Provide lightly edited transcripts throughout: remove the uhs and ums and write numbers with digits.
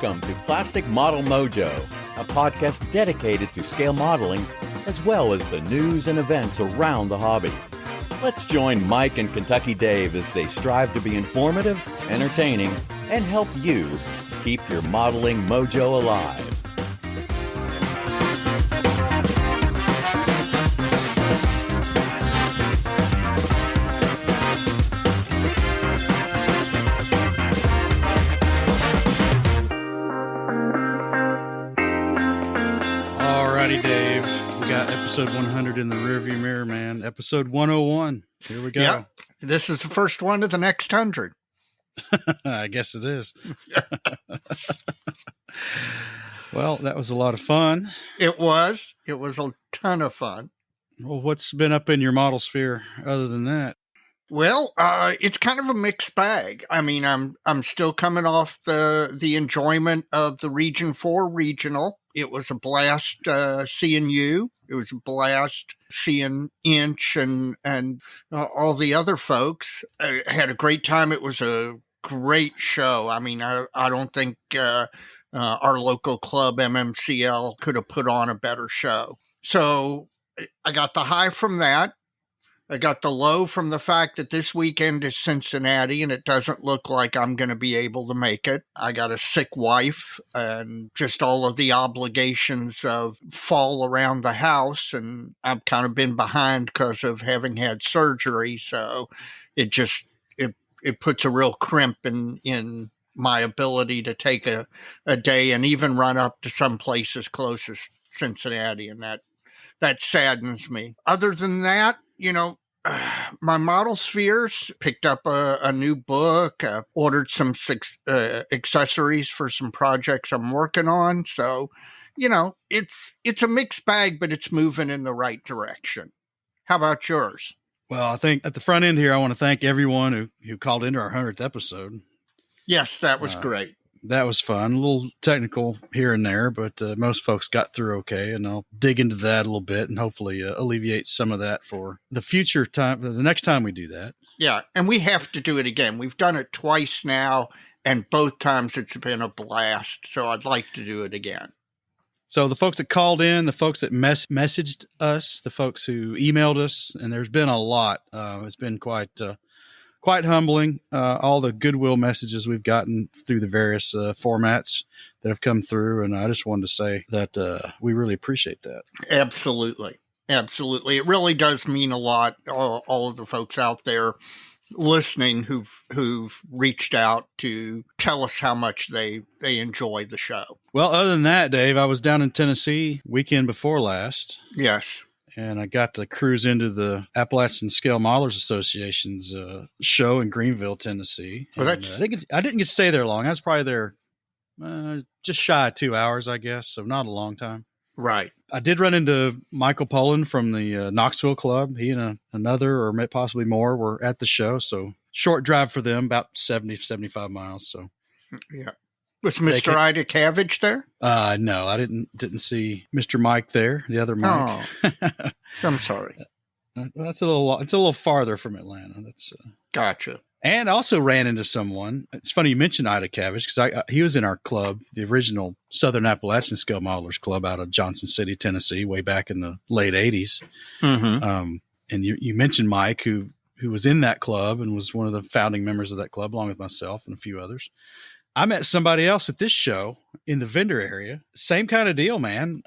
Welcome to Plastic Model Mojo, a podcast dedicated to scale modeling as well as the news and events around the hobby. Let's join Mike and Kentucky Dave as they strive to be informative, entertaining, and help you keep your modeling mojo alive. Alrighty, Dave. We got episode 100 in the rearview mirror, man. Episode 101. Here we go. Yeah, this is the first one of the next 100. I guess it is. Well, that was a lot of fun. It was a ton of fun. Well, what's been up in your model sphere other than that? Well, it's kind of a mixed bag. I mean, I'm still coming off the enjoyment of the Region 4 Regional. It was a blast seeing you. It was a blast seeing Inch and all the other folks. I had a great time. It was a great show. I mean, I don't think our local club, MMCL, could have put on a better show. So I got the high from that. I got the low from the fact that this weekend is Cincinnati and it doesn't look like I'm going to be able to make it. I got a sick wife and just all of the obligations of fall around the house. And I've kind of been behind because of having had surgery. So it just, it puts a real crimp in my ability to take a day and even run up to some places close as Cincinnati. And that saddens me. Other than that, you know, my model spheres picked up a new book, ordered some accessories for some projects I'm working on. So, you know, it's a mixed bag, but it's moving in the right direction. How about yours? Well, I think at the front end here, I want to thank everyone who called into our 100th episode. Yes, that was great. That was fun. A little technical here and there, but most folks got through okay. And I'll dig into that a little bit and hopefully alleviate some of that for the future time, the next time we do that. Yeah. And we have to do it again. We've done it twice now, and both times it's been a blast. So I'd like to do it again. So the folks that called in, the folks that messaged us, the folks who emailed us, and there's been a lot. It's been quite humbling, all the goodwill messages we've gotten through the various formats that have come through. And I just wanted to say that we really appreciate that. Absolutely. Absolutely. It really does mean a lot. All of the folks out there listening who've reached out to tell us how much they enjoy the show. Well, other than that, Dave, I was down in Tennessee weekend before last. Yes. And I got to cruise into the Appalachian Scale Modelers Association's show in Greenville, Tennessee. Well, I didn't get to stay there long. I was probably there just shy of 2 hours, I guess, so not a long time. Right. I did run into Michael Poland from the Knoxville Club. He and another, or possibly more, were at the show. So short drive for them, about 70, 75 miles. So yeah. Was Mr. Ida Cabbage there? No, I didn't see Mr. Mike there. The other Mike. Oh, I'm sorry. It's a little farther from Atlanta. That's gotcha. And I also ran into someone. It's funny you mentioned Ida Cabbage because he was in our club, the original Southern Appalachian Scale Modelers Club out of Johnson City, Tennessee, way back in the late 80s. Mm-hmm. And you mentioned Mike, who was in that club and was one of the founding members of that club, along with myself and a few others. I met somebody else at this show in the vendor area. Same kind of deal, man.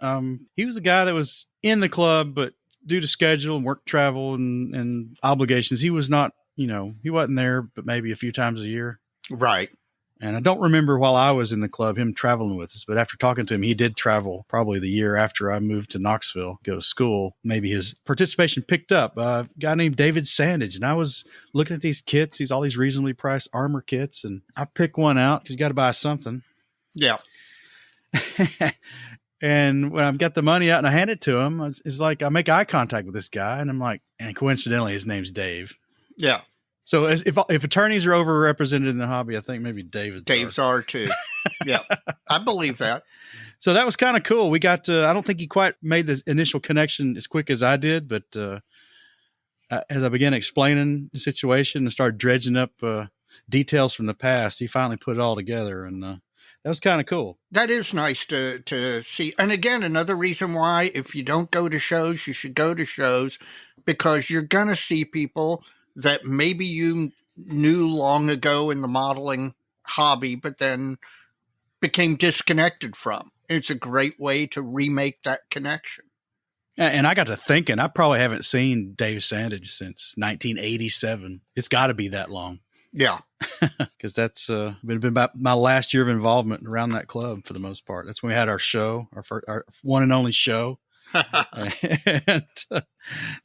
He was a guy that was in the club, but due to schedule and work travel and obligations, he was not, he wasn't there, but maybe a few times a year. Right. And I don't remember while I was in the club, him traveling with us, but after talking to him, he did travel probably the year after I moved to Knoxville, go to school. Maybe his participation picked up. A guy named David Sandage. And I was looking at these kits, all these reasonably priced armor kits, and I pick one out because you got to buy something. Yeah. And when I've got the money out and I hand it to him, it's like I make eye contact with this guy and I'm like, and coincidentally, his name's Dave. Yeah. So if attorneys are overrepresented in the hobby, I think maybe Dave's are too. Yeah, I believe that. So that was kind of cool. We got to, I don't think he quite made the initial connection as quick as I did, but as I began explaining the situation and started dredging up details from the past, he finally put it all together. And that was kind of cool. That is nice to see. And again, another reason why, if you don't go to shows, you should go to shows, because you're going to see people that maybe you knew long ago in the modeling hobby, but then became disconnected from. It's a great way to remake that connection. And I got to thinking, I probably haven't seen Dave Sandage since 1987. It's got to be that long. Yeah. Because that's been about my last year of involvement around that club for the most part. That's when we had our show, our one and only show. And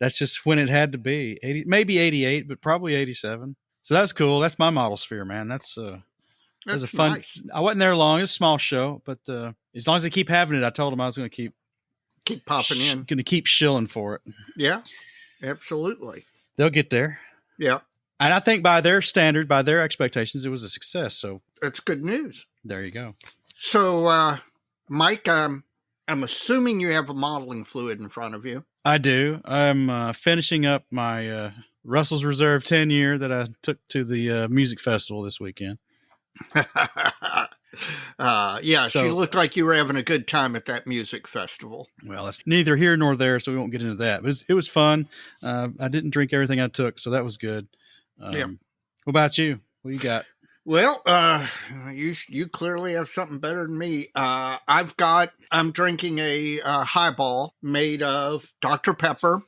that's just when it had to be. Maybe 88, but probably 87. So that's cool. That's my model sphere, man. That's a fun. Nice. I wasn't there long. It's a small show, but as long as they keep having it, I told them I was going to keep popping in. Going to keep shilling for it. Yeah, absolutely. They'll get there. Yeah. And I think by their standard, by their expectations, it was a success. So that's good news. There you go. So, Mike, I'm assuming you have a modeling fluid in front of you. I do. I'm finishing up my Russell's Reserve 10 year that I took to the music festival this weekend. So you looked like you were having a good time at that music festival. Well, it's neither here nor there, so we won't get into that. But it was fun. I didn't drink everything I took, so that was good. What about you? What you got? Well, you clearly have something better than me. I'm drinking a highball made of Dr. Pepper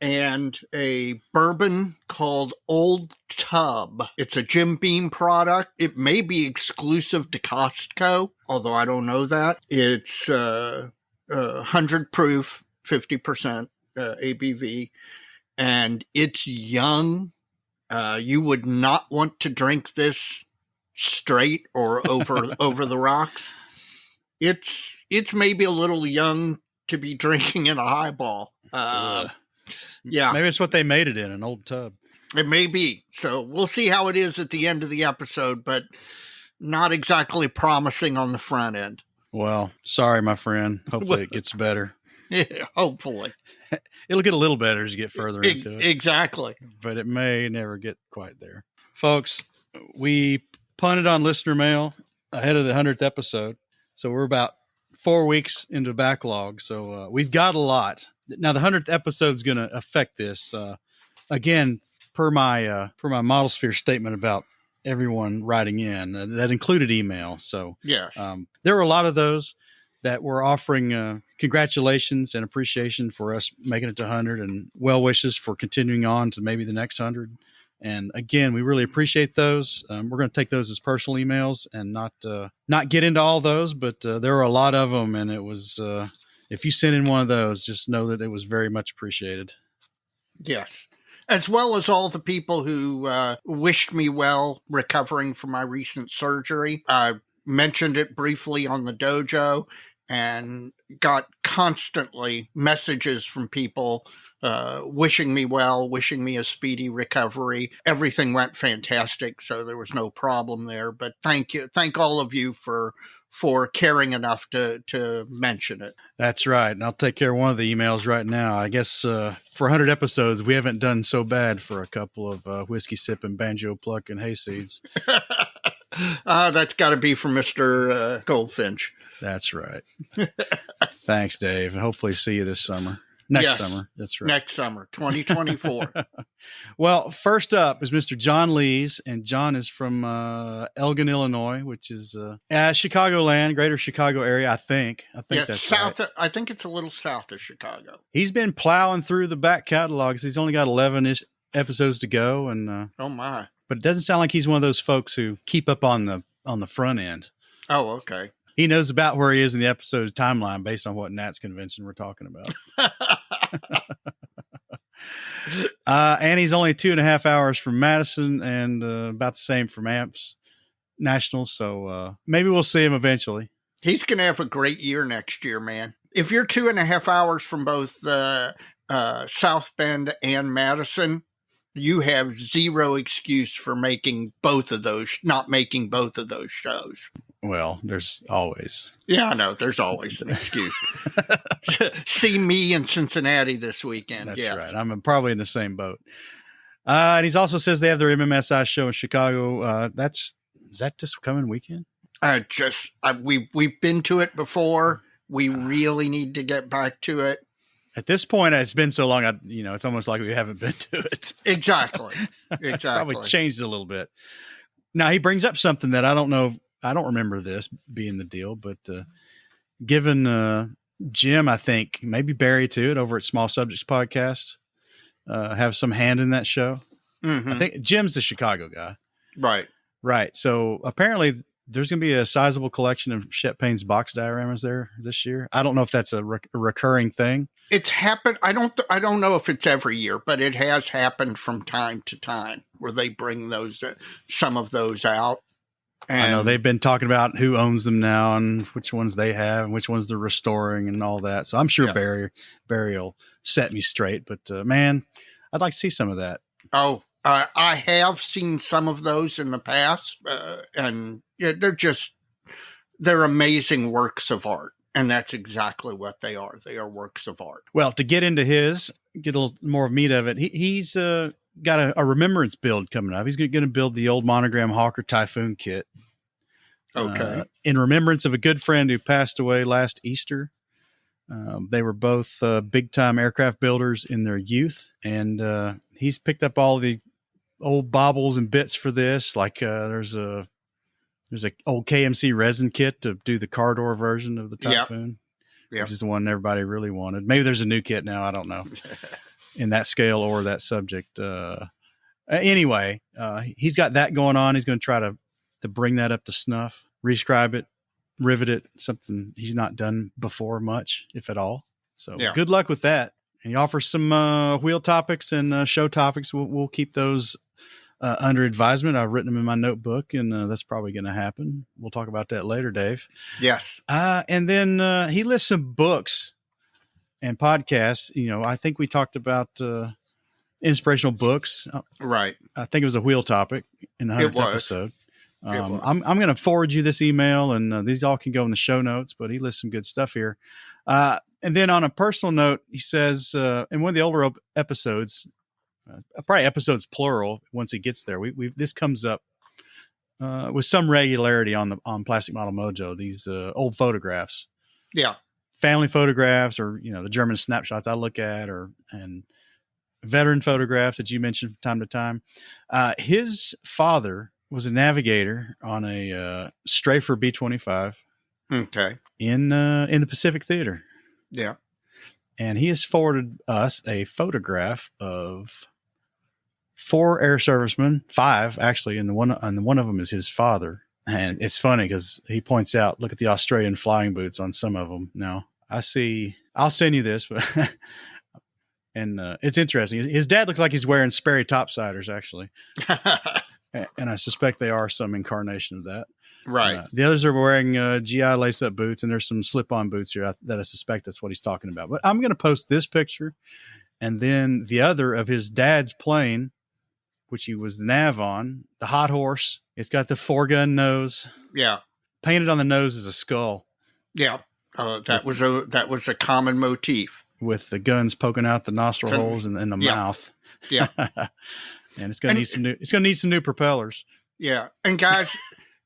and a bourbon called Old Tub. It's a Jim Beam product. It may be exclusive to Costco, although I don't know that. It's 100 proof, 50% ABV, and it's young. You would not want to drink this straight or over the rocks. It's maybe a little young to be drinking in a highball. Yeah. Maybe it's what they made it in, an old tub. It may be. So we'll see how it is at the end of the episode, but not exactly promising on the front end. Well, sorry, my friend. Hopefully it gets better. Yeah, hopefully. It'll get a little better as you get further into it. Exactly. But it may never get quite there. Folks, we punted on listener mail ahead of the 100th episode. So we're about 4 weeks into backlog. So we've got a lot. Now, the 100th episode is going to affect this. Again, per my Model Sphere statement about everyone writing in, that included email. So yes, there were a lot of those that were offering congratulations and appreciation for us making it to 100 and well wishes for continuing on to maybe the next 100. And again, we really appreciate those. We're going to take those as personal emails and not get into all those, but there were a lot of them. And it was, if you sent in one of those, just know that it was very much appreciated. Yes. As well as all the people who wished me well recovering from my recent surgery. I mentioned it briefly on the dojo and got constantly messages from people wishing me well, wishing me a speedy recovery. Everything went fantastic, so there was no problem there. But thank you. Thank all of you for caring enough to mention it. That's right. And I'll take care of one of the emails right now. I guess for 100 episodes, we haven't done so bad for a couple of whiskey sipping, banjo plucking hayseeds. That's got to be from Mr. Goldfinch. That's right. Thanks, Dave. And hopefully see you this summer. Next summer. That's right. Next summer, 2024. Well, first up is Mr. John Lees, and John is from Elgin, Illinois, which is Chicagoland, greater Chicago area, I think. That's south. right. I think it's a little south of Chicago. He's been plowing through the back catalogs. He's only got 11-ish episodes to go, and oh my! But it doesn't sound like he's one of those folks who keep up on the front end. Oh, okay. He knows about where he is in the episode timeline based on what Nat's convention we're talking about. And he's only 2.5 hours from Madison and about the same from Amps Nationals. So maybe we'll see him eventually. He's going to have a great year next year, man. If you're 2.5 hours from both South Bend and Madison, you have zero excuse for not making both of those shows. Well, there's always. Yeah, I know. There's always an excuse. See me in Cincinnati this weekend. That's right. I'm probably in the same boat. And he also says they have their MMSI show in Chicago. Is that this coming weekend? We've been to it before. We really need to get back to it. At this point, it's been so long, it's almost like we haven't been to it. Exactly. It's probably changed a little bit. Now, he brings up something that I don't know. I don't remember this being the deal, but given Jim, I think, maybe Barry too, over at Small Subjects Podcast, have some hand in that show. Mm-hmm. I think Jim's the Chicago guy. Right. So apparently there's going to be a sizable collection of Shep Payne's box dioramas there this year. I don't know if that's a recurring thing. It's happened. I don't know if it's every year, but it has happened from time to time where they bring those some of those out. And I know they've been talking about who owns them now and which ones they have and which ones they're restoring and all that. So I'm sure Barry will set me straight. But man, I'd like to see some of that. Oh, I have seen some of those in the past, and they're amazing works of art. And that's exactly what they are. They are works of art. Well, to get into get a little more meat of it, he's got a remembrance build coming up. He's going to build the old Monogram Hawker Typhoon kit. Okay. In remembrance of a good friend who passed away last Easter. They were both big-time aircraft builders in their youth, and he's picked up all the old baubles and bits for this. Like there's a old KMC resin kit to do the car door version of the Typhoon, which is the one everybody really wanted. Maybe there's a new kit now. I don't know in that scale or that subject. Anyway, he's got that going on. He's going to try to bring that up to snuff, rescribe it, rivet it, something he's not done before much, if at all. So good luck with that. And he offers some wheel topics and show topics. We'll keep those under advisement. I've written them in my notebook, and that's probably going to happen. We'll talk about that later, Dave. Yes. And then he lists some books and podcasts. I think we talked about inspirational books. Right. I think it was a wheel topic in the 100th episode. I'm going to forward you this email, and these all can go in the show notes, but he lists some good stuff here. And then on a personal note, he says, in one of the older episodes, probably episodes plural, once he gets there, this comes up with some regularity on Plastic Model Mojo, these old photographs. Yeah. Family photographs, or, the German snapshots I look at, and veteran photographs that you mentioned from time to time. His father was a navigator on a Strafer B-25. Okay. In the Pacific Theater. Yeah. And he has forwarded us a photograph of 4 air servicemen, 5 actually, and one of them is his father. And it's funny because he points out, look at the Australian flying boots on some of them. Now, I'll send you this, but and it's interesting. His dad looks like he's wearing Sperry topsiders, actually. And I suspect they are some incarnation of that. Right. The others are wearing GI lace-up boots, and there's some slip-on boots here that I suspect that's what he's talking about. But I'm going to post this picture, and then the other of his dad's plane, which he was the nav on, the Hot Horse. It's got the 4-gun nose. Yeah. Painted on the nose is a skull. Yeah. That was a common motif. With the guns poking out the nostril holes and the mouth. Yeah. And it's going to need some new propellers. Yeah. And guys,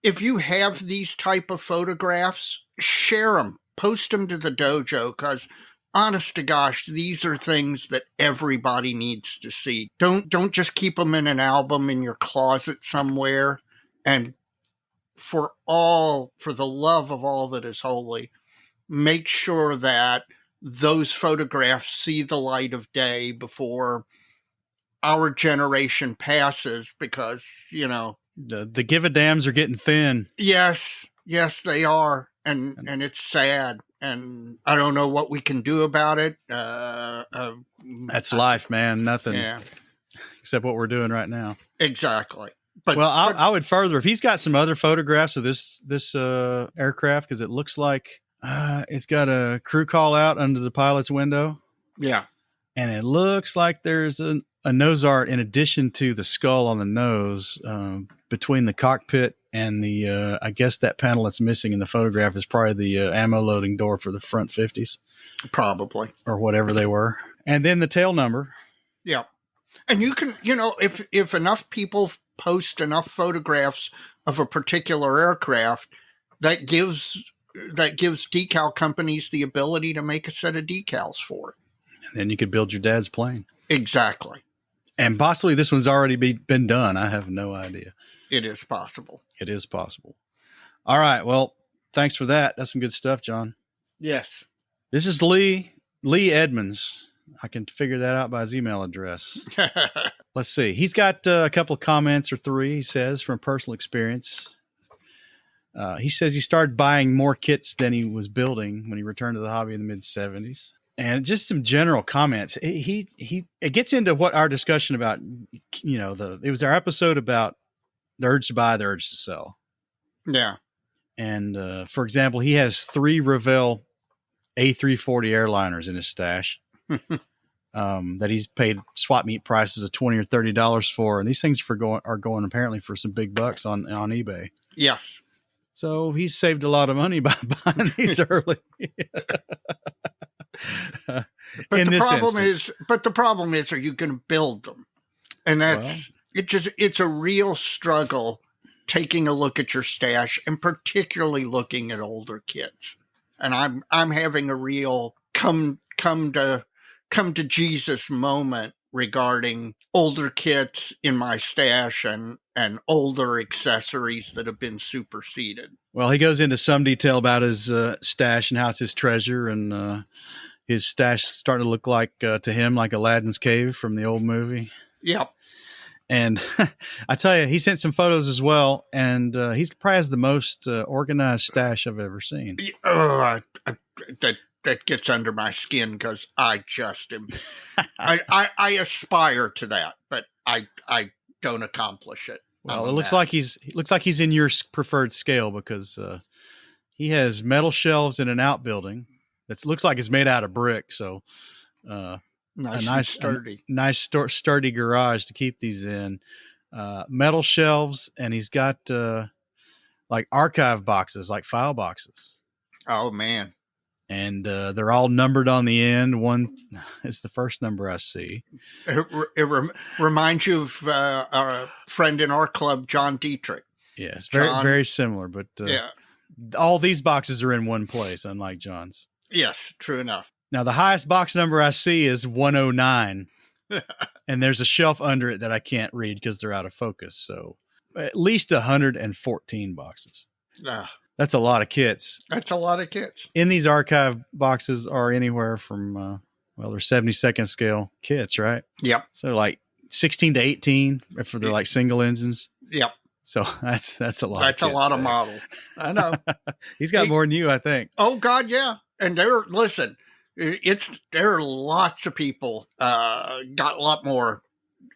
if you have these type of photographs, share them, post them to the dojo, because honest to gosh, these are things that everybody needs to see. Don't just keep them in an album in your closet somewhere. And for the love of all that is holy, make sure that those photographs see the light of day before our generation passes, because, the give a dams are getting thin. Yes, they are. And it's sad. And I don't know what we can do about it. That's life, man. Nothing except what we're doing right now. Exactly. But I would further, if he's got some other photographs of this aircraft, because it looks like it's got a crew call out under the pilot's window. Yeah. And it looks like there's a nose art in addition to the skull on the nose between the cockpit and the, I guess that panel that's missing in the photograph is probably the ammo loading door for the front 50s. Probably. Or whatever they were. And then the tail number. Yeah. And you can, if enough people post enough photographs of a particular aircraft, that gives decal companies the ability to make a set of decals for it. And then you could build your dad's plane. Exactly. And possibly this one's already been done. I have no idea. It is possible. It is possible. All right. Well, thanks for that. That's some good stuff, John. Yes. This is Lee Edmonds. I can figure that out by his email address. Let's see. He's got a couple of comments or three, he says, from personal experience. He says he started buying more kits than he was building when he returned to the hobby in the mid-'70s. And just some general comments. It gets into what our discussion about, it was our episode about the urge to buy, the urge to sell. Yeah. And for example, he has 3 Revell A340 airliners in his stash that he's paid swap meet prices of $20 or $30 for. And these things are going apparently for some big bucks on eBay. Yes. So he's saved a lot of money by buying these early. But the problem is, are you going to build them? And it's a real struggle taking a look at your stash and particularly looking at older kits. And I'm having a real come to Jesus moment regarding older kits in my stash and older accessories that have been superseded. Well, he goes into some detail about his stash and how it's his treasure, and his stash is starting to look like to him like Aladdin's cave from the old movie. Yep. And I tell you, he sent some photos as well, and he's probably has the most organized stash I've ever seen. That gets under my skin because I just am. I aspire to that, but I don't accomplish it. Well, it looks like he's in your preferred scale because he has metal shelves in an outbuilding that looks like it's made out of brick. So nice sturdy garage to keep these in. Metal shelves, and he's got like archive boxes, like file boxes. Oh man. And they're all numbered on the end. One is the first number I see. It reminds you of our friend in our club, John Dietrich. Yes, very similar. But all these boxes are in one place, unlike John's. Yes, true enough. Now, the highest box number I see is 109. And there's a shelf under it that I can't read because they're out of focus. So at least 114 boxes. That's a lot of kits. That's a lot of kits. In these archive boxes are anywhere from, they're 72nd scale kits, right? Yep. So like 16 to 18 if they're like single engines. Yep. So that's a lot. That's a lot of models. I know. He's got more than you, I think. Oh God, yeah. And there are lots of people got a lot more.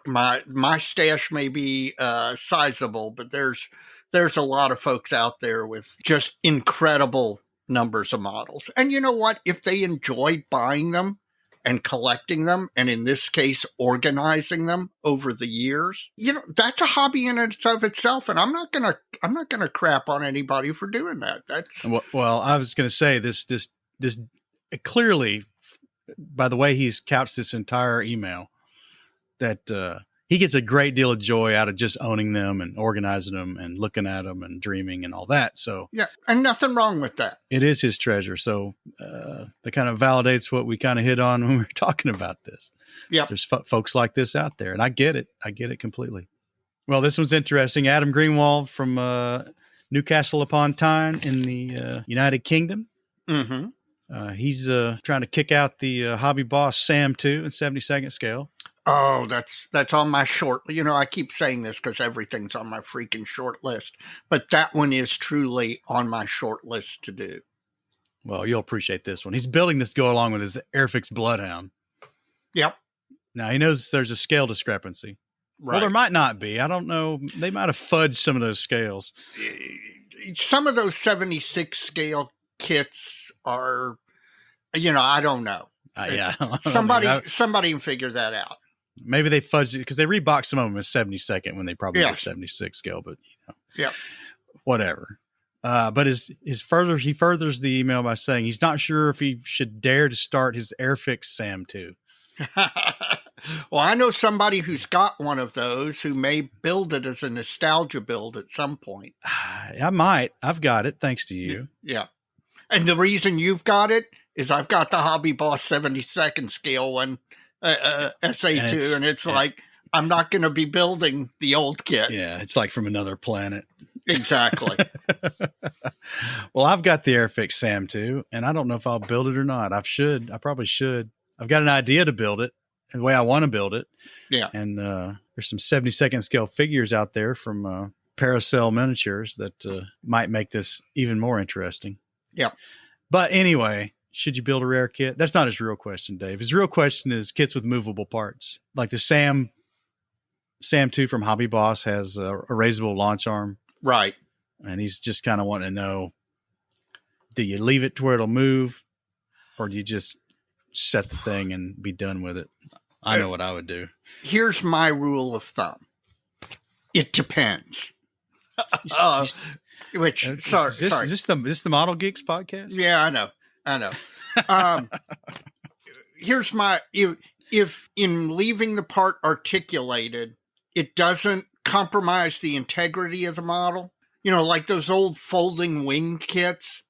My stash may be sizable, but there's a lot of folks out there with just incredible numbers of models. And you know what? If they enjoy buying them and collecting them, and in this case, organizing them over the years, that's a hobby in and of itself. And I'm not gonna crap on anybody for doing that. That's well, I was gonna say this clearly, by the way he's couched this entire email, that he gets a great deal of joy out of just owning them and organizing them and looking at them and dreaming and all that. So yeah, and nothing wrong with that. It is his treasure. So that kind of validates what we kind of hit on when we were talking about this. Yeah, there's folks like this out there, and I get it. I get it completely. Well, this one's interesting. Adam Greenwald from Newcastle upon Tyne in the United Kingdom. Mm-hmm. He's trying to kick out the Hobby Boss Sam 2 in 72nd scale. Oh, that's on my short. I keep saying this because everything's on my freaking short list, but that one is truly on my short list to do. Well, you'll appreciate this one. He's building this to go along with his Airfix Bloodhound. Yep. Now he knows there's a scale discrepancy. Right. Well, there might not be. I don't know. They might have fudged some of those scales. Some of those 76 scale kits are, I don't know. Yeah. Somebody can figure that out. Maybe they fudged it because they reboxed some of them as 72nd when they probably were 76 scale, but whatever. But he furthers the email by saying he's not sure if he should dare to start his Airfix Sam 2. Well, I know somebody who's got one of those who may build it as a nostalgia build at some point. I might. I've got it, thanks to you. Yeah. And the reason you've got it is I've got the Hobby Boss 72nd scale one, SA2, and it's like, I'm not going to be building the old kit. Yeah, it's like from another planet. Exactly. Well, I've got the Airfix Sam too, and I don't know if I'll build it or not. I probably should. I've got an idea to build it the way I want to build it. Yeah. And there's some 72nd scale figures out there from Paracel Miniatures that might make this even more interesting. Yeah. But anyway, should you build a rare kit? That's not his real question, Dave. His real question is kits with movable parts. Like the Sam 2 from Hobby Boss has a raisable launch arm. Right. And he's just kind of wanting to know, do you leave it to where it'll move, or do you just set the thing and be done with it? I know what I would do. Here's my rule of thumb. It depends. Sorry. Is this the Model Geeks podcast? Yeah, I know. Here's my, if in leaving the part articulated, it doesn't compromise the integrity of the model, like those old folding wing kits,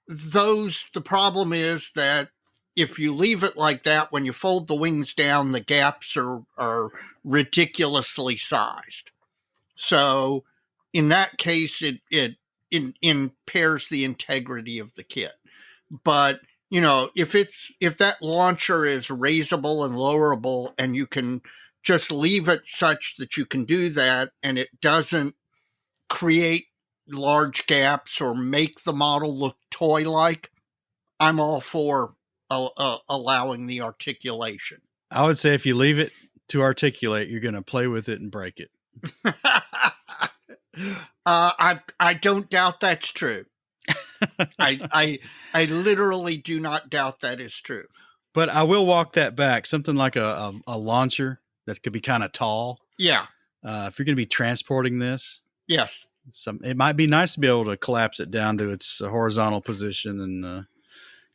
the problem is that if you leave it like that, when you fold the wings down, the gaps are ridiculously sized. So in that case, it impairs the integrity of the kit. But, if that launcher is raisable and lowerable and you can just leave it such that you can do that and it doesn't create large gaps or make the model look toy-like, I'm all for allowing the articulation. I would say if you leave it to articulate, you're going to play with it and break it. I don't doubt that's true. I literally do not doubt that is true. But I will walk that back. Something like a launcher that could be kind of tall. Yeah. If you're going to be transporting this. Yes. It might be nice to be able to collapse it down to its horizontal position and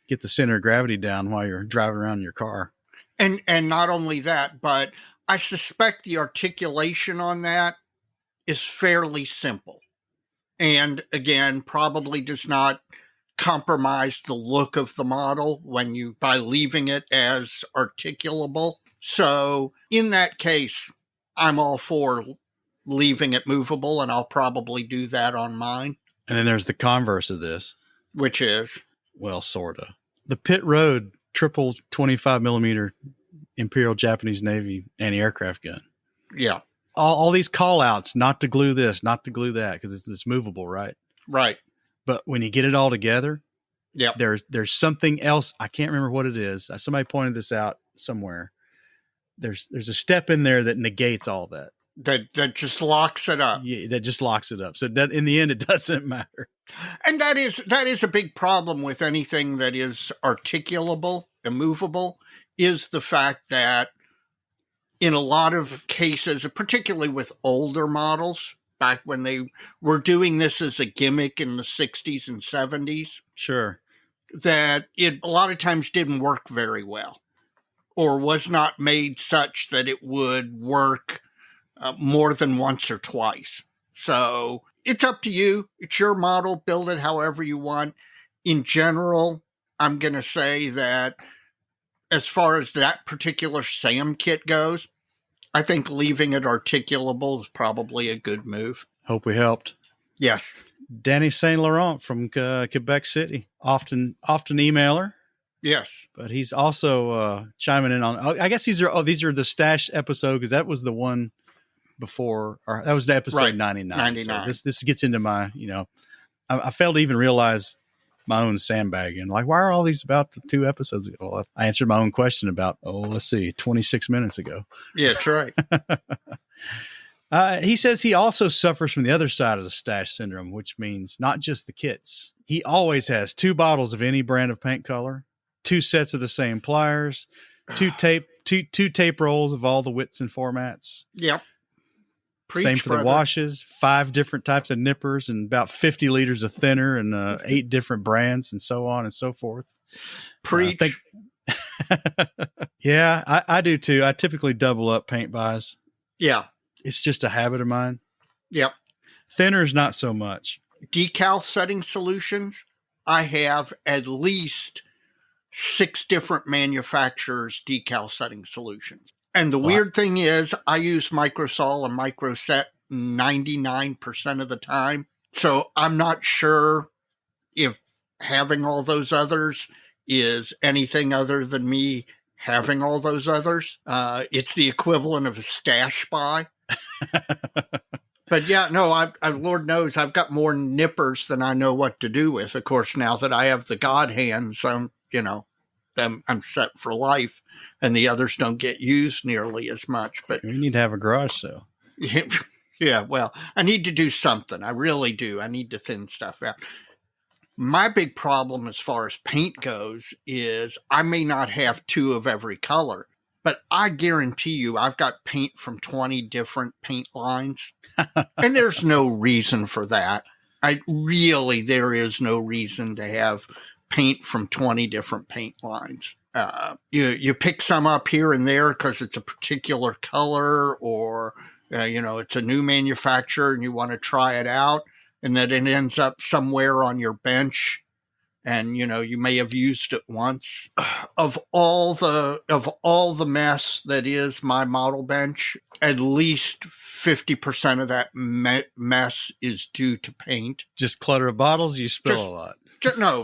get the center of gravity down while you're driving around in your car. And not only that, but I suspect the articulation on that is fairly simple. And again, probably does not compromise the look of the model by leaving it as articulable. So in that case, I'm all for leaving it movable, and I'll probably do that on mine. And then there's the converse of this. Which is? Well, sort of. The Pit Road triple 25 millimeter Imperial Japanese Navy anti-aircraft gun. Yeah. All these call outs, not to glue this, not to glue that, because it's movable, right? Right. But when you get it all together, yeah, there's something else. I can't remember what it is. Somebody pointed this out somewhere. There's a step in there that negates all that. That just locks it up. Yeah, that just locks it up. So that in the end, it doesn't matter. And that is a big problem with anything that is articulable and movable, is the fact that in a lot of cases, particularly with older models, back when they were doing this as a gimmick in the 60s and 70s. Sure. That it a lot of times didn't work very well, or was not made such that it would work more than once or twice. So it's up to you. It's your model. Build it however you want. In general, I'm going to say that as far as that particular SAM kit goes, I think leaving it articulable is probably a good move. Hope we helped. Yes. Danny Saint Laurent from Quebec City, often emailer. Yes, but he's also chiming in on. I guess these are the stash episode, because that was the one before, or that was the episode 99. So this gets into my, I failed to even realize my own sandbagging. Like, why are all these about 2 episodes ago? Well, I answered my own question about 26 minutes ago. Yeah, that's right. He says he also suffers from the other side of the stash syndrome, which means not just the kits. He always has 2 bottles of any brand of paint color, 2 sets of the same pliers, 2 tape rolls of all the widths and formats. Yep. Preach, same for the washes, 5 different types of nippers, and about 50 liters of thinner, and 8 different brands, and so on and so forth. Preach. Yeah, I do too. I typically double up paint buys. Yeah. It's just a habit of mine. Yep. Thinners, not so much. Decal setting solutions, I have at least 6 different manufacturers' decal setting solutions. And the weird thing is, I use Microsol and Microset 99% of the time. So I'm not sure if having all those others is anything other than me having all those others. It's the equivalent of a stash buy. But yeah, no, I Lord knows I've got more nippers than I know what to do with. Of course, now that I have the God hands, I'm set for life, and the others don't get used nearly as much. But we need to have a garage sale. Yeah, well, I need to do something. I really do. I need to thin stuff out. My big problem as far as paint goes is I may not have 2 of every color, but I guarantee you I've got paint from 20 different paint lines. And there's no reason for that. There is no reason to have paint from 20 different paint lines. You pick some up here and there because it's a particular color, or it's a new manufacturer and you want to try it out, and then it ends up somewhere on your bench, and you may have used it once. Of all the mess that is my model bench, at least 50% of that mess is due to paint. Just clutter of bottles. You spill a lot.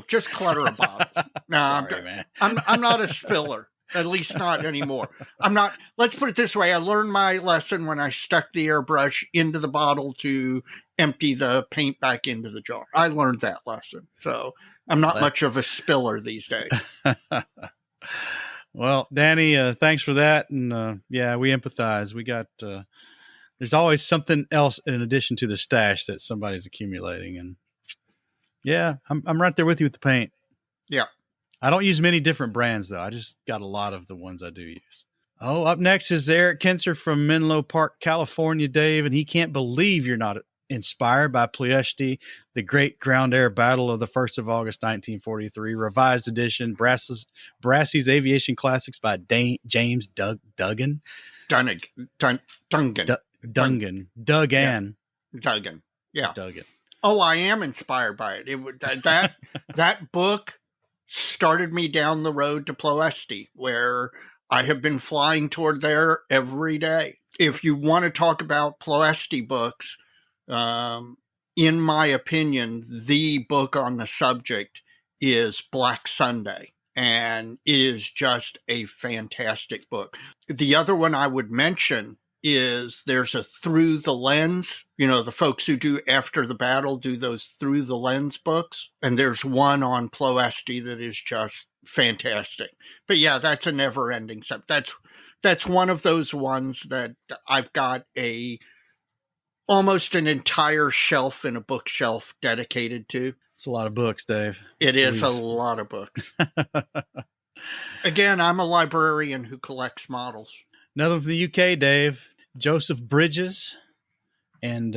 Just clutter of bottles. No, sorry, man. I'm not a spiller. At least not anymore. I'm not. Let's put it this way. I learned my lesson when I stuck the airbrush into the bottle to empty the paint back into the jar. I learned that lesson. So I'm not much of a spiller these days. Well, Danny, thanks for that. And yeah, we empathize. We got, there's always something else in addition to the stash that somebody's accumulating. And yeah, I'm right there with you with the paint. Yeah. I don't use many different brands, though. I just got a lot of the ones I do use. Oh, up next is Eric Kinser from Menlo Park, California, Dave, and he can't believe you're not inspired by Ploesti, the great ground air battle of the 1st of August, 1943, revised edition, Brassey's Aviation Classics by James Duggan. Duggan. Yeah. Duggan. Oh, I am inspired by it. That book started me down the road to Ploesti, where I have been flying toward there every day. If you want to talk about Ploesti books, in my opinion, the book on the subject is Black Sunday, and it is just a fantastic book. The other one I would mention is there's a Through the Lens. The folks who do After the Battle do those Through the Lens books. And there's one on Ploesti that is just fantastic. But yeah, that's a never ending subject. That's one of those ones that I've got almost an entire shelf in a bookshelf dedicated to. It's a lot of books, Dave. It is a lot of books. Again, I'm a librarian who collects models. Another from the UK, Dave. Joseph Bridges, and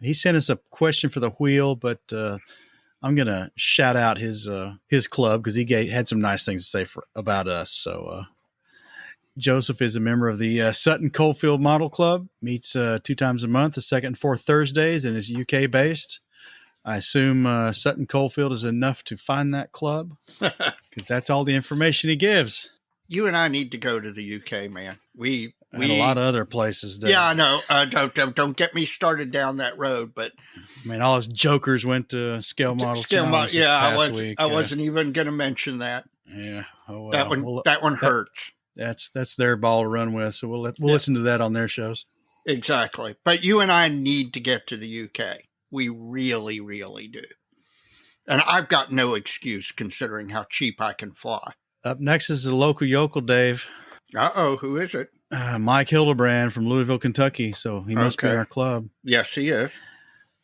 he sent us a question for the wheel, but I'm going to shout out his club because he had some nice things to say about us. So Joseph is a member of the Sutton Coldfield Model Club, meets 2 times a month, the second and fourth Thursdays, and is UK based. I assume Sutton Coldfield is enough to find that club because that's all the information he gives. You and I need to go to the UK, man. We a lot of other places. Yeah, I know. Don't get me started down that road. But I mean, all those jokers went to Scale Model Challenge. Yeah, I wasn't even going to mention that. Yeah, oh, well. That one hurts. That's their ball to run with. So we'll listen to that on their shows. Exactly. But you and I need to get to the UK. We really, really do. And I've got no excuse considering how cheap I can fly. Up next is the local yokel, Dave. Uh-oh, who is it? Mike Hildebrand from Louisville, Kentucky. So he must be in our club. Yes, he is.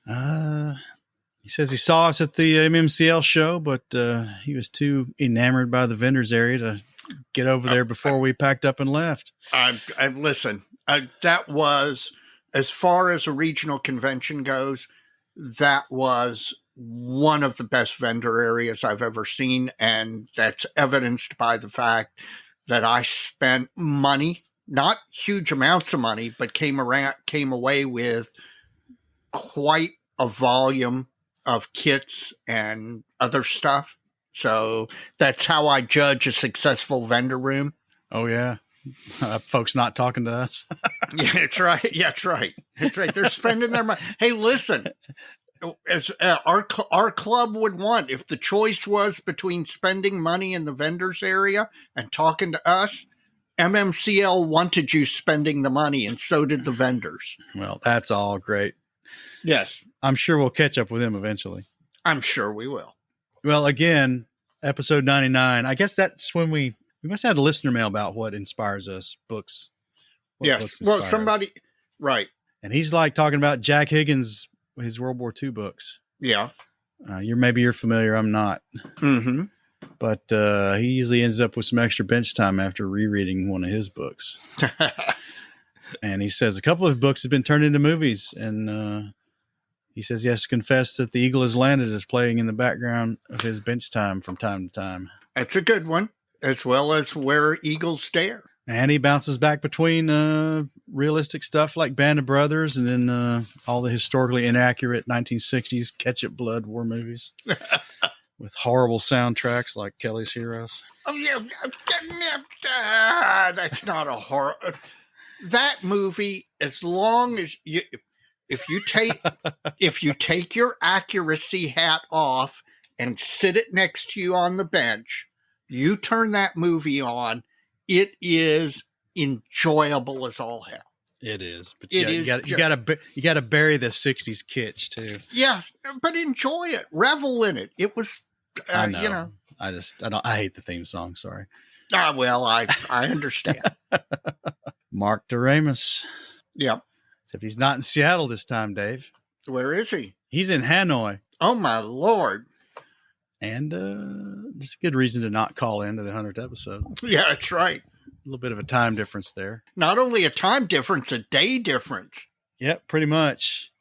He says he saw us at the MMCL show, but he was too enamored by the vendors area to get over there before we packed up and left. Listen, that was, as far as a regional convention goes, that was one of the best vendor areas I've ever seen. And that's evidenced by the fact that I spent money, not huge amounts of money, but came away with quite a volume of kits and other stuff. So that's how I judge a successful vendor room. Oh, yeah. Folks not talking to us. Yeah, that's right. Yeah, that's right. That's right. They're spending their money. Hey, listen, as our club would want, if the choice was between spending money in the vendors area and talking to us, MMCL wanted you spending the money, and so did the vendors. Well, that's all great. Yes. I'm sure we'll catch up with him eventually. I'm sure we will. Well, again, episode 99. I guess that's when we must have had a listener mail about what inspires us, books. Yes. Well, somebody, right. And he's like talking about Jack Higgins, his World War II books. Yeah. You're familiar. I'm not. Mm-hmm. But he usually ends up with some extra bench time after rereading one of his books. And he says a couple of books have been turned into movies. And he says he has to confess that The Eagle Has Landed is playing in the background of his bench time from time to time. That's a good one, as well as Where Eagles Dare. And he bounces back between realistic stuff like Band of Brothers and then all the historically inaccurate 1960s ketchup blood war movies with horrible soundtracks like Kelly's Heroes. Oh, yeah. That's not a horror. That movie, as long as you... If you take your accuracy hat off and sit it next to you on the bench, you turn that movie on, it is enjoyable as all hell. It is, but you got to bury the '60s kitsch too. Yeah, but enjoy it, revel in it. It was, I know. I hate the theme song. Sorry. Well, I understand. Mark Doremus. Yep. Except he's not in Seattle this time, Dave. Where is he? He's in Hanoi. Oh, my Lord. And it's a good reason to not call into the 100th episode. Yeah, that's right. A little bit of a time difference there. Not only a time difference, a day difference. Yep, pretty much.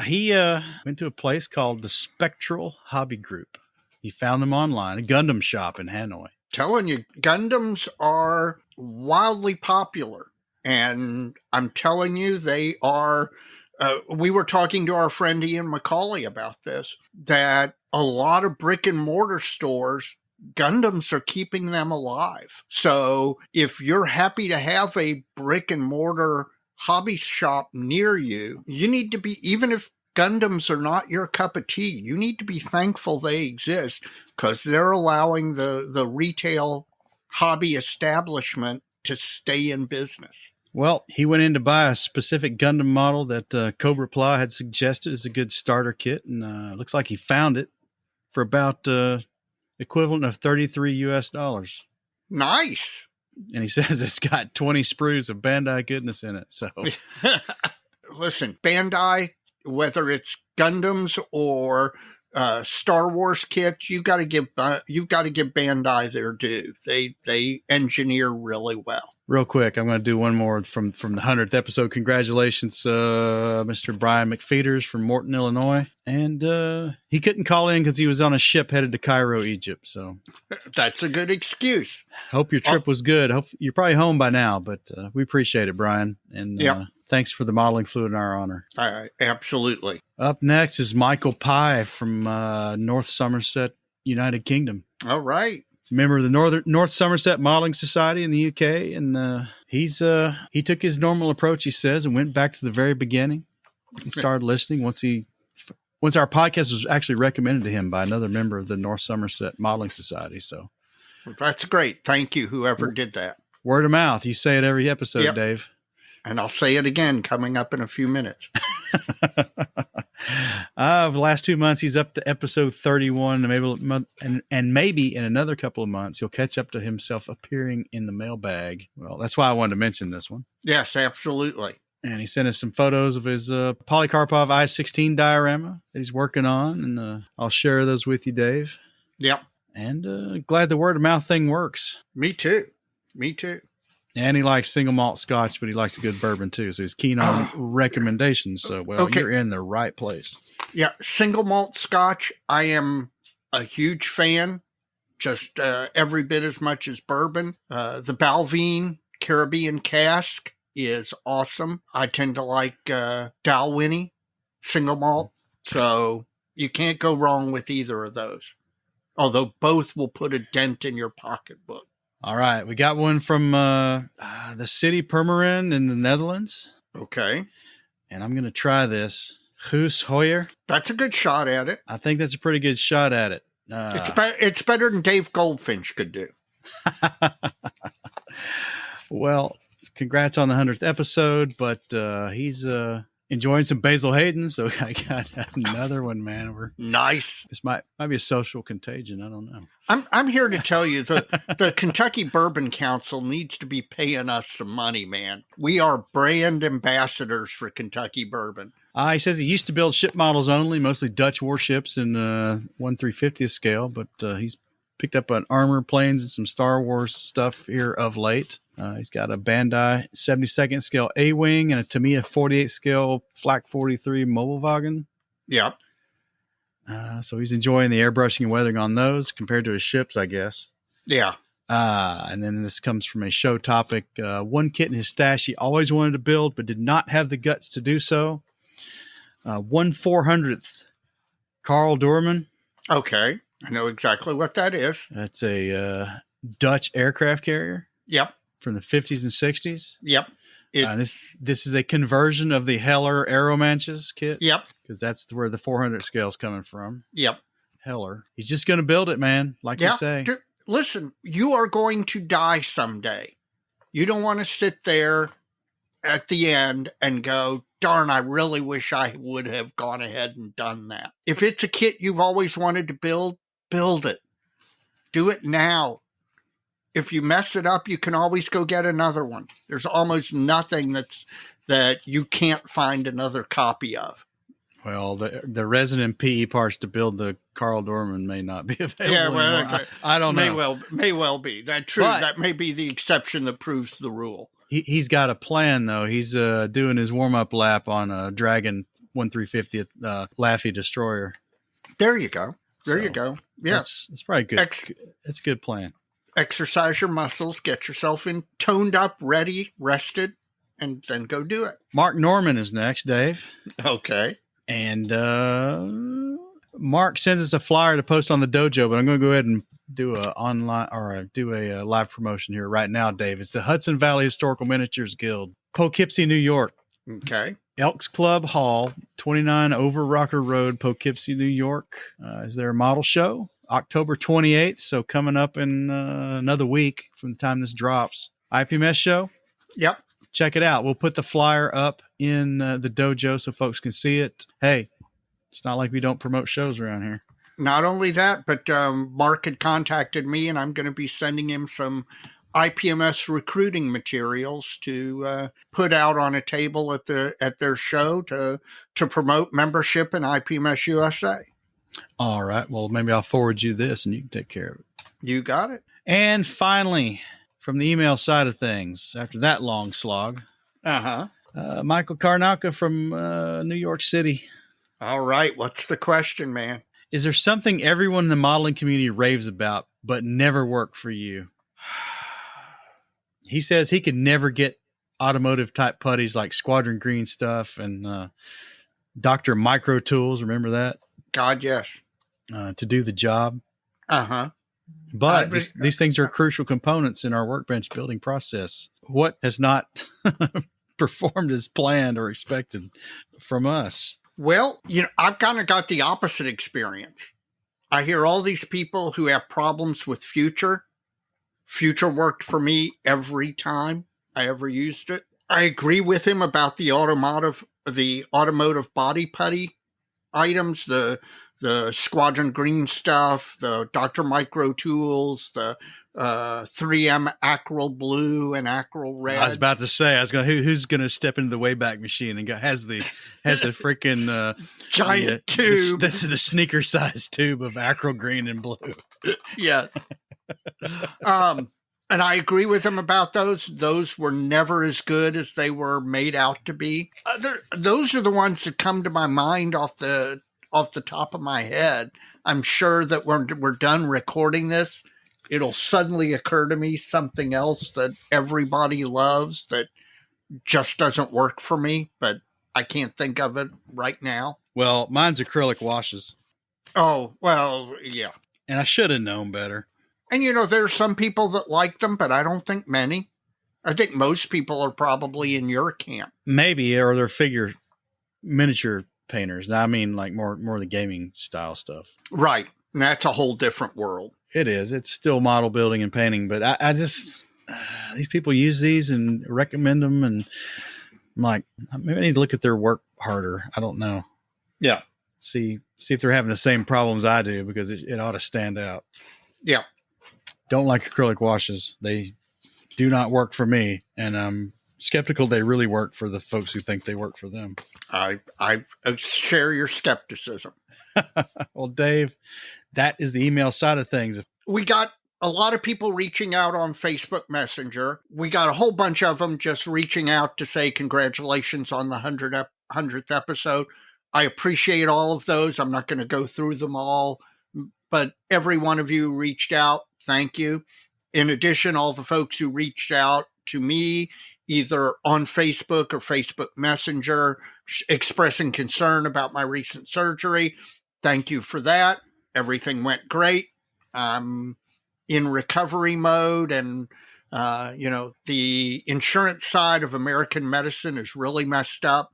He went to a place called the Spectral Hobby Group. He found them online, a Gundam shop in Hanoi. Telling you, Gundams are wildly popular. And I'm telling you, they are, we were talking to our friend Ian McCauley about this, that a lot of brick and mortar stores, Gundams are keeping them alive. So if you're happy to have a brick and mortar hobby shop near you, you need to be, even if Gundams are not your cup of tea, you need to be thankful they exist, because they're allowing the retail hobby establishment to stay in business. Well, he went in to buy a specific Gundam model that Cobra Pla had suggested as a good starter kit, and it looks like he found it for about equivalent of $33 US. Nice. And he says it's got 20 sprues of Bandai goodness in it. So, listen, Bandai, whether it's Gundams or Star Wars kits, you got to give Bandai their due. They engineer really well. Real quick, I'm going to do one more from the 100th episode. Congratulations, Mr. Brian McFeeters from Morton, Illinois. And he couldn't call in because he was on a ship headed to Cairo, Egypt. So that's a good excuse. Hope your trip was good. Hope you're probably home by now, but we appreciate it, Brian. And thanks for the modeling fluid in our honor. Absolutely. Up next is Michael Pye from North Somerset, United Kingdom. All right. He's a member of the North Somerset Modeling Society in the UK, and he took his normal approach, he says, and went back to the very beginning and started listening once our podcast was actually recommended to him by another member of the North Somerset Modeling Society. So that's great. Thank you, whoever did that. Word of mouth. You say it every episode, Dave. And I'll say it again coming up in a few minutes. The last 2 months, he's up to episode 31, and maybe in another couple of months, he'll catch up to himself appearing in the mailbag. Well, that's why I wanted to mention this one. Yes, absolutely. And he sent us some photos of his Polycarpov I-16 diorama that he's working on, and I'll share those with you, Dave. Yep. And glad the word of mouth thing works. Me too. And he likes single malt scotch, but he likes a good bourbon too. So he's keen on recommendations. So, you're in the right place. Yeah, single malt Scotch. I am a huge fan, just every bit as much as bourbon. The Balvenie Caribbean cask is awesome. I tend to like Dalwhinnie single malt, so you can't go wrong with either of those. Although both will put a dent in your pocketbook. All right, we got one from the city Purmerend in the Netherlands. Okay. And I'm going to try this. Guus Hoyer. That's a good shot at it. I think that's a pretty good shot at it. It's better than Dave Goldfinch could do. Well, congrats on the 100th episode, but he's enjoying some Basil Hayden, so I got another one, man. Nice. This might be a social contagion. I don't know. I'm here to tell you the Kentucky Bourbon Council needs to be paying us some money, man. We are brand ambassadors for Kentucky bourbon. He says he used to build ship models only, mostly Dutch warships in 1/350th scale, but he's picked up an armor planes and some Star Wars stuff here of late. He's got a Bandai 72nd scale A-Wing and a Tamiya 48 scale Flak 43 Mobilwagen. Yep. So he's enjoying the airbrushing and weathering on those compared to his ships, I guess. Yeah. And then this comes from a show topic. One kit in his stash he always wanted to build, but did not have the guts to do so. 1/400th Carl Doorman. Okay. I know exactly what that is. That's a Dutch aircraft carrier. Yep. From the 50s and 60s. Yep. This is a conversion of the Heller Aeromanches kit. Yep. Because that's where the 400 scale is coming from. Yep. Heller. He's just going to build it, man. Like you say. Listen, you are going to die someday. You don't want to sit there at the end and go, darn, I really wish I would have gone ahead and done that. If it's a kit you've always wanted to build it. Do it now. If you mess it up, you can always go get another one. There's almost nothing that you can't find another copy of. Well, the resident PE parts to build the Carl Doorman may not be available. Yeah, well, okay. I don't know. May well be. That may be the exception that proves the rule. He's got a plan, though. He's doing his warm-up lap on a Dragon 1/350th Laffey destroyer. There you go. You go. Yeah. That's probably good. It's a good plan. Exercise your muscles, get yourself toned up, ready, rested, and then go do it. Mark Norman is next, Dave. Okay. And Mark sends us a flyer to post on the dojo, but I'm going to go ahead and do a live promotion here right now, Dave. It's the Hudson Valley Historical Miniatures Guild, Poughkeepsie, New York. Okay. Elks Club Hall, 29 Over Rocker Road, Poughkeepsie, New York. Is there a model show? October 28th, so coming up in another week from the time this drops. IPMS show? Yep. Check it out. We'll put the flyer up in the dojo so folks can see it. Hey, it's not like we don't promote shows around here. Not only that, but Mark had contacted me, and I'm going to be sending him some IPMS recruiting materials to put out on a table at their show to promote membership in IPMS USA. All right. Well, maybe I'll forward you this and you can take care of it. You got it. And finally, from the email side of things, after that long slog, Michael Karnauka from New York City. All right. What's the question, man? Is there something everyone in the modeling community raves about but never worked for you? He says he could never get automotive type putties like Squadron Green stuff and Dr. Micro Tools. Remember that? God, yes. To do the job. Uh-huh. But these things are crucial components in our workbench building process. What has not performed as planned or expected from us? Well, I've kind of got the opposite experience. I hear all these people who have problems with Future. Future worked for me every time I ever used it. I agree with him about the automotive body putty items, the Squadron Green stuff, the Dr. Micro Tools, the 3M Acryl Blue and Acryl Red. I was about to say, who's going to step into the Wayback Machine and has the freaking giant tube. That's the sneaker size tube of Acryl Green and Blue. Yes. And I agree with him about those. Those were never as good as they were made out to be. Those are the ones that come to my mind off the off the top of my head. I'm sure that when we're done recording this, it'll suddenly occur to me something else that everybody loves that just doesn't work for me, but I can't think of it right now. Well, mine's acrylic washes. Oh, well, yeah. And I should have known better. And, there's some people that like them, but I don't think many. I think most people are probably in your camp. Maybe, or they're miniature painters. I mean, like more the gaming style stuff. Right. And that's a whole different world. It is. It's still model building and painting, but I just, these people use these and recommend them. And I'm like, maybe I need to look at their work harder. I don't know. Yeah. See if they're having the same problems I do, because it ought to stand out. Yeah. Don't like acrylic washes. They do not work for me. And I'm skeptical they really work for the folks who think they work for them. I share your skepticism. Well, Dave, that is the email side of things. We got a lot of people reaching out on Facebook Messenger. We got a whole bunch of them just reaching out to say congratulations on the 100th episode. I appreciate all of those. I'm not going to go through them all, but every one of you reached out. Thank you. In addition, all the folks who reached out to me, either on Facebook or Facebook Messenger, expressing concern about my recent surgery. Thank you for that. Everything went great. I'm in recovery mode, and, the insurance side of American medicine is really messed up,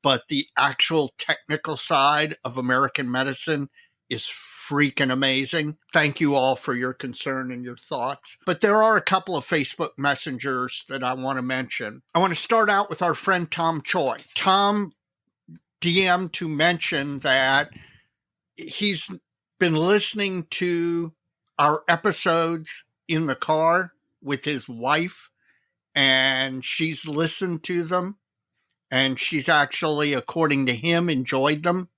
but the actual technical side of American medicine is freaking amazing. Thank you all for your concern and your thoughts. But there are a couple of Facebook messengers that I want to mention. I want to start out with our friend Tom Choi. Tom DM'd to mention that he's been listening to our episodes in the car with his wife, and she's listened to them, and she's actually, according to him, enjoyed them.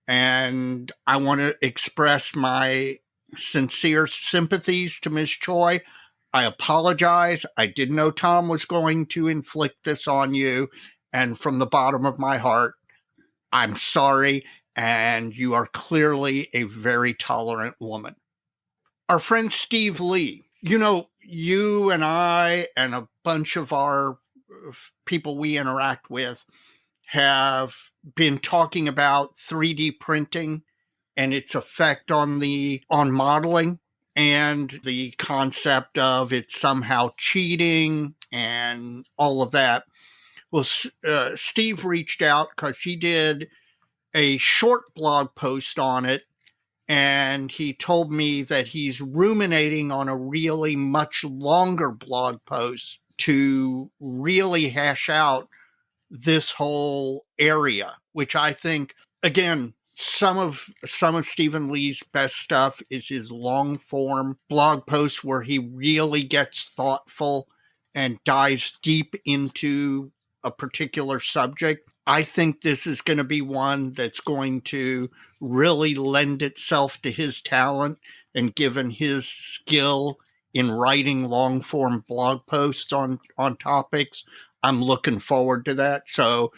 And I want to express my sincere sympathies to Ms. Choi. I apologize. I didn't know Tom was going to inflict this on you. And from the bottom of my heart, I'm sorry. And you are clearly a very tolerant woman. Our friend Steve Lee, you and I and a bunch of our people we interact with have been talking about 3D printing and its effect on modeling, and the concept of it somehow cheating and all of that. Well, Steve reached out because he did a short blog post on it, and he told me that he's ruminating on a really much longer blog post to really hash out this whole area, which I think, again, some of Stephen Lee's best stuff is his long form blog posts where he really gets thoughtful and dives deep into a particular subject. I think this is going to be one that's going to really lend itself to his talent, and given his skill in writing long form blog posts on topics, I'm looking forward to that. So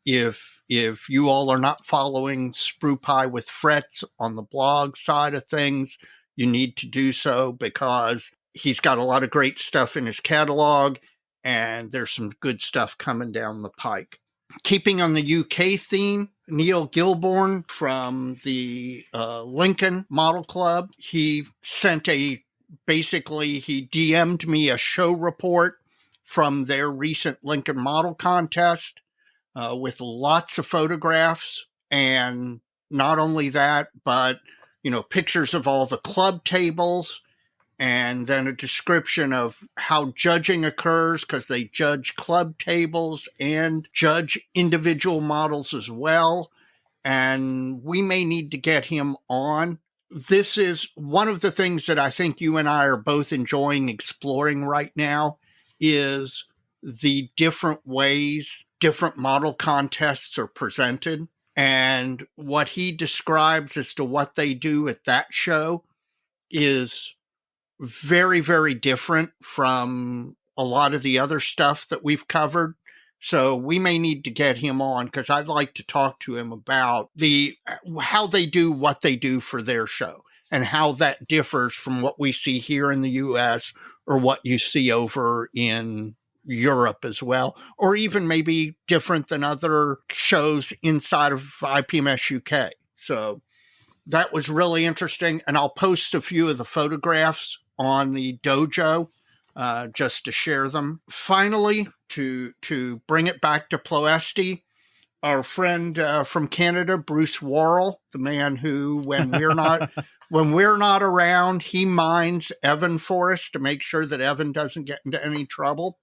if you all are not following Sprue Pie with Frets on the blog side of things, you need to do so, because he's got a lot of great stuff in his catalog, and there's some good stuff coming down the pike. Keeping on the UK theme, Neil Gilborn from the Lincoln Model Club, he DM'd me a show report from their recent Lincoln Model Contest with lots of photographs, and not only that, but pictures of all the club tables, and then a description of how judging occurs, because they judge club tables and judge individual models as well. And we may need to get him on. This is one of the things that I think you and I are both enjoying exploring right now, is the different ways different model contests are presented. And what he describes as to what they do at that show is very, very different from a lot of the other stuff that we've covered. So we may need to get him on because I'd like to talk to him about how they do what they do for their show and how that differs from what we see here in the US or what you see over in Europe as well, or even maybe different than other shows inside of IPMS UK. So that was really interesting. And I'll post a few of the photographs on the dojo just to share them. Finally, to bring it back to Ploesti, our friend from Canada, Bruce Worrell, the man who, when we're not around, he minds Evan for us to make sure that Evan doesn't get into any trouble.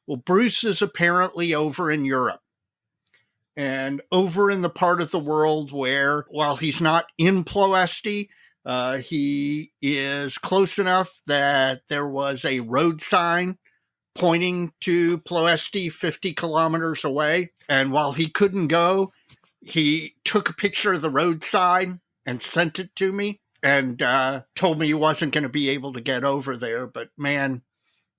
Well, Bruce is apparently over in Europe and over in the part of the world where, while he's not in Ploesti, he is close enough that there was a road sign pointing to Ploesti 50 kilometers away. And while he couldn't go, he took a picture of the road sign and sent it to me and told me he wasn't going to be able to get over there. But man,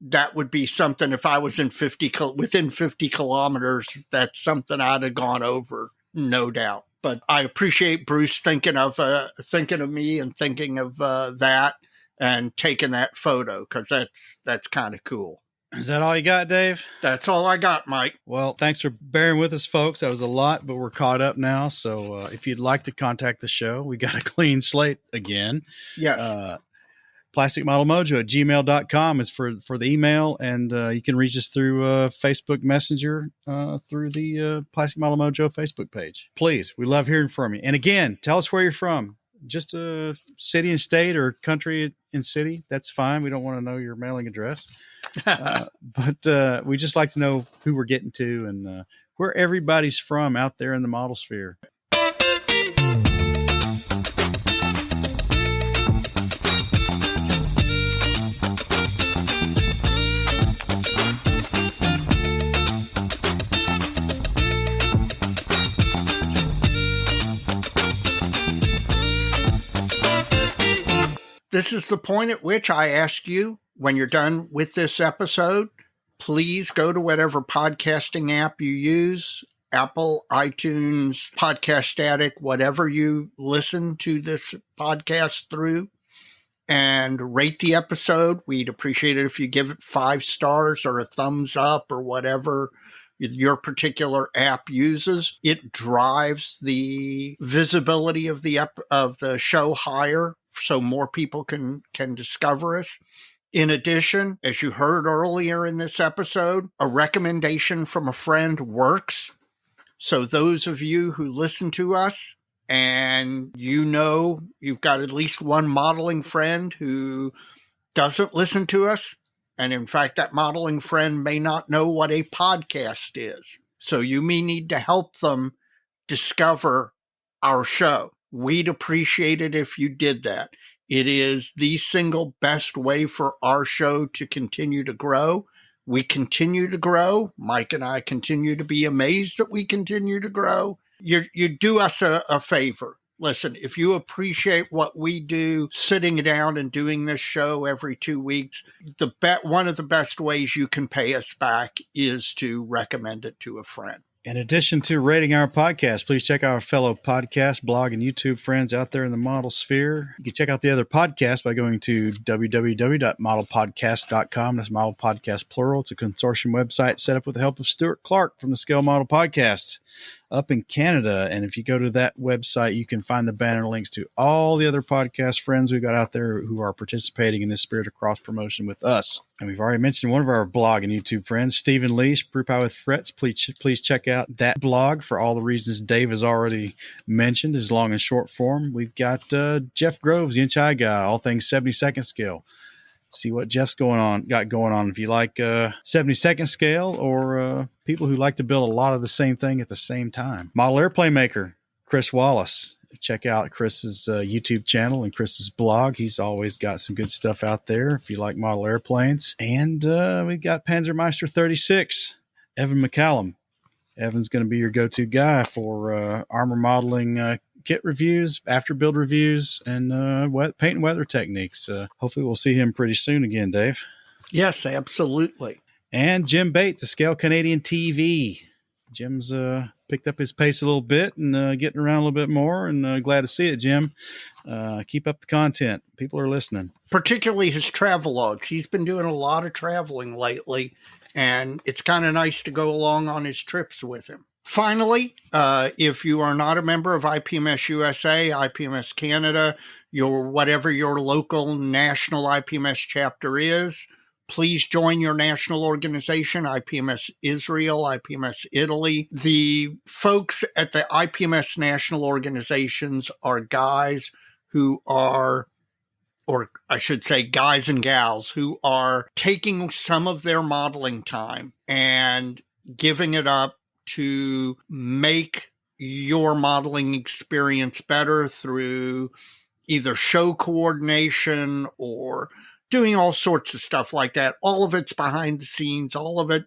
that would be something. If I was within 50 kilometers, that's something I'd have gone over, no doubt. But I appreciate Bruce thinking of me and thinking of that and taking that photo, because that's kind of cool. Is that all you got, Dave? That's all I got, Mike. Well, thanks for bearing with us, folks. That was a lot, but we're caught up now. So if you'd like to contact the show, we got a clean slate again. Yes. plasticmodelmojo@gmail.com is for the email, and you can reach us through Facebook Messenger through the Plastic Model Mojo Facebook page. Please, we love hearing from you. And again, tell us where you're from. Just a city and state, or country and city. That's fine. We don't want to know your mailing address. But we just like to know who we're getting to and where everybody's from out there in the model sphere. This is the point at which I ask you, when you're done with this episode, please go to whatever podcasting app you use, Apple, iTunes, Podcast Addict, whatever you listen to this podcast through, and rate the episode. We'd appreciate it if you give it 5 stars or a thumbs up or whatever your particular app uses. It drives the visibility of the show higher, so more people can discover us. In addition, as you heard earlier in this episode, a recommendation from a friend works. So those of you who listen to us and you've got at least one modeling friend who doesn't listen to us, and in fact, that modeling friend may not know what a podcast is. So you may need to help them discover our show. We'd appreciate it if you did that. It is the single best way for our show to continue to grow. We continue to grow. Mike and I continue to be amazed that we continue to grow. You do us a favor. Listen, if you appreciate what we do, sitting down and doing this show every 2 weeks, one of the best ways you can pay us back is to recommend it to a friend. In addition to rating our podcast, please check out our fellow podcast, blog, and YouTube friends out there in the model sphere. You can check out the other podcasts by going to www.modelpodcast.com. That's Model Podcast plural. It's a consortium website set up with the help of Stuart Clark from the Scale Model Podcast up in Canada. And if you go to that website, you can find the banner links to all the other podcast friends we've got out there who are participating in this spirit of cross promotion with us. And we've already mentioned one of our blog and YouTube friends, Stephen Leash, Brew Pie with Frets. Please check out that blog for all the reasons Dave has already mentioned, his long and short form. We've got Jeff Groves, the Inch Eye guy, all things 72nd scale. See what Jeff's got going on. If you like 72nd scale or people who like to build a lot of the same thing at the same time. Model airplane maker, Chris Wallace. Check out Chris's YouTube channel and Chris's blog. He's always got some good stuff out there if you like model airplanes. And we've got Panzermeister 36, Evan McCallum. Evan's going to be your go-to guy for armor modeling kit reviews, after build reviews, and paint and weather techniques. Hopefully we'll see him pretty soon again, Dave. Yes, absolutely. And Jim Bates of Scale Canadian TV. Jim's picked up his pace a little bit and getting around a little bit more, and glad to see it, Jim. Keep up the content. People are listening. Particularly his travelogues. He's been doing a lot of traveling lately, and it's kind of nice to go along on his trips with him. Finally, if you are not a member of IPMS USA, IPMS Canada, whatever your local national IPMS chapter is, please join your national organization, IPMS Israel, IPMS Italy. The folks at the IPMS national organizations are guys who are, or I should say guys and gals, who are taking some of their modeling time and giving it up to make your modeling experience better through either show coordination or doing all sorts of stuff like that. All of it's behind the scenes. All of it,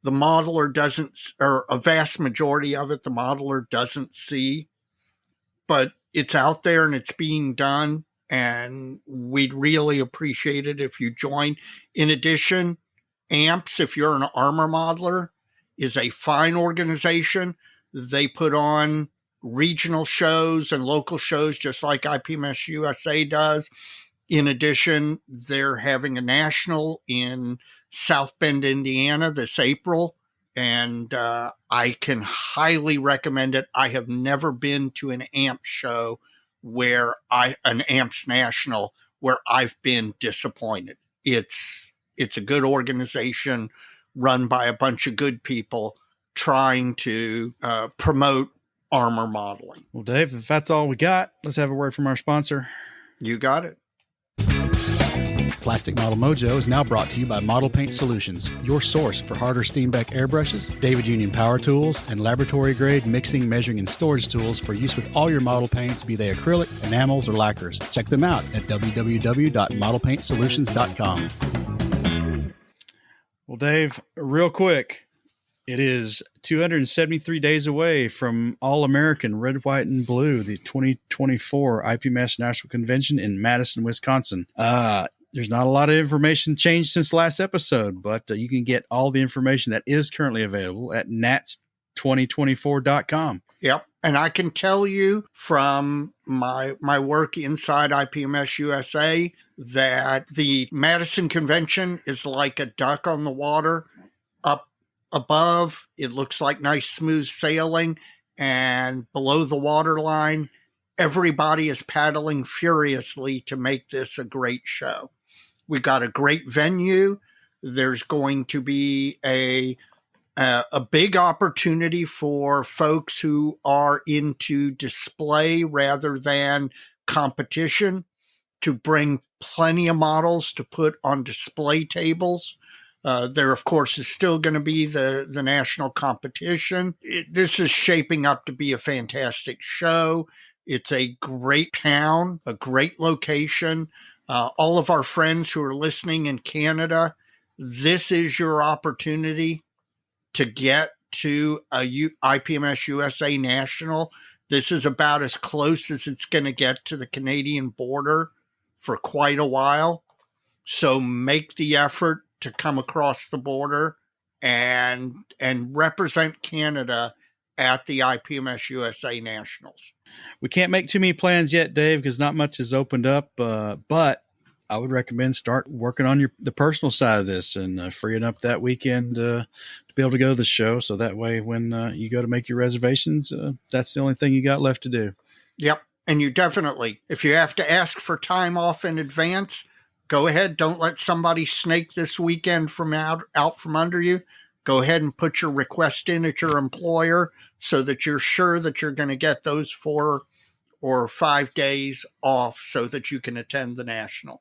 the modeler doesn't, or a vast majority of it, the modeler doesn't see. But it's out there and it's being done. And we'd really appreciate it if you join. In addition, AMPS, if you're an armor modeler, is a fine organization. They put on regional shows and local shows just like IPMS USA does. In addition, they're having a national in South Bend, Indiana this April, and I can highly recommend it. I have never been to an AMPS show an AMPS national where I've been disappointed. It's a good organization run by a bunch of good people trying to promote armor modeling. Well, Dave, if that's all we got, let's have a word from our sponsor. You got it. Plastic Model Mojo is now brought to you by Model Paint Solutions, your source for Harder Steenbeck airbrushes, David Union power tools, and laboratory-grade mixing, measuring, and storage tools for use with all your model paints, be they acrylic, enamels, or lacquers. Check them out at www.modelpaintsolutions.com. Well, Dave, real quick, it is 273 days away from All-American Red, White, and Blue, the 2024 IPMS National Convention in Madison, Wisconsin. There's not a lot of information changed since last episode, but you can get all the information that is currently available at nats2024.com. Yep. And I can tell you from my work inside IPMS USA that the Madison Convention is like a duck on the water. Up above, it looks like nice smooth sailing, and below the waterline, everybody is paddling furiously to make this a great show. We got a great venue. There's going to be a big opportunity for folks who are into display rather than competition to bring plenty of models to put on display tables. There, of course, is still going to be the national competition. This is shaping up to be a fantastic show. It's a great town, a great location. All of our friends who are listening in Canada, this is your opportunity to get to a IPMS USA National. This is about as close as it's going to get to the Canadian border for quite a while. So make the effort to come across the border and represent Canada at the IPMS USA Nationals. We can't make too many plans yet, Dave, because not much has opened up. But I would recommend start working on the personal side of this and freeing up that weekend to be able to go to the show. So that way, when you go to make your reservations, that's the only thing you got left to do. Yep. And you definitely, if you have to ask for time off in advance, go ahead. Don't let somebody snake this weekend from out from under you. Go ahead and put your request in at your employer so that you're sure that you're going to get those 4 or 5 days off so that you can attend the National.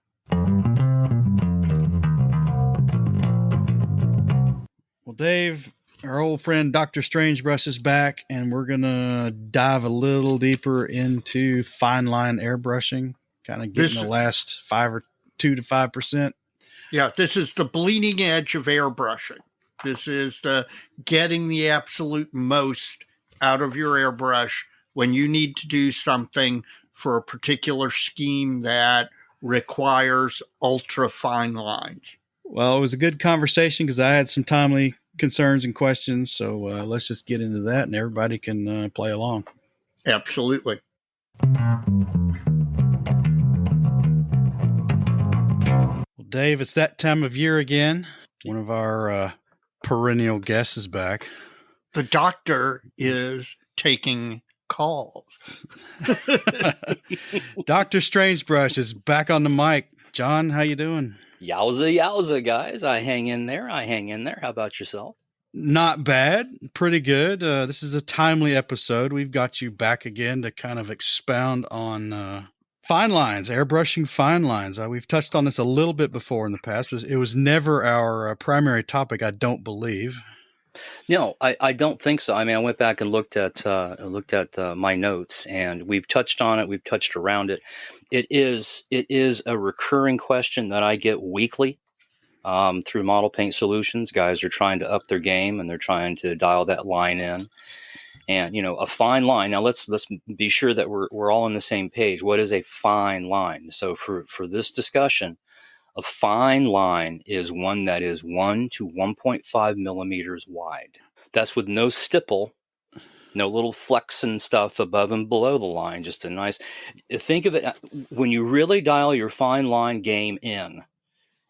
Well, Dave, our old friend Dr. Strangebrush is back, and we're going to dive a little deeper into fine line airbrushing, kind of getting the last 2 to 5%. Yeah, this is the bleeding edge of airbrushing. This is the getting the absolute most out of your airbrush when you need to do something for a particular scheme that requires ultra fine lines. Well, it was a good conversation because I had some timely concerns and questions. So let's just get into that, and everybody can play along. Absolutely. Well, Dave, it's that time of year again. One of our perennial guests is back. The doctor is taking calls. Dr. Strangebrush is back on the mic. John, how you doing? Yowza, guys. I hang in there. How about yourself? Not bad. Pretty good. This is a timely episode. We've got you back again to kind of expound on fine lines, airbrushing fine lines. We've touched on this a little bit before in the past. It was never our primary topic, I don't believe. No, I don't think so. I mean, I went back and looked at my notes, and we've touched on it. We've touched around it. It is a recurring question that I get weekly through Model Paint Solutions. Guys are trying to up their game, and they're trying to dial that line in. And a fine line. Now let's be sure that we're all on the same page. What is a fine line? So for this discussion, a fine line is one that is 1 to 1.5 millimeters wide. That's with no stipple, no little flecks and stuff above and below the line. Just a nice. Think of it when you really dial your fine line game in,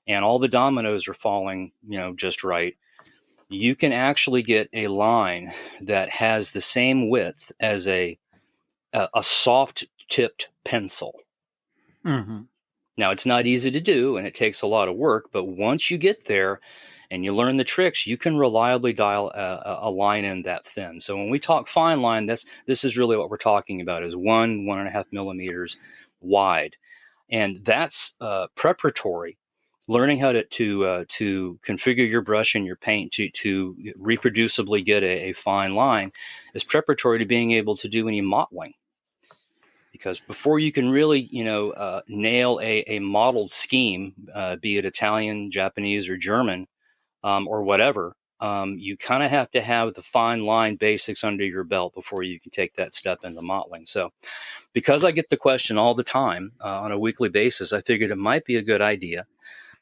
and all the dominoes are falling, just right. You can actually get a line that has the same width as a soft-tipped pencil. Mm-hmm. Now, it's not easy to do, and it takes a lot of work, but once you get there and you learn the tricks, you can reliably dial a line in that thin. So when we talk fine line, this is really what we're talking about, is 1.5 millimeters wide. And that's preparatory. Learning how to configure your brush and your paint to reproducibly get a fine line is preparatory to being able to do any mottling. Because before you can really, nail a modeled scheme, be it Italian, Japanese, or German, or whatever, you kind of have to have the fine line basics under your belt before you can take that step into mottling. So because I get the question all the time on a weekly basis, I figured it might be a good idea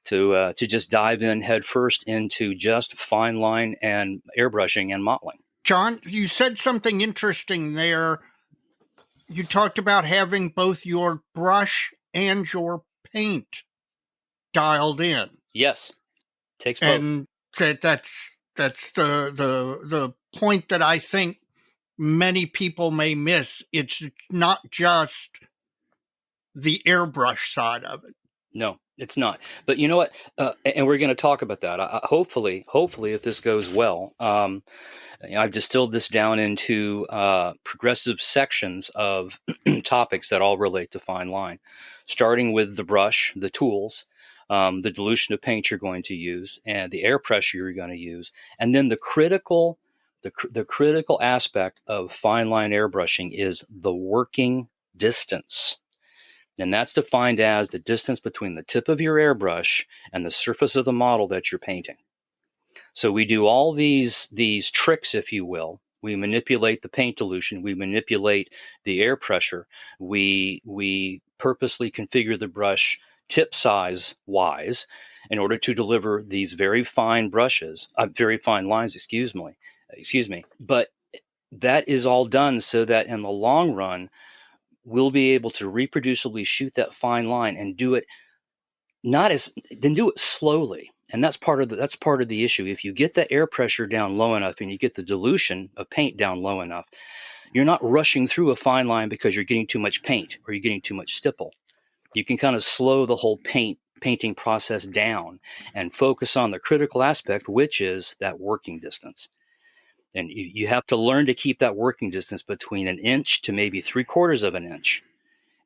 to just dive in head first into just fine line and airbrushing and mottling. John, you said something interesting there. You talked about having both your brush and your paint dialed in. Yes, takes both. And that's the point that I think many people may miss. It's not just the airbrush side of it. No, it's not. But you know what? And we're going to talk about that. Hopefully, if this goes well, I've distilled this down into progressive sections of topics that all relate to fine line, starting with the brush, the tools, the dilution of paint you're going to use, and the air pressure you're going to use, and then the critical aspect of fine line airbrushing is the working distance. And that's defined as the distance between the tip of your airbrush and the surface of the model that you're painting. So we do all these tricks, if you will. We manipulate the paint dilution. We manipulate the air pressure. We purposely configure the brush tip size wise in order to deliver these very fine lines, excuse me. But that is all done so that in the long run, we'll be able to reproducibly shoot that fine line and do it do it slowly. And that's part of the issue. If you get the air pressure down low enough and you get the dilution of paint down low enough, you're not rushing through a fine line because you're getting too much paint or you're getting too much stipple. You can kind of slow the whole painting process down and focus on the critical aspect, which is that working distance. And you have to learn to keep that working distance between 1 inch to maybe 3/4 of an inch.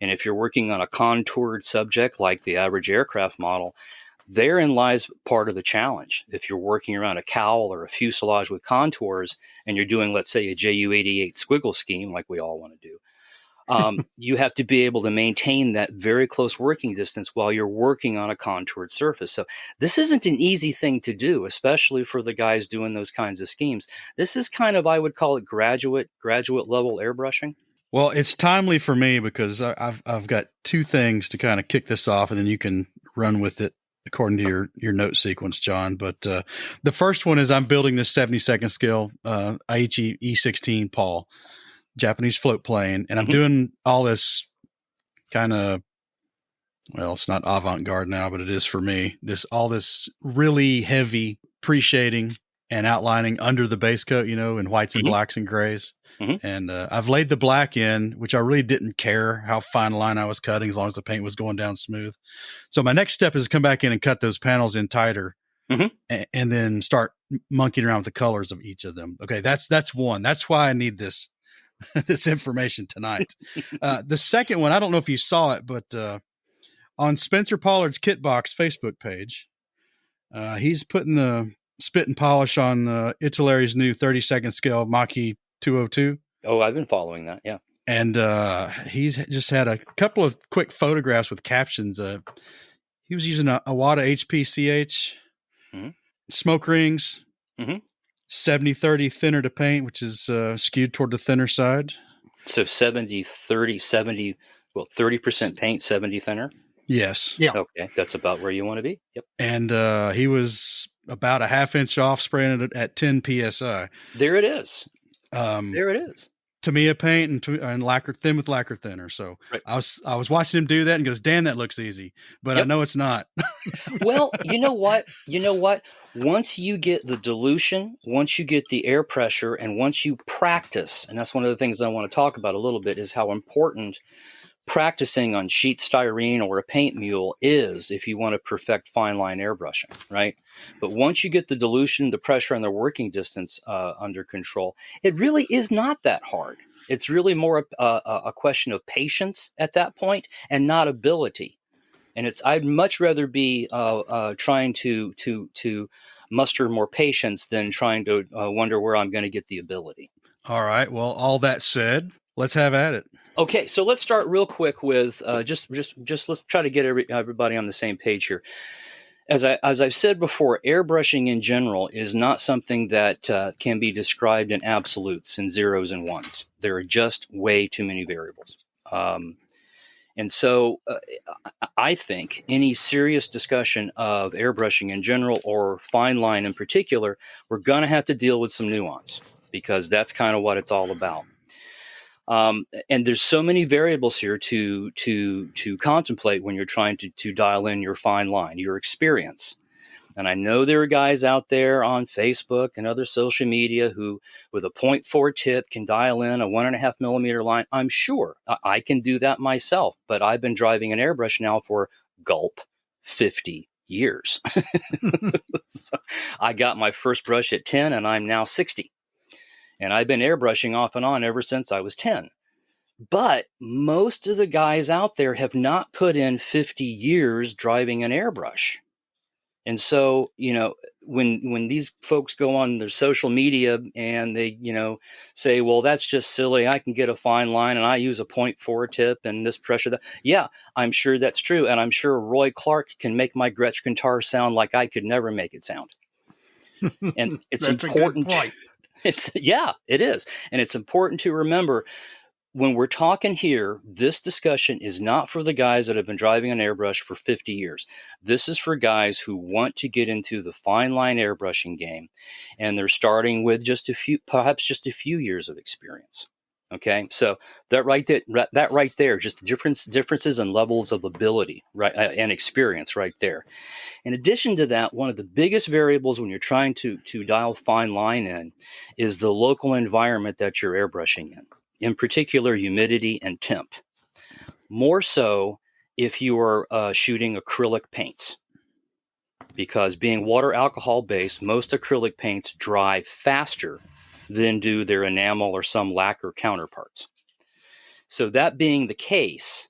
And if you're working on a contoured subject like the average aircraft model, therein lies part of the challenge. If you're working around a cowl or a fuselage with contours and you're doing, let's say, a JU-88 squiggle scheme like we all want to do, you have to be able to maintain that very close working distance while you're working on a contoured surface. So this isn't an easy thing to do, especially for the guys doing those kinds of schemes. This is kind of, I would call it graduate level airbrushing. Well, it's timely for me because I've got two things to kind of kick this off, and then you can run with it according to your note sequence, John. But the first one is I'm building this 72nd scale Aichi E16 Paul, Japanese float plane, and I'm doing all this kind of, well, it's not avant-garde now, but it is for me. All this really heavy pre-shading and outlining under the base coat, in whites and blacks and grays. And I've laid the black in, which I really didn't care how fine a line I was cutting as long as the paint was going down smooth. So my next step is to come back in and cut those panels in tighter and then start monkeying around with the colors of each of them. Okay, that's one. That's why I need this this information tonight. The second one, I don't know if you saw it, but on Spencer Pollard's Kitbox Facebook page, he's putting the spit and polish on Italy's new 32nd scale Mach-E 202. Oh, I've been following that. Yeah. And he's just had a couple of quick photographs with captions. He was using a Wada HPCH, smoke rings, 70-30 thinner to paint, which is skewed toward the thinner side. So 70-30, 70, 30% paint, 70 thinner? Yes. Yeah. Okay. That's about where you want to be. Yep. And he was about a half inch off, spraying it at 10 PSI. There it is. There it is. Tamiya paint and lacquer thin with lacquer thinner. So right. I was watching him do that and goes, damn, that looks easy, but I know it's not. Well, you know what? Once you get the dilution, once you get the air pressure, and once you practice, and that's one of the things I want to talk about a little bit, is how important practicing on sheet styrene or a paint mule is if you want to perfect fine line airbrushing, right? But once you get the dilution, the pressure, and the working distance under control, it really is not that hard. It's really more a question of patience at that point and not ability. And I'd much rather be trying to muster more patience than trying to wonder where I'm going to get the ability. All right. Well, all that said, let's have at it. Okay, so let's start real quick with just let's try to get everybody on the same page here. As I've said before, airbrushing in general is not something that can be described in absolutes and zeros and ones. There are just way too many variables. And so I think any serious discussion of airbrushing in general or fine line in particular, we're going to have to deal with some nuance because that's kind of what it's all about. And there's so many variables here to contemplate when you're trying to dial in your fine line, your experience. And I know there are guys out there on Facebook and other social media who, with a 0.4 tip, can dial in a 1.5 millimeter line. I'm sure I can do that myself, but I've been driving an airbrush now for 50 years. So I got my first brush at 10 and I'm now 60. And I've been airbrushing off and on ever since I was 10. But most of the guys out there have not put in 50 years driving an airbrush. And so, when these folks go on their social media and they, say, well, that's just silly. I can get a fine line and I use a 0.4 tip and this pressure. That, yeah, I'm sure that's true. And I'm sure Roy Clark can make my Gretsch guitar sound like I could never make it sound. And it's important. It is. And it's important to remember when we're talking here, this discussion is not for the guys that have been driving an airbrush for 50 years. This is for guys who want to get into the fine line airbrushing game. And they're starting with perhaps just a few years of experience. Okay. So that right there, just differences and levels of ability, right, and experience right there. In addition to that, one of the biggest variables when you're trying to dial fine line in is the local environment that you're airbrushing in particular, humidity and temp. More so if you are shooting acrylic paints, because being water alcohol based, most acrylic paints dry faster than do their enamel or some lacquer counterparts. So that being the case,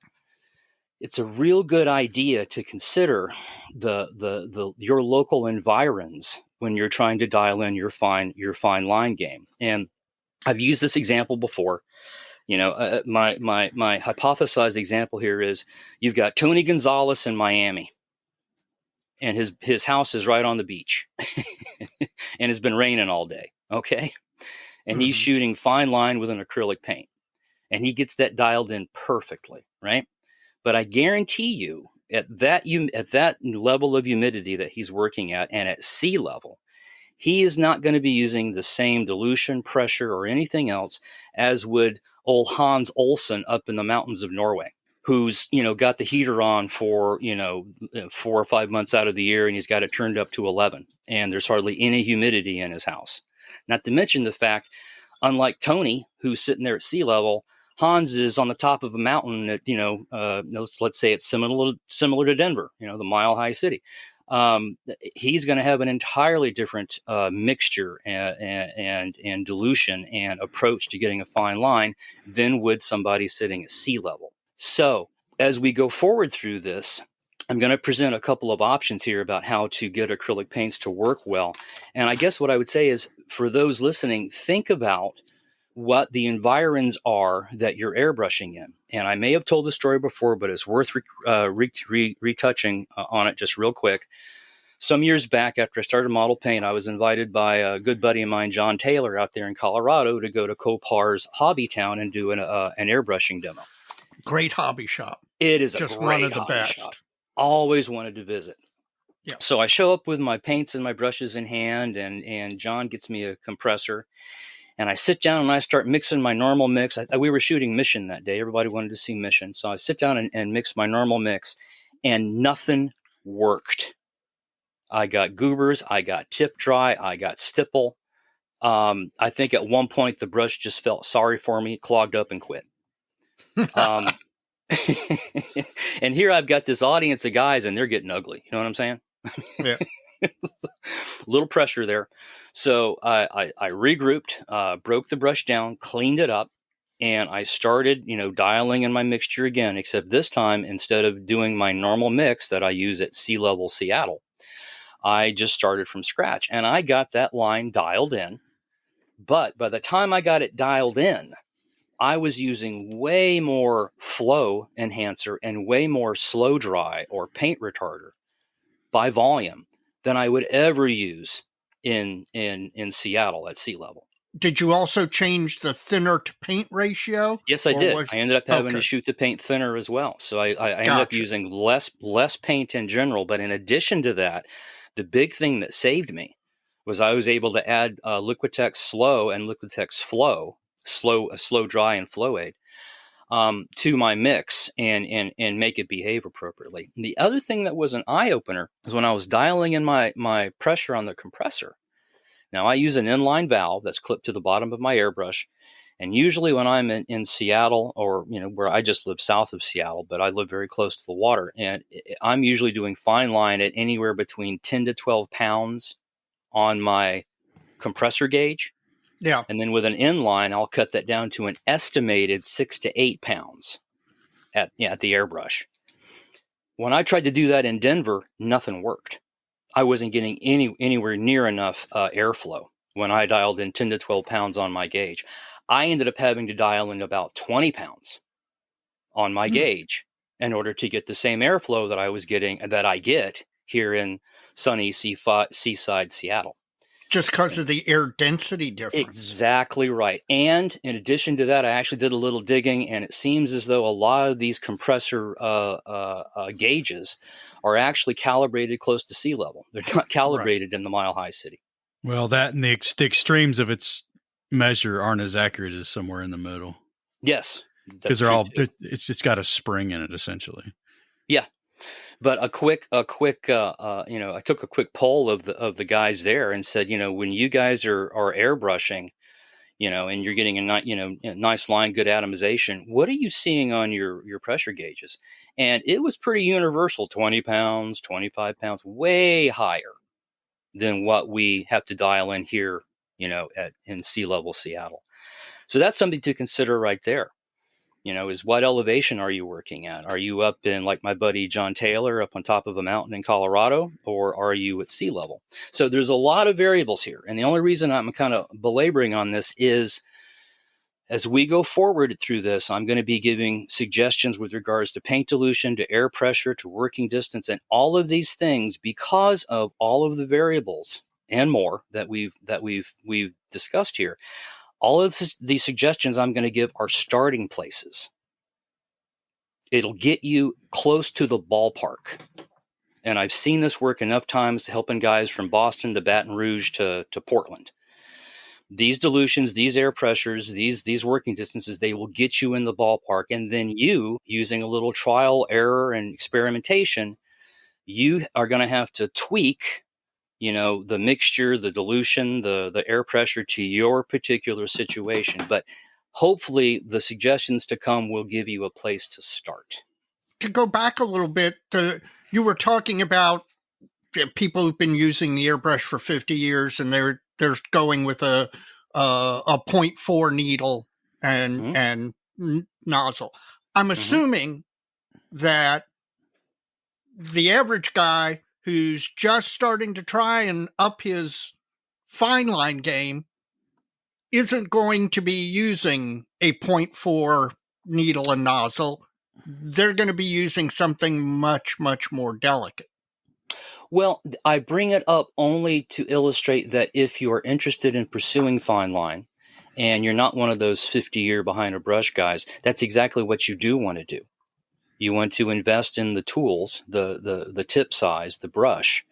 it's a real good idea to consider your local environs when you're trying to dial in your fine line game. And I've used this example before. My hypothesized example here is you've got Tony Gonzalez in Miami, and his house is right on the beach, and it's been raining all day. Okay, and he's shooting fine line with an acrylic paint, and he gets that dialed in perfectly, right? But I guarantee you, at that level of humidity that he's working at, and at sea level, he is not going to be using the same dilution, pressure, or anything else as would old Hans Olsen up in the mountains of Norway, who's, got the heater on for, 4 or 5 months out of the year, and he's got it turned up to 11, and there's hardly any humidity in his house. Not to mention the fact, unlike Tony, who's sitting there at sea level, Hans is on the top of a mountain at, let's say it's similar to Denver, the Mile High City. He's going to have an entirely different mixture and dilution and approach to getting a fine line than would somebody sitting at sea level. So as we go forward through this, I'm going to present a couple of options here about how to get acrylic paints to work well. And I guess what I would say is, for those listening, think about what the environs are that you're airbrushing in. And I may have told the story before, but it's worth retouching on it just real quick. Some years back, after I started Model Paint, I was invited by a good buddy of mine, John Taylor, out there in Colorado, to go to Copar's Hobby Town and do an airbrushing demo. Great hobby shop. It is just a great one of the hobby best. shop. Always wanted to visit. Yeah. So I show up with my paints and my brushes in hand, and John gets me a compressor. And I sit down and I start mixing my normal mix. We were shooting Mission that day. Everybody wanted to see Mission. So I sit down and mix my normal mix, and nothing worked. I got goobers. I got tip dry. I got stipple. I think at one point the brush just felt sorry for me, clogged up, and quit. And here I've got this audience of guys, and they're getting ugly. You know what I'm saying? Yeah. Little pressure there. So I regrouped, broke the brush down, cleaned it up, and I started, dialing in my mixture again, except this time, instead of doing my normal mix that I use at sea level Seattle, I just started from scratch, and I got that line dialed in. But by the time I got it dialed in, I was using way more flow enhancer and way more slow dry or paint retarder by volume than I would ever use in Seattle at sea level. Did you also change the thinner to paint ratio? Yes, I did. I ended up having to shoot the paint thinner as well. So I ended up using less paint in general. But in addition to that, the big thing that saved me was I was able to add Liquitex Slow and Liquitex Flow, slow dry and flow aid, to my mix and make it behave appropriately. And the other thing that was an eye-opener is when I was dialing in my pressure on the compressor. Now, I use an inline valve that's clipped to the bottom of my airbrush. And usually when I'm in Seattle, or, where I just live south of Seattle, but I live very close to the water, and I'm usually doing fine line at anywhere between 10 to 12 pounds on my compressor gauge. Yeah. And then with an inline, I'll cut that down to an estimated 6 to 8 pounds at the airbrush. When I tried to do that in Denver, nothing worked. I wasn't getting anywhere near enough airflow when I dialed in 10 to 12 pounds on my gauge. I ended up having to dial in about 20 pounds on my gauge in order to get the same airflow that I get here in sunny seaside Seattle. Just because of the air density difference. Exactly right. And in addition to that, I actually did a little digging, and it seems as though a lot of these compressor gauges are actually calibrated close to sea level. They're not calibrated in the Mile High City. Well, that and the extremes of its measure aren't as accurate as somewhere in the middle. Yes. Because it's just got a spring in it, essentially. Yeah. But I took a quick poll of the guys there and said, when you guys are airbrushing, and you're getting a nice line, good atomization, what are you seeing on your pressure gauges? And it was pretty universal, 20 pounds, 25 pounds, way higher than what we have to dial in here, in sea level Seattle. So that's something to consider right there. Is what elevation are you working at? Are you up in, like my buddy John Taylor, up on top of a mountain in Colorado, or are you at sea level? So there's a lot of variables here. And the only reason I'm kind of belaboring on this is, as we go forward through this, I'm going to be giving suggestions with regards to paint dilution, to air pressure, to working distance, and all of these things, because of all of the variables and more that we've discussed here. All of these suggestions I'm going to give are starting places. It'll get you close to the ballpark. And I've seen this work enough times helping guys from Boston to Baton Rouge to Portland. These dilutions, these air pressures, these working distances, they will get you in the ballpark. And then you, using a little trial, error, and experimentation, you are going to have to tweak, the mixture, the dilution, the air pressure to your particular situation. But hopefully the suggestions to come will give you a place to start. To go back a little bit, you were talking about people who've been using the airbrush for 50 years and they're going with a 0.4 needle and nozzle. I'm assuming that the average guy who's just starting to try and up his fine line game isn't going to be using a 0.4 needle and nozzle. They're going to be using something much, much more delicate. Well, I bring it up only to illustrate that if you are interested in pursuing fine line and you're not one of those 50-year behind a brush guys, that's exactly what you do want to do. You want to invest in the tools, the tip size, the brush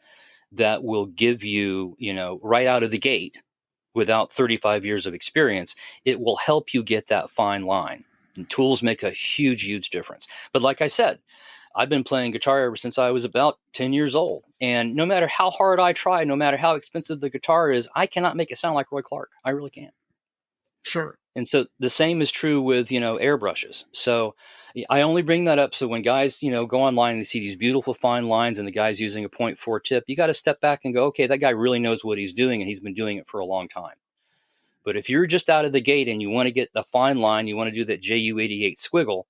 that will give you, right out of the gate without 35 years of experience, it will help you get that fine line. And tools make a huge, huge difference. But like I said, I've been playing guitar ever since I was about 10 years old. And no matter how hard I try, no matter how expensive the guitar is, I cannot make it sound like Roy Clark. I really can't. Sure. And so the same is true with, airbrushes. So I only bring that up so when guys, go online and they see these beautiful fine lines and the guy's using a 0.4 tip, you got to step back and go, okay, that guy really knows what he's doing and he's been doing it for a long time. But if you're just out of the gate and you want to get the fine line, you want to do that JU88 squiggle,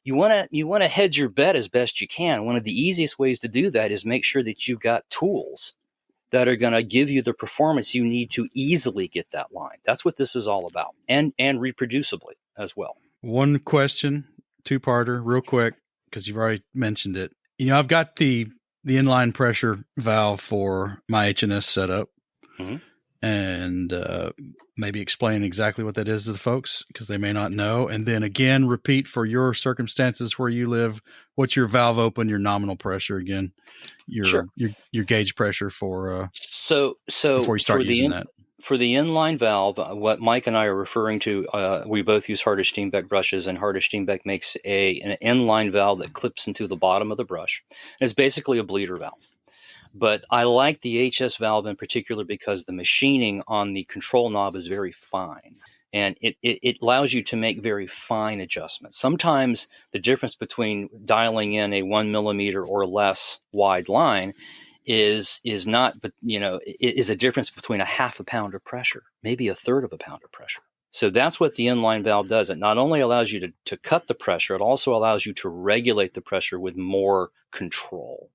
you want to hedge your bet as best you can. One of the easiest ways to do that is make sure that you've got tools that are going to give you the performance you need to easily get that line. That's what this is all about, and reproducibly as well. One question, two-parter, real quick, because you've already mentioned it. I've got the inline pressure valve for my H&S setup, and maybe explain exactly what that is to the folks because they may not know. And then again, repeat for your circumstances where you live, what's your valve open, your nominal pressure again, your gauge pressure for so before you start using that. For the inline valve, what Mike and I are referring to, we both use Harder-Steenbeck brushes, and Harder-Steenbeck makes an inline valve that clips into the bottom of the brush. And it's basically a bleeder valve. But I like the HS valve in particular because the machining on the control knob is very fine. And it allows you to make very fine adjustments. Sometimes the difference between dialing in a 1 millimeter or less wide line is not, but it is a difference between a half a pound of pressure, maybe a third of a pound of pressure. So that's what the inline valve does. It not only allows you to cut the pressure, it also allows you to regulate the pressure with more control.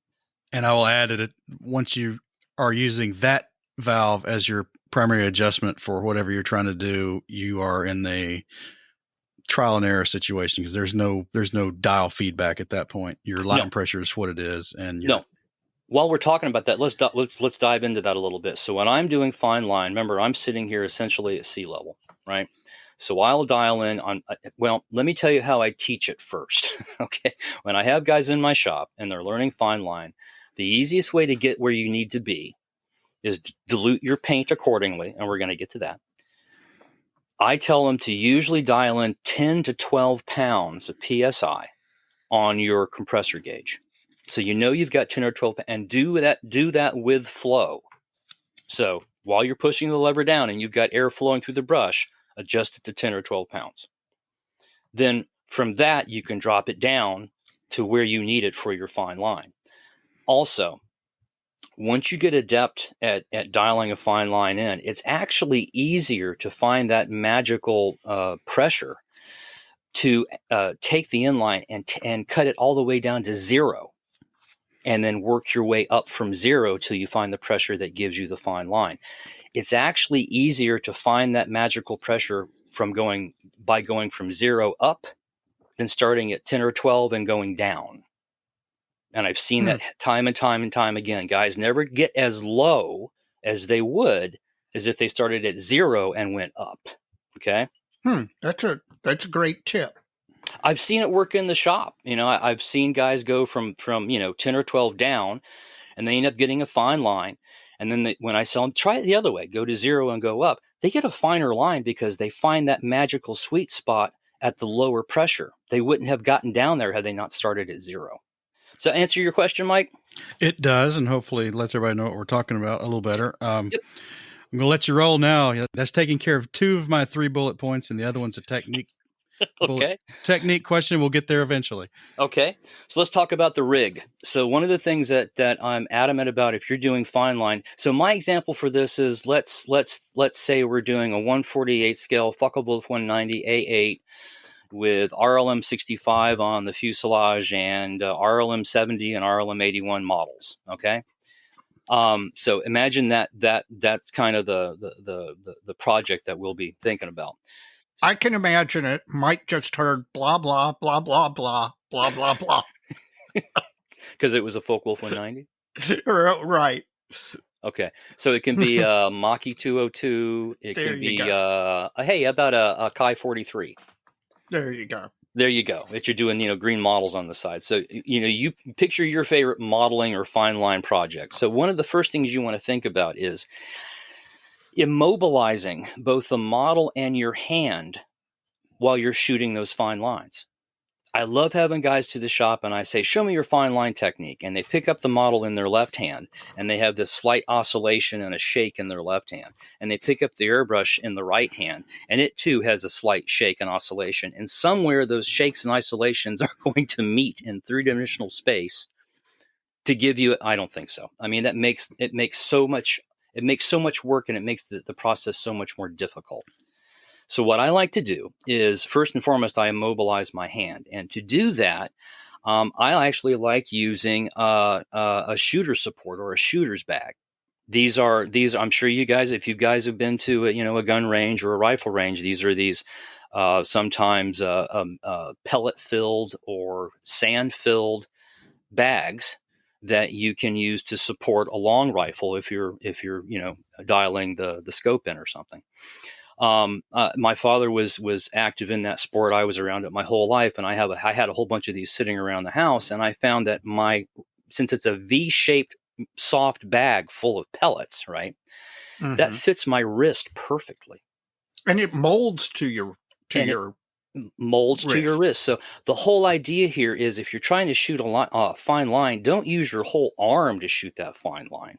And I will add that once you are using that valve as your primary adjustment for whatever you're trying to do, you are in a trial and error situation because there's no dial feedback at that point. Your line pressure is what it is. And While we're talking about that, let's dive into that a little bit. So when I'm doing fine line, remember I'm sitting here essentially at sea level, right? So I'll dial in on, let me tell you how I teach it first. Okay. When I have guys in my shop and they're learning fine line, the easiest way to get where you need to be is dilute your paint accordingly. And we're going to get to that. I tell them to usually dial in 10 to 12 pounds of PSI on your compressor gauge. So you've got 10 or 12 and do that with flow. So while you're pushing the lever down and you've got air flowing through the brush, adjust it to 10 or 12 pounds. Then from that, you can drop it down to where you need it for your fine line. Also, once you get adept at dialing a fine line in, it's actually easier to find that magical pressure to take the inline and cut it all the way down to zero, and then work your way up from zero till you find the pressure that gives you the fine line. It's actually easier to find that magical pressure by going from zero up than starting at 10 or 12 and going down. And I've seen that time and time and time again. Guys never get as low as they would as if they started at zero and went up. Okay. That's a great tip. I've seen it work in the shop. I've seen guys go from 10 or 12 down, and they end up getting a fine line. And then when I sell them, try it the other way, go to 0 and go up. They get a finer line because they find that magical sweet spot at the lower pressure. They wouldn't have gotten down there had they not started at 0. Does that answer your question, Mike? It does, and hopefully lets everybody know what we're talking about a little better. Yep. I'm going to let you roll now. That's taking care of 2 of my 3 bullet points, and the other one's a technique. Okay. Technique question. We'll get there eventually. Okay. So let's talk about the rig. So one of the things that I'm adamant about, if you're doing fine line. So my example for this is let's say we're doing a 148 scale Focke-Wulf 190 A8 with RLM 65 on the fuselage and RLM 70 and RLM 81 models. Okay. So imagine that's kind of the project that we'll be thinking about. I can imagine it. Mike just heard blah, blah, blah, blah, blah, blah, blah, blah. Because it was a Focke-Wulf 190? Right. Okay. So it can be a Mach-E 202. It There can you be, go. about a Kai 43. There you go. There you go. That you're doing, green models on the side. So, you picture your favorite modeling or fine line project. So one of the first things you want to think about is immobilizing both the model and your hand while you're shooting those fine lines. I love having guys to the shop and I say, show me your fine line technique. And they pick up the model in their left hand and they have this slight oscillation and a shake in their left hand. And they pick up the airbrush in the right hand and it too has a slight shake and oscillation. And somewhere those shakes and oscillations are going to meet in 3-dimensional space to give you, I don't think so. I mean, it makes so much work and it makes the process so much more difficult. So what I like to do is, first and foremost, I immobilize my hand. And to do that, I actually like using a shooter support or a shooter's bag. These, I'm sure you guys, if you guys have been to a gun range or a rifle range, these are sometimes pellet-filled or sand-filled bags that you can use to support a long rifle if you're dialing the scope in or something. My father was active in that sport. I was around it my whole life, and I had a whole bunch of these sitting around the house. And I found that since it's a V-shaped soft bag full of pellets, right, that fits my wrist perfectly, and it molds to your wrist. So the whole idea here is, if you're trying to shoot a fine line, don't use your whole arm to shoot that fine line.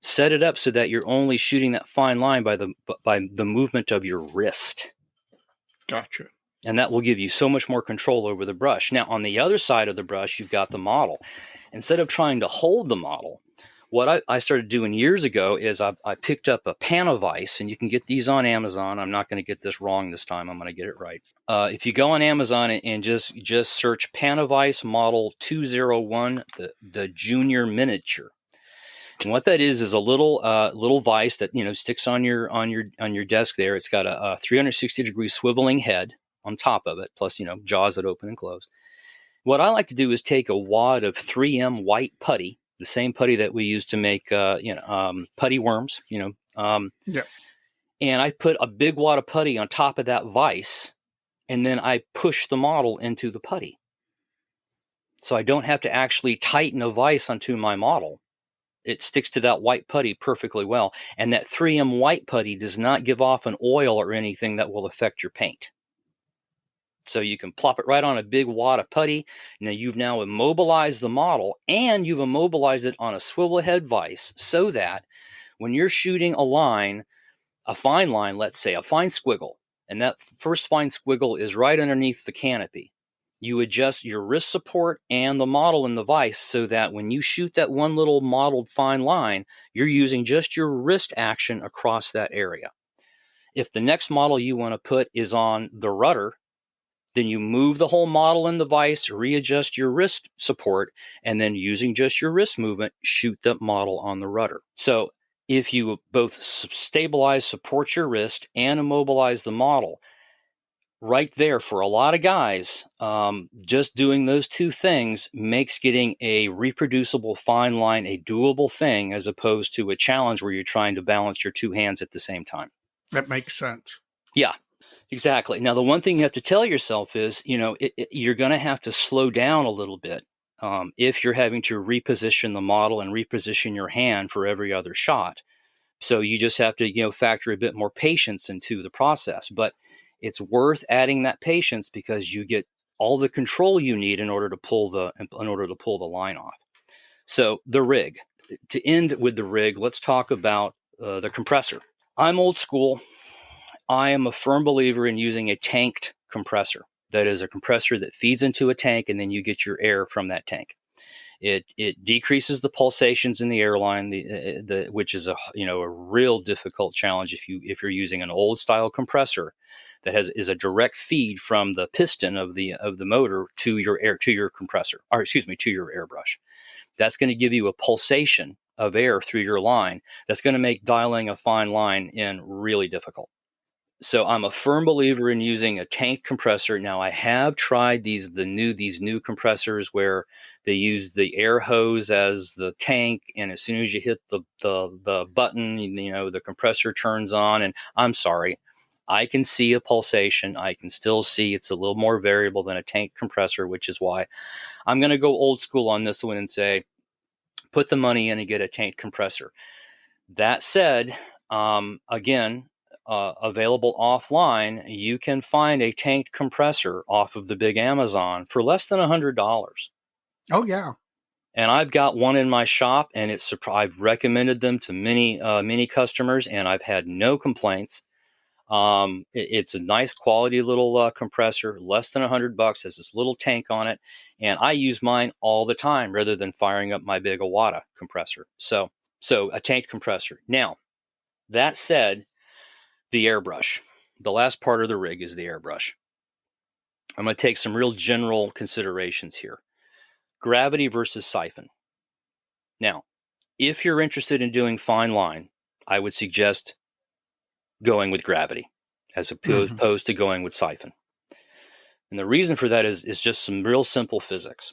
Set it up so that you're only shooting that fine line by the movement of your wrist. Gotcha. And that will give you so much more control over the brush. Now, on the other side of the brush, you've got the model. Instead of trying to hold the model, what I started doing years ago is I picked up a Panavice, and you can get these on Amazon. I'm not going to get this wrong this time. I'm going to get it right. If you go on Amazon and just search Panavice Model 201, the junior miniature. And what that is a little vise that sticks on your desk there. It's got a 360-degree swiveling head on top of it, plus jaws that open and close. What I like to do is take a wad of 3M white putty, the same putty that we use to make putty worms. And I put a big wad of putty on top of that vise, and then I push the model into the putty, so I don't have to actually tighten a vise onto my model. It sticks to that white putty perfectly well. And that 3M white putty does not give off an oil or anything that will affect your paint. So you can plop it right on a big wad of putty. Now you've immobilized the model, and you've immobilized it on a swivel head vise, so that when you're shooting a fine line, let's say a fine squiggle, and that first fine squiggle is right underneath the canopy, you adjust your wrist support and the model in the vise so that when you shoot that one little modeled fine line, you're using just your wrist action across that area. If the next model you want to put is on the rudder, then you move the whole model in the vise, readjust your wrist support, and then using just your wrist movement, shoot the model on the rudder. So if you both stabilize, support your wrist, and immobilize the model, right there, for a lot of guys, just doing those two things makes getting a reproducible fine line a doable thing, as opposed to a challenge where you're trying to balance your two hands at the same time. That makes sense. Yeah. Exactly. Now, the one thing you have to tell yourself is, you're going to have to slow down a little bit if you're having to reposition the model and reposition your hand for every other shot. So you just have to, factor a bit more patience into the process. But it's worth adding that patience because you get all the control you need in order to pull the line off. So the rig. To end with the rig, let's talk about the compressor. I'm old school. I am a firm believer in using a tanked compressor. That is a compressor that feeds into a tank, and then you get your air from that tank. It decreases the pulsations in the airline, which is a real difficult challenge if you're using an old style compressor that is a direct feed from the piston of the motor to your compressor, or to your airbrush. That's going to give you a pulsation of air through your line. That's going to make dialing a fine line in really difficult. So I'm a firm believer in using a tank compressor. Now I have tried these new compressors where they use the air hose as the tank, and as soon as you hit the button, the compressor turns on. And I'm sorry, I can see a pulsation. I can still see it's a little more variable than a tank compressor, which is why I'm going to go old school on this one and say, put the money in and get a tank compressor. That said, again, available offline, you can find a tanked compressor off of the big Amazon for less than $100. Oh yeah. And I've got one in my shop, and I've recommended them to many customers, and I've had no complaints. It's a nice quality little compressor, less than $100, has this little tank on it, and I use mine all the time rather than firing up my big Awada compressor. So a tanked compressor. Now, that said, the airbrush. The last part of the rig is the airbrush. I'm going to take some real general considerations here. Gravity versus siphon. Now, if you're interested in doing fine line, I would suggest going with gravity as opposed to going with siphon. And the reason for that is just some real simple physics.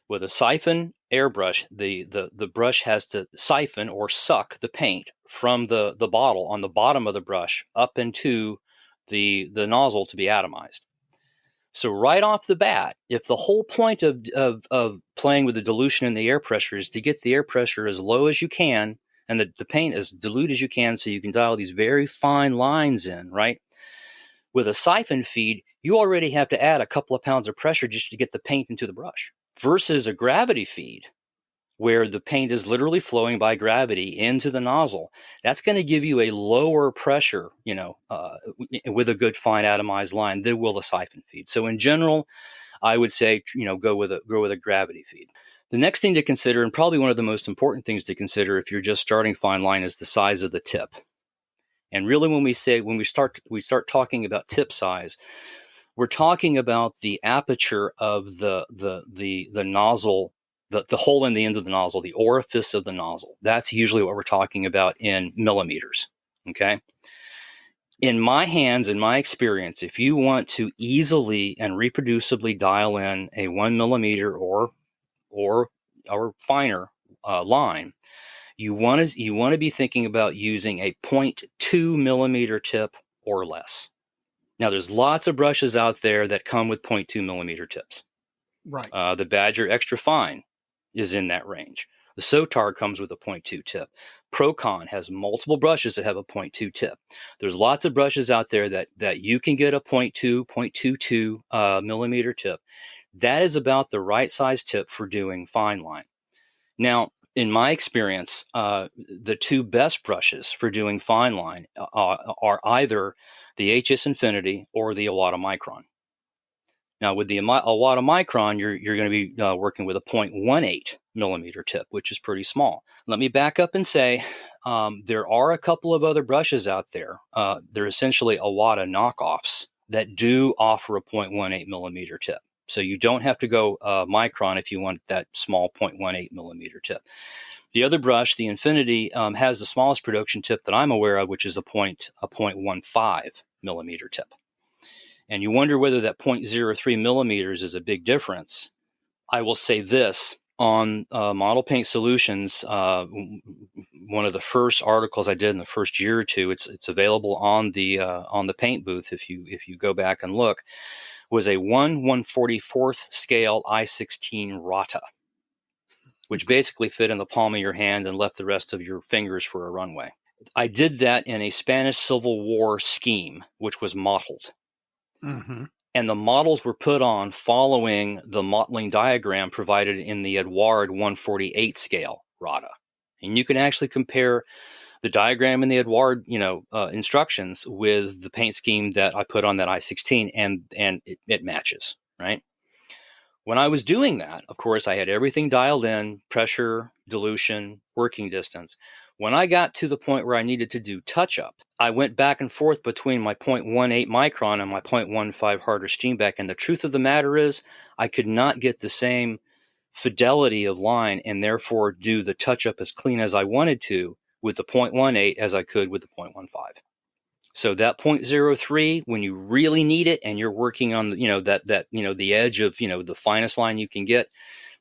With a siphon airbrush, the brush has to siphon or suck the paint from the bottle on the bottom of the brush up into the nozzle to be atomized. So right off the bat, if the whole point of playing with the dilution in the air pressure is to get the air pressure as low as you can and the paint as dilute as you can so you can dial these very fine lines in, right? With a siphon feed, you already have to add a couple of pounds of pressure just to get the paint into the brush. Versus a gravity feed, where the paint is literally flowing by gravity into the nozzle. That's going to give you a lower pressure, with a good fine atomized line than will a siphon feed. So in general, I would say, go with a gravity feed. The next thing to consider, and probably one of the most important things to consider if you're just starting fine line, is the size of the tip. And really, when we start talking about tip size, we're talking about the aperture of the nozzle, the hole in the end of the nozzle, the orifice of the nozzle. That's usually what we're talking about in millimeters. Okay. In my hands, in my experience, if you want to easily and reproducibly dial in a 1 millimeter or finer line, you want to be thinking about using a 0.2 millimeter tip or less. Now, there's lots of brushes out there that come with 0.2 millimeter tips. Right. The Badger Extra Fine is in that range. The Sotar comes with a 0.2 tip. Procon has multiple brushes that have a 0.2 tip. There's lots of brushes out there that you can get a 0.22 millimeter tip. That is about the right size tip for doing fine line. Now, in my experience, the two best brushes for doing fine line are either the HS Infinity or the Awada Micron. Now, with the Awada Micron, you're going to be working with a 0.18 millimeter tip, which is pretty small. Let me back up and say there are a couple of other brushes out there. They're essentially Awada knockoffs that do offer a 0.18 millimeter tip. So you don't have to go Micron if you want that small 0.18 millimeter tip. The other brush, the Infinity, has the smallest production tip that I'm aware of, which is a 0.15 millimeter tip. And you wonder whether that 0.03 millimeters is a big difference. I will say this, on Model Paint Solutions, one of the first articles I did in the first year or two. It's available on the paint booth if you go back and look. Was a 1/144th scale I-16 Rata, which basically fit in the palm of your hand and left the rest of your fingers for a runway. I did that in a Spanish Civil War scheme, which was mottled. Mm-hmm. And the models were put on following the mottling diagram provided in the Edouard 148 scale Rata. And you can actually compare the diagram in the Edouard, instructions with the paint scheme that I put on that I-16, and it matches, right? When I was doing that, of course, I had everything dialed in: pressure, dilution, working distance. When I got to the point where I needed to do touch-up, I went back and forth between my 0.18 micron and my 0.15 harder Steenbeck, and the truth of the matter is I could not get the same fidelity of line and therefore do the touch-up as clean as I wanted to with the 0.18 as I could with the 0.15. So that 0.03, when you really need it and you're working on the edge of the finest line you can get,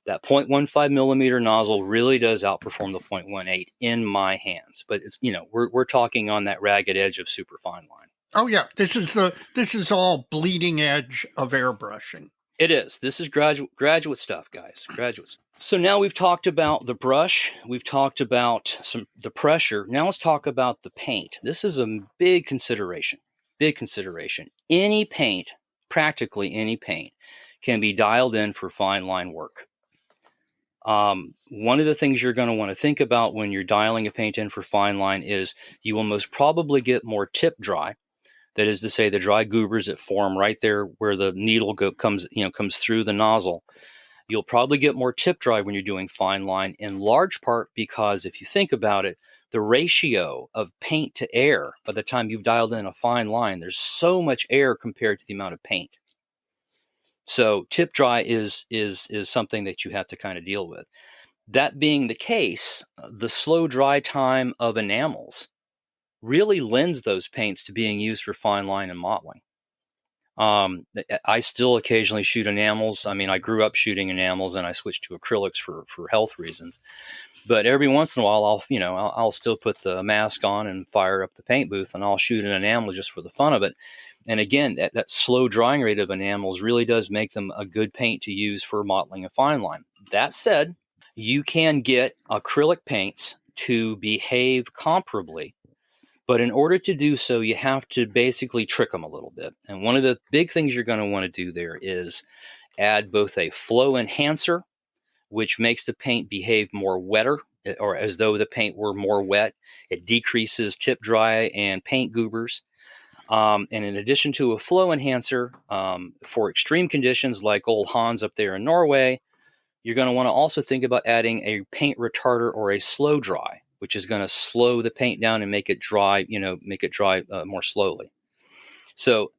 that 0.15 millimeter nozzle really does outperform the 0.18 in my hands. But it's we're talking on that ragged edge of super fine line. Oh yeah, this is all bleeding edge of airbrushing. It is. This is graduate stuff, guys. Graduates. So now we've talked about the brush. We've talked about the pressure. Now let's talk about the paint. This is a big consideration. Big consideration. Any paint, practically any paint, can be dialed in for fine line work. One of the things you're going to want to think about when you're dialing a paint in for fine line is you will most probably get more tip dry. That is to say, the dry goobers that form right there where the needle comes through the nozzle. You'll probably get more tip dry when you're doing fine line, in large part because if you think about it, the ratio of paint to air by the time you've dialed in a fine line, there's so much air compared to the amount of paint. So tip dry is something that you have to kind of deal with. That being the case, the slow dry time of enamels really lends those paints to being used for fine line and mottling. I still occasionally shoot enamels. I mean, I grew up shooting enamels and I switched to acrylics for health reasons. But every once in a while, I'll still put the mask on and fire up the paint booth and I'll shoot an enamel just for the fun of it. And again, that slow drying rate of enamels really does make them a good paint to use for mottling a fine line. That said, you can get acrylic paints to behave comparably. But in order to do so, you have to basically trick them a little bit. And one of the big things you're going to want to do there is add both a flow enhancer, which makes the paint behave more wetter, or as though the paint were more wet. It decreases tip dry and paint goobers. And in addition to a flow enhancer, for extreme conditions like old Hans up there in Norway, you're going to want to also think about adding a paint retarder or a slow dry, which is going to slow the paint down and make it dry, more slowly. So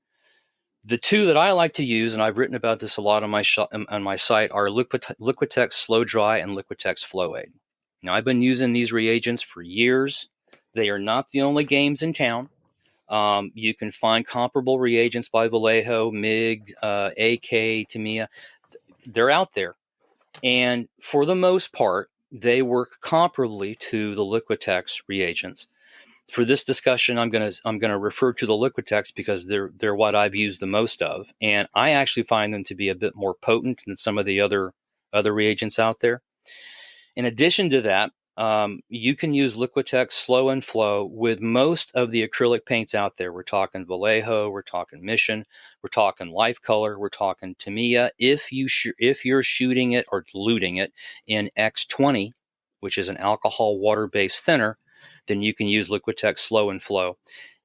the two that I like to use, and I've written about this a lot on my site, are Liquitex Slow Dry and Liquitex Flow Aid. Now, I've been using these reagents for years. They are not the only games in town. You can find comparable reagents by Vallejo, MIG, AK, Tamiya. They're out there. And for the most part, they work comparably to the Liquitex reagents. For this discussion, I'm going to refer to the Liquitex because they're what I've used the most of, and I actually find them to be a bit more potent than some of the other reagents out there. In addition to that, you can use Liquitex Slow and Flow with most of the acrylic paints out there. We're talking Vallejo, we're talking Mission, we're talking Life Color, we're talking Tamiya. If you're shooting it or diluting it in X20, which is an alcohol water-based thinner, then you can use Liquitex Slow and Flow.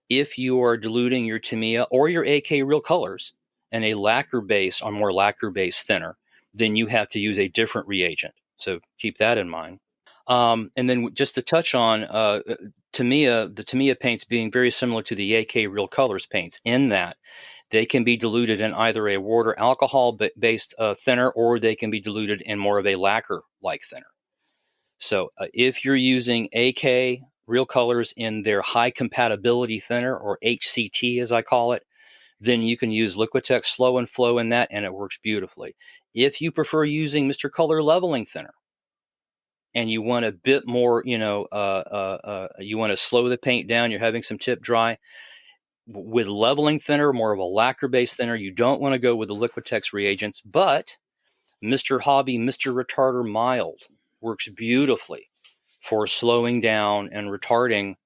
If you are diluting your Tamiya or your AK Real Colors in a lacquer-based or more lacquer-based thinner, then you have to use a different reagent. So keep that in mind. And then just to touch on Tamiya, the Tamiya paints being very similar to the AK Real Colors paints in that they can be diluted in either a water alcohol-based thinner, or they can be diluted in more of a lacquer-like thinner. So if you're using AK Real Colors in their high compatibility thinner, or HCT as I call it, then you can use Liquitex Slow and Flow in that, and it works beautifully. If you prefer using Mr. Color Leveling Thinner, and you want a bit more, you want to slow the paint down, you're having some tip dry, with leveling thinner, more of a lacquer-based thinner, you don't want to go with the Liquitex reagents, but Mr. Hobby, Mr. Retarder Mild works beautifully for slowing down and retarding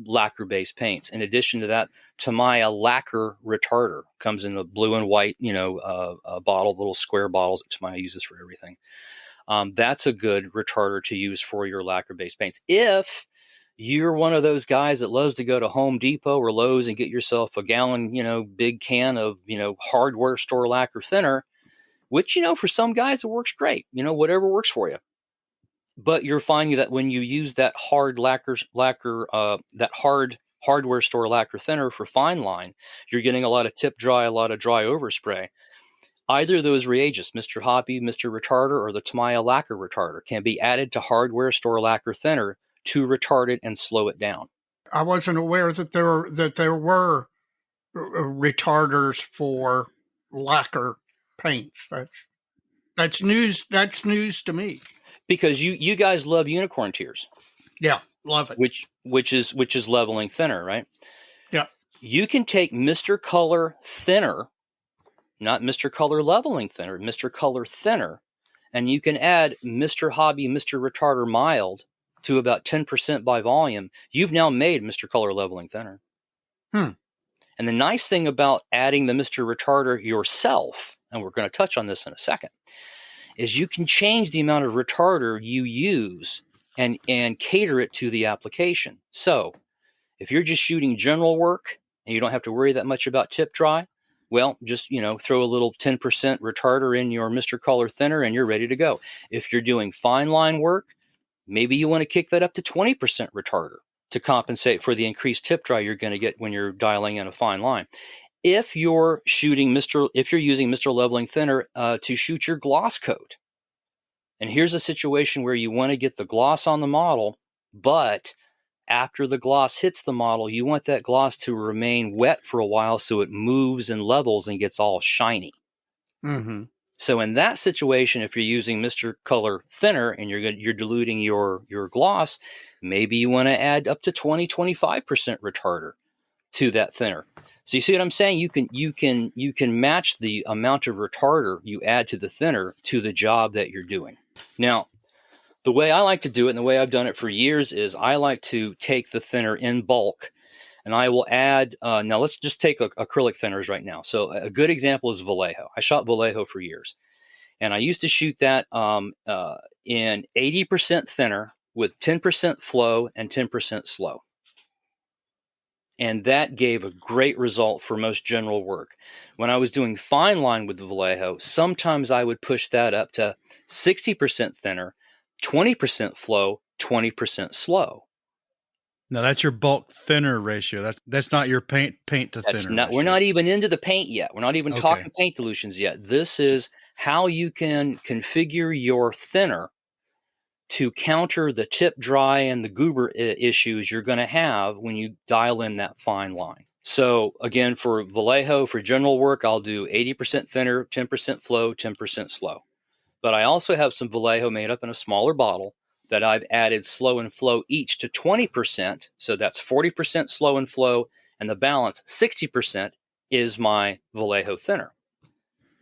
lacquer-based paints. In addition to that, Tamiya Lacquer Retarder comes in a blue and white, bottle, little square bottles that Tamiya uses for everything. That's a good retarder to use for your lacquer-based paints. If you're one of those guys that loves to go to Home Depot or Lowe's and get yourself a gallon, big can of, hardware store lacquer thinner, which, for some guys it works great, whatever works for you. But you're finding that when you use that hard hardware store lacquer thinner for fine line, you're getting a lot of tip dry, a lot of dry overspray. Either of those reagents, Mr. Hobby, Mr. Retarder, or the Tamiya Lacquer Retarder, can be added to hardware store lacquer thinner to retard it and slow it down. I wasn't aware that there were retarders for lacquer paints. That's news. That's news to me. Because you guys love unicorn tears. Yeah, love it. Which is leveling thinner, right? Yeah. You can take Mr. Color thinner, not Mr. Color leveling thinner, Mr. Color thinner, and you can add Mr. Hobby, Mr. Retarder Mild to about 10% by volume. You've now made Mr. Color leveling thinner. And the nice thing about adding the Mr. Retarder yourself, and we're going to touch on this in a second, is you can change the amount of retarder you use and cater it to the application. So if you're just shooting general work and you don't have to worry that much about tip dry, well, just, throw a little 10% retarder in your Mr. Color thinner and you're ready to go. If you're doing fine line work, maybe you want to kick that up to 20% retarder to compensate for the increased tip dry you're going to get when you're dialing in a fine line. If you're using Mr. Leveling Thinner to shoot your gloss coat, and here's a situation where you want to get the gloss on the model, but after the gloss hits the model, you want that gloss to remain wet for a while so it moves and levels and gets all shiny. Mm-hmm. So in that situation, if you're using Mr. Color Thinner and you're diluting your gloss, maybe you want to add up to 25% retarder to that thinner. So you see what I'm saying? You can match the amount of retarder you add to the thinner to the job that you're doing. Now, the way I like to do it, and the way I've done it for years, is I like to take the thinner in bulk, and I will add. Now, let's just take acrylic thinners right now. So a good example is Vallejo. I shot Vallejo for years, and I used to shoot that in 80% thinner with 10% flow and 10% slow. And that gave a great result for most general work. When I was doing fine line with the Vallejo, sometimes I would push that up to 60% thinner, 20% flow, 20% slow. Now that's your bulk thinner ratio. That's not your paint to That's thinner. Not, we're not even into the paint yet. We're not even Okay. talking paint dilutions yet. This is how you can configure your thinner to counter the tip dry and the goober issues you're going to have when you dial in that fine line. So again, for Vallejo, for general work, I'll do 80% thinner, 10% flow, 10% slow. But I also have some Vallejo made up in a smaller bottle that I've added slow and flow each to 20%. So that's 40% slow and flow, and the balance, 60%, is my Vallejo thinner.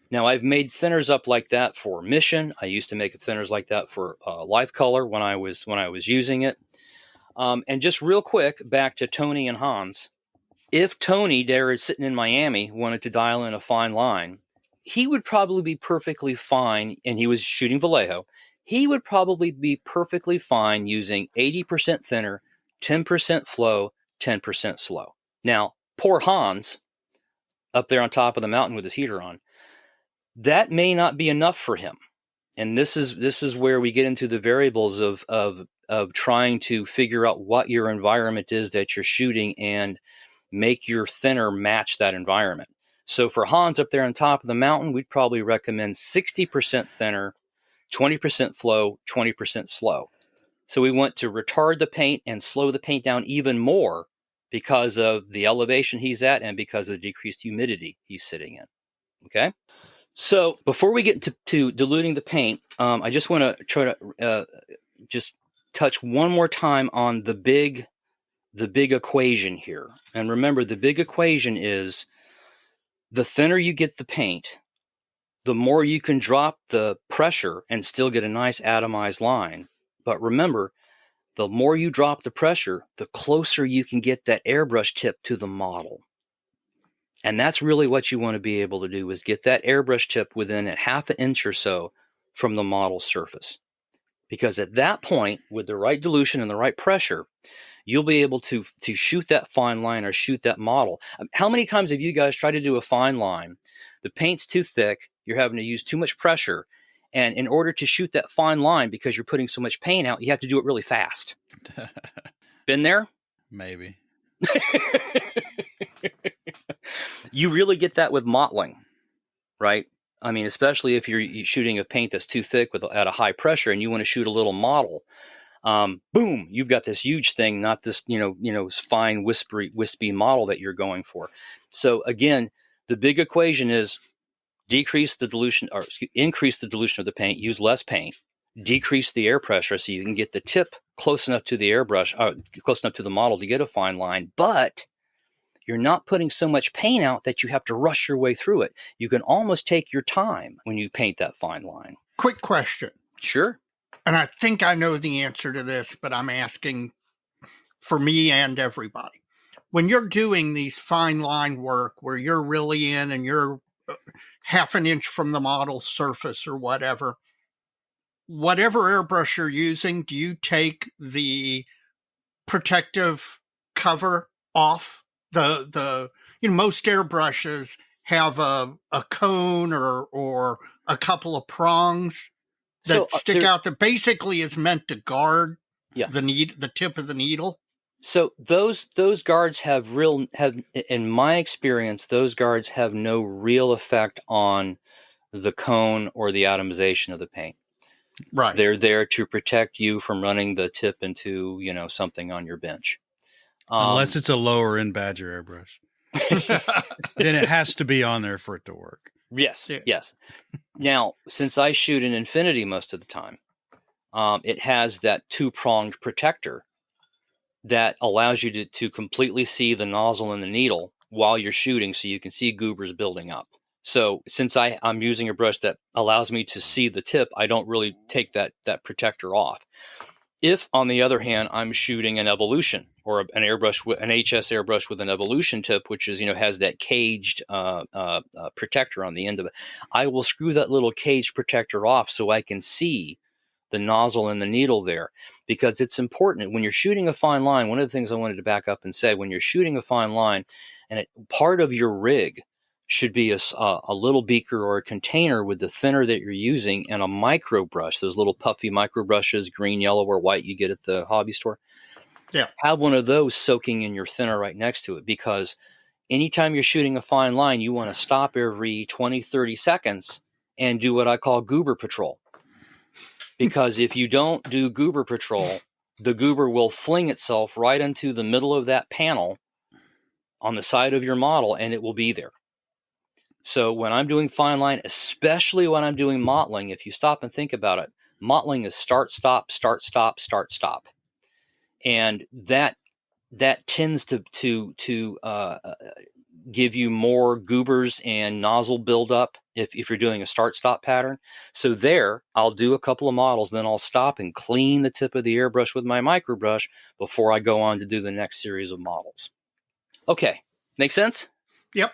Now, I've made thinners up like that for Mission. I used to make thinners like that for Life Color when I was using it. And just real quick, back to Tony and Hans. If Tony, there is sitting in Miami, wanted to dial in a fine line, he would probably be perfectly fine, and he was shooting Vallejo, he would probably be perfectly fine using 80% thinner, 10% flow, 10% slow. Now, poor Hans, up there on top of the mountain with his heater on, that may not be enough for him. And this is where we get into the variables of trying to figure out what your environment is that you're shooting and make your thinner match that environment. So for Hans up there on top of the mountain, we'd probably recommend 60% thinner, 20% flow, 20% slow. So we want to retard the paint and slow the paint down even more because of the elevation he's at and because of the decreased humidity he's sitting in. Okay? So before we get to diluting the paint, I just want to try to just touch one more time on the big equation here. And remember, the big equation is the thinner you get the paint, the more you can drop the pressure and still get a nice atomized line. But remember, the more you drop the pressure, the closer you can get that airbrush tip to the model. And that's really what you want to be able to do, is get that airbrush tip within a half an inch or so from the model surface. Because at that point, with the right dilution and the right pressure, you'll be able to shoot that fine line or shoot that model. How many times have you guys tried to do a fine line? The paint's too thick, you're having to use too much pressure. And in order to shoot that fine line, because you're putting so much paint out, you have to do it really fast. Been there? Maybe. You really get that with mottling, right? I mean, especially if you're shooting a paint that's too thick at a high pressure and you want to shoot a little model. Boom, you've got this huge thing, not this, fine wispy model that you're going for. So again, the big equation is increase the dilution of the paint, use less paint, decrease the air pressure so you can get the tip close enough to the airbrush, close enough to the model to get a fine line, but you're not putting so much paint out that you have to rush your way through it. You can almost take your time when you paint that fine line. Quick question. Sure. And I think I know the answer to this, but I'm asking for me and everybody. When you're doing these fine line work where you're really in and you're half an inch from the model surface or whatever airbrush you're using, do you take the protective cover off? Most airbrushes have a cone or a couple of prongs that stick out that basically is meant to guard the tip of the needle. So those guards have in my experience, those guards have no real effect on the cone or the atomization of the paint. Right. They're there to protect you from running the tip into, something on your bench. Unless it's a lower end Badger airbrush. Then it has to be on there for it to work. Yes, yes. Now, since I shoot an infinity most of the time, it has that two-pronged protector that allows you to completely see the nozzle and the needle while you're shooting, so you can see goobers building up. So since I'm using a brush that allows me to see the tip, I don't really take that protector off. If, on the other hand, I'm shooting an evolution or an HS airbrush with an evolution tip, which is, has that caged protector on the end of it, I will screw that little caged protector off so I can see the nozzle and the needle there, because it's important when you're shooting a fine line. One of the things I wanted to back up and say, when you're shooting a fine line, and part of your rig should be a little beaker or a container with the thinner that you're using and a micro brush, those little puffy micro brushes, green, yellow, or white you get at the hobby store. Yeah. Have one of those soaking in your thinner right next to it, because anytime you're shooting a fine line, you want to stop every 20, 30 seconds and do what I call goober patrol. Because if you don't do goober patrol, the goober will fling itself right into the middle of that panel on the side of your model, and it will be there. So when I'm doing fine line, especially when I'm doing mottling, if you stop and think about it, mottling is start, stop, start, stop, start, stop. And that tends to give you more goobers and nozzle buildup if you're doing a start-stop pattern. So there, I'll do a couple of models, then I'll stop and clean the tip of the airbrush with my micro brush before I go on to do the next series of models. Okay, make sense? Yep.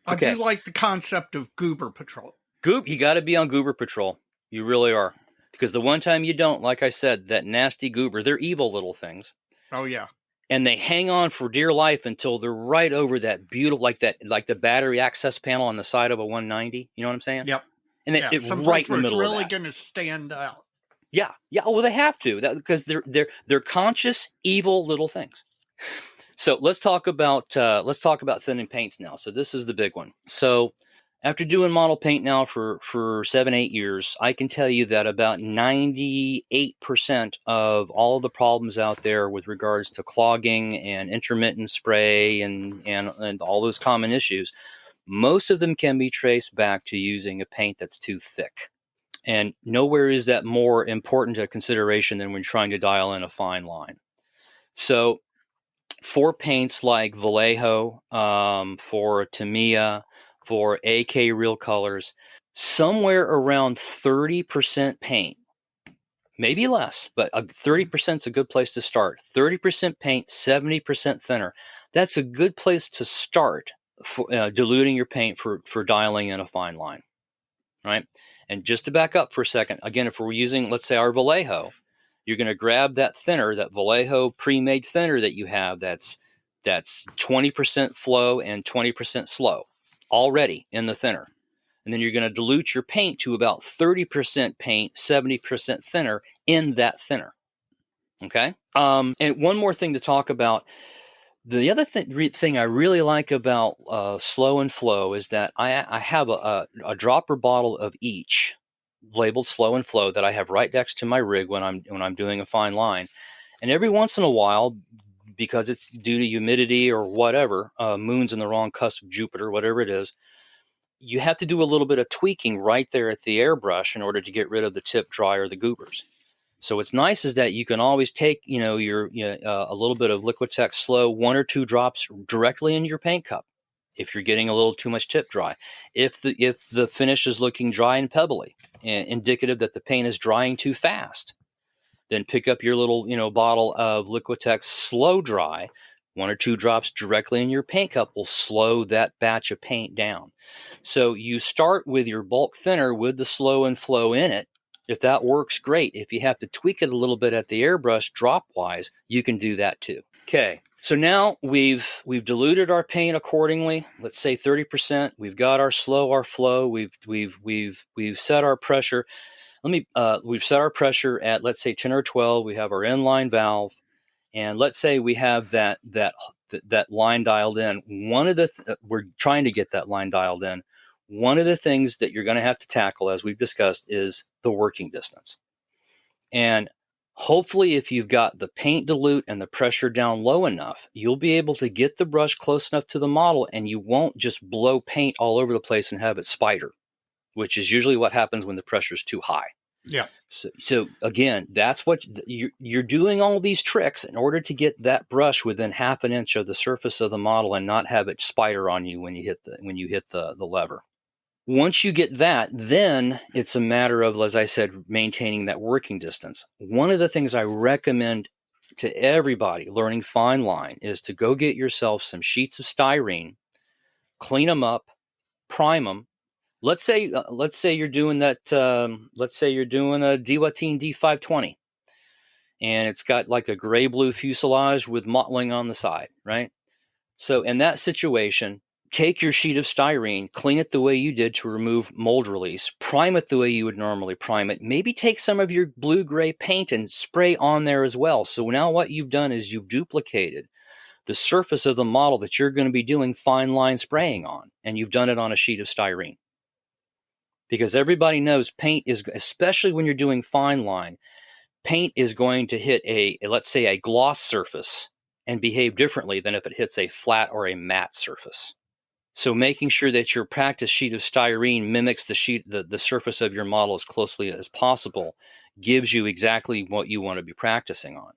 Okay. I do like the concept of goober patrol. You got to be on goober patrol. You really are. Because the one time you don't, like I said, that nasty goober, they're evil little things. Oh, yeah. And they hang on for dear life until they're right over that beautiful, like the battery access panel on the side of a 190. You know what I'm saying? Yep. And it's right in the middle of that. It's really going to stand out. Yeah. Well, they have to, because they're conscious, evil little things. So let's talk about thinning paints now. So this is the big one. So after doing model paint now for 7-8 years, I can tell you that about 98% of all of the problems out there with regards to clogging and intermittent spray and all those common issues, most of them can be traced back to using a paint that's too thick. And nowhere is that more important a consideration than when trying to dial in a fine line. So for paints like Vallejo, for Tamiya, for AK Real Colors, somewhere around 30% paint, maybe less, but 30% is a good place to start. 30% paint, 70% thinner. That's a good place to start for diluting your paint for dialing in a fine line, right? And just to back up for a second, again, if we're using, let's say, our Vallejo, you're going to grab that thinner, that Vallejo pre-made thinner that you have that's 20% flow and 20% slow already in the thinner. And then you're going to dilute your paint to about 30% paint, 70% thinner in that thinner. Okay? And one more thing to talk about. The other thing I really like about slow and flow is that I have a dropper bottle of each labeled slow and flow that I have right next to my rig when I'm doing a fine line. And every once in a while, because it's due to humidity or whatever, moon's in the wrong cusp of Jupiter, whatever it is, you have to do a little bit of tweaking right there at the airbrush in order to get rid of the tip dry or the goobers. So what's nice is that you can always take, a little bit of Liquitex Slow, 1 or 2 drops directly into your paint cup if you're getting a little too much tip dry. If the finish is looking dry and pebbly, indicative that the paint is drying too fast, then pick up your little, bottle of Liquitex Slow Dry. 1 or 2 drops directly in your paint cup will slow that batch of paint down. So you start with your bulk thinner with the slow and flow in it. If that works, great. If you have to tweak it a little bit at the airbrush drop-wise, you can do that too. Okay, so now we've diluted our paint accordingly. Let's say 30%. We've got our slow, our flow. We've set our pressure. We've set our pressure at, let's say, 10 or 12. We have our inline valve. And let's say we have that line dialed in. We're trying to get that line dialed in. One of the things that you're going to have to tackle, as we've discussed, is the working distance. And hopefully, if you've got the paint dilute and the pressure down low enough, you'll be able to get the brush close enough to the model, and you won't just blow paint all over the place and have it spider, which is usually what happens when the pressure is too high. Yeah. So again, that's what you're doing, all these tricks in order to get that brush within half an inch of the surface of the model and not have it spider on you when you hit the lever. Once you get that, then it's a matter of, as I said, maintaining that working distance. One of the things I recommend to everybody learning fine line is to go get yourself some sheets of styrene, clean them up, prime them. Let's say you're doing that. Let's say you're doing a Diwatine D520, and it's got like a gray blue fuselage with mottling on the side, right? So in that situation, take your sheet of styrene, clean it the way you did to remove mold release, prime it the way you would normally prime it. Maybe take some of your blue-gray paint and spray on there as well. So now what you've done is you've duplicated the surface of the model that you're going to be doing fine line spraying on, and you've done it on a sheet of styrene. Because everybody knows paint is, especially when you're doing fine line, paint is going to hit let's say a gloss surface and behave differently than if it hits a flat or a matte surface. So making sure that your practice sheet of styrene mimics the surface of your model as closely as possible gives you exactly what you want to be practicing on.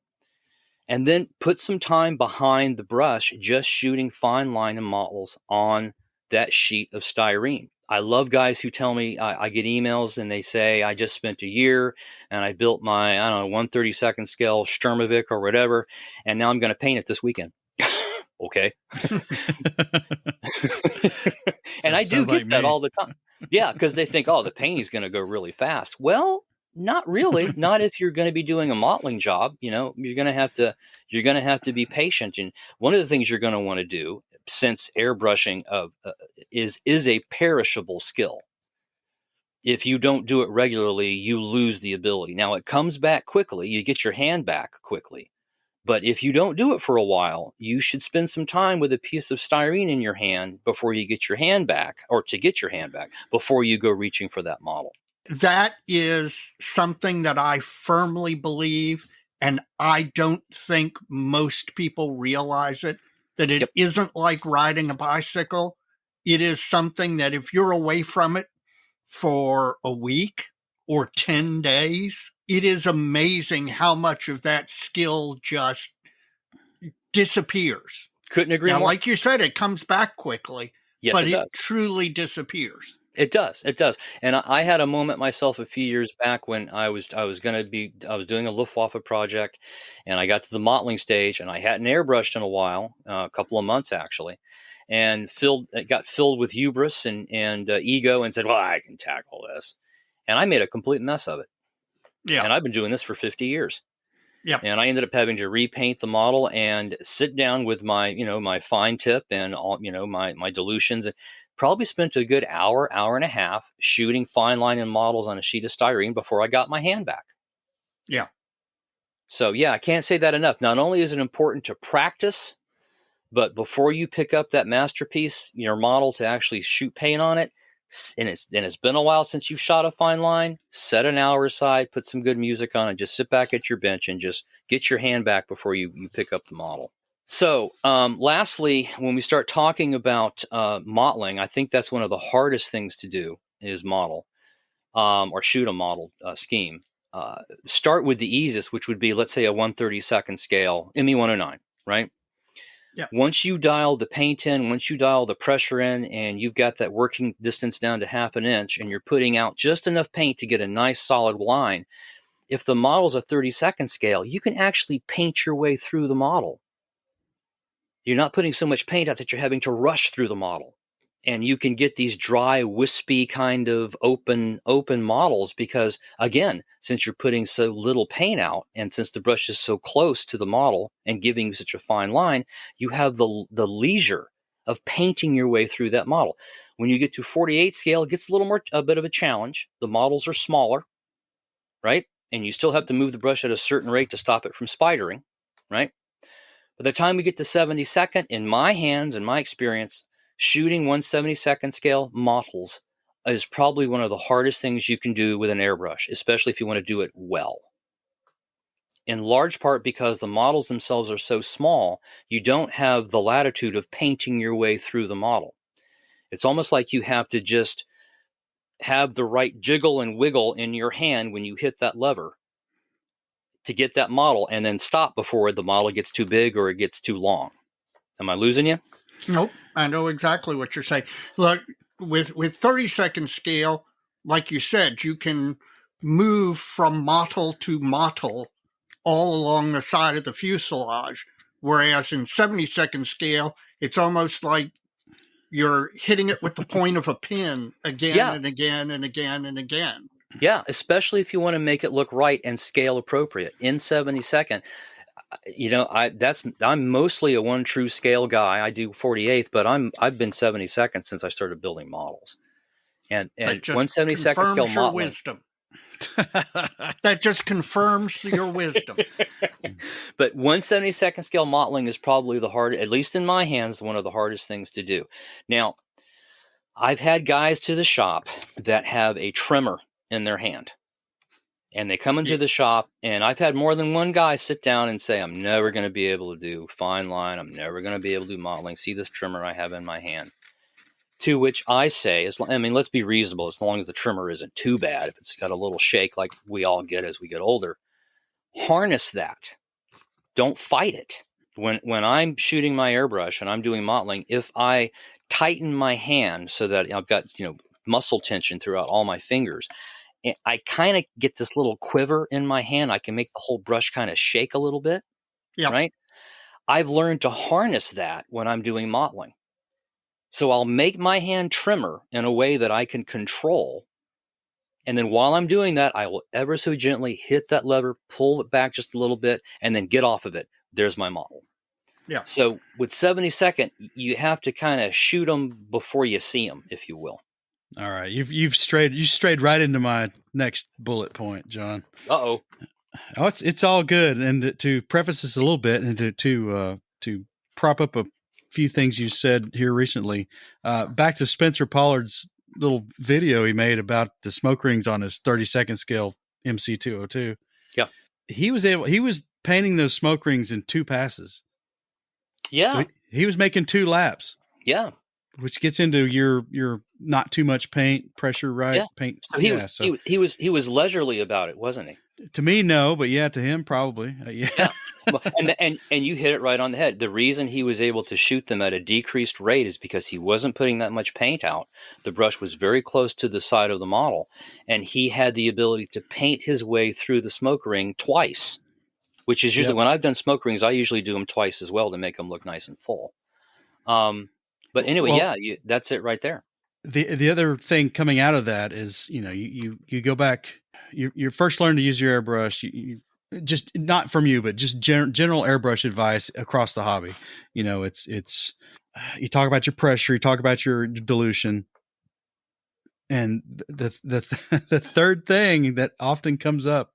And then put some time behind the brush just shooting fine line and models on that sheet of styrene. I love guys who tell me, I get emails and they say, I just spent a year and I built my, 1/32 scale Sturmovik or whatever, and now I'm going to paint it this weekend. Okay. And I do get that all the time. Yeah, because they think, the paint is going to go really fast. Well, not really. Not if you're going to be doing a mottling job. You're going to have to be patient. And one of the things you're going to want to do, since airbrushing is a perishable skill. If you don't do it regularly, you lose the ability. Now, it comes back quickly. You get your hand back quickly. But if you don't do it for a while, you should spend some time with a piece of styrene in your hand before you get your hand back, or to get your hand back, before you go reaching for that model. That is something that I firmly believe, and I don't think most people realize it, that it isn't like riding a bicycle. It is something that if you're away from it for a week or 10 days, it is amazing how much of that skill just disappears. Couldn't agree now, more. like you said, it comes back quickly, Yes, but it does. truly disappears. It does. It does. And I had a moment myself a few years back when I was doing a Luftwaffe project, and I got to the mottling stage, and I hadn't airbrushed in a while, a couple of months actually, and it got filled with hubris and ego, and said, "Well, I can tackle this," and I made a complete mess of it. Yeah. And I've been doing this for 50 years. Yep. And I ended up having to repaint the model and sit down with my, my fine tip and all, my dilutions, and probably spent a good hour and a half shooting fine line and models on a sheet of styrene before I got my hand back. Yeah. So yeah, I can't say that enough. Not only is it important to practice, but before you pick up that masterpiece, your model, to actually shoot paint on it, and it's been a while since you've shot a fine line, set an hour aside, put some good music on, and just sit back at your bench and just get your hand back before you pick up the model. So lastly, when we start talking about modeling, I think that's one of the hardest things to do is model or shoot a model scheme. Start with the easiest, which would be, let's say, a 1/32 scale ME 109, right? Yeah. Once you dial the paint in, once you dial the pressure in, and you've got that working distance down to 1/2 inch, and you're putting out just enough paint to get a nice solid line, if the model's a 32nd scale, you can actually paint your way through the model. You're not putting so much paint out that you're having to rush through the model. And you can get these dry, wispy kind of open models because, again, since you're putting so little paint out, and since the brush is so close to the model and giving you such a fine line, you have the leisure of painting your way through that model. When you get to 48 scale, it gets a bit of a challenge. The models are smaller, right? And you still have to move the brush at a certain rate to stop it from spidering, right? By the time we get to 72nd, in my hands, in my experience, shooting 1/72 scale models is probably one of the hardest things you can do with an airbrush, especially if you want to do it well. In large part because the models themselves are so small, you don't have the latitude of painting your way through the model. It's almost like you have to just have the right jiggle and wiggle in your hand when you hit that lever to get that model, and then stop before the model gets too big or it gets too long. Am I losing you? Nope. I know exactly what you're saying. Look, with 32nd scale, like you said, you can move from model to model all along the side of the fuselage. Whereas in 72nd scale, it's almost like you're hitting it with the point of a pin again and again and again and again. Yeah, especially if you want to make it look right and scale appropriate. In 72nd, I'm mostly a one true scale guy. I do 48th, but I've been 72nd since I started building models. And 1/72 scale your modeling. Wisdom. That just confirms your wisdom. But 1/72 scale modeling is probably the hardest, at least in my hands, one of the hardest things to do. Now, I've had guys to the shop that have a trimmer in their hand. And they come into the shop, and I've had more than one guy sit down and say, I'm never going to be able to do fine line. I'm never going to be able to do modeling. See this trimmer I have in my hand. To which I say, let's be reasonable. As long as the trimmer isn't too bad, if it's got a little shake like we all get as we get older, harness that. Don't fight it. When I'm shooting my airbrush and I'm doing modeling, if I tighten my hand so that I've got muscle tension throughout all my fingers, I kind of get this little quiver in my hand. I can make the whole brush kind of shake a little bit. Yeah. Right. I've learned to harness that when I'm doing modeling. So I'll make my hand trimmer in a way that I can control. And then while I'm doing that, I will ever so gently hit that lever, pull it back just a little bit, and then get off of it. There's my model. Yeah. So with 72nd, you have to kind of shoot them before you see them, if you will. All right, you strayed right into my next bullet point, John. Oh, it's all good. And to preface this a little bit, and to prop up a few things you said here recently, back to Spencer Pollard's little video he made about the smoke rings on his 32nd scale MC202. Yeah, he was painting those smoke rings in 2 passes. Yeah, so he was making 2 laps. Yeah. Which gets into your not too much paint, pressure right, Yeah. paint. So he was leisurely about it, wasn't he? To me, no, but yeah, to him probably. Yeah. Yeah. Well, and you hit it right on the head. The reason he was able to shoot them at a decreased rate is because he wasn't putting that much paint out. The brush was very close to the side of the model, and he had the ability to paint his way through the smoke ring twice, which is usually when I've done smoke rings, I usually do them twice as well to make them look nice and full. But anyway, that's it right there. The other thing coming out of that is, you go back, you first learn to use your airbrush. You just, not from you, but just general airbrush advice across the hobby. It's you talk about your pressure, you talk about your dilution, and the third thing that often comes up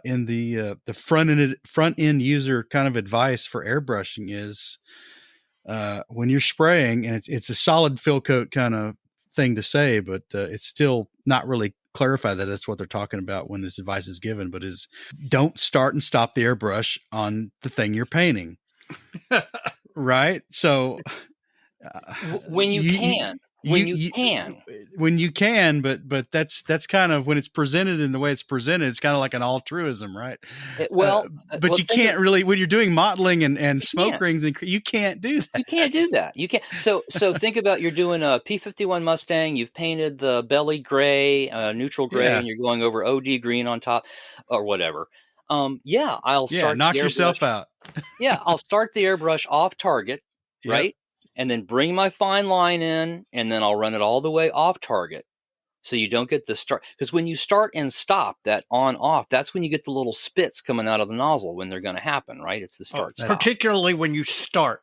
in the front end user kind of advice for airbrushing is when you're spraying, and it's a solid fill coat kind of thing to say, but it's still not really clarify that that's what they're talking about when this advice is given, but is don't start and stop the airbrush on the thing you're painting. Right? So when you can, but that's kind of when it's presented in the way it's presented, it's kind of like an altruism, right? But you can't really, when you're doing modeling and smoke rings, and you can't do that. You can't do that. You can't. So think about, you're doing a P-51 Mustang. You've painted the belly gray, neutral gray, and you're going over OD green on top or whatever. I'll start. Knock yourself out. I'll start the airbrush off target, right? And then bring my fine line in, and then I'll run it all the way off target. So you don't get the start. Because when you start and stop, that on-off, that's when you get the little spits coming out of the nozzle when they're going to happen, right? It's the start-stop. Particularly when you start.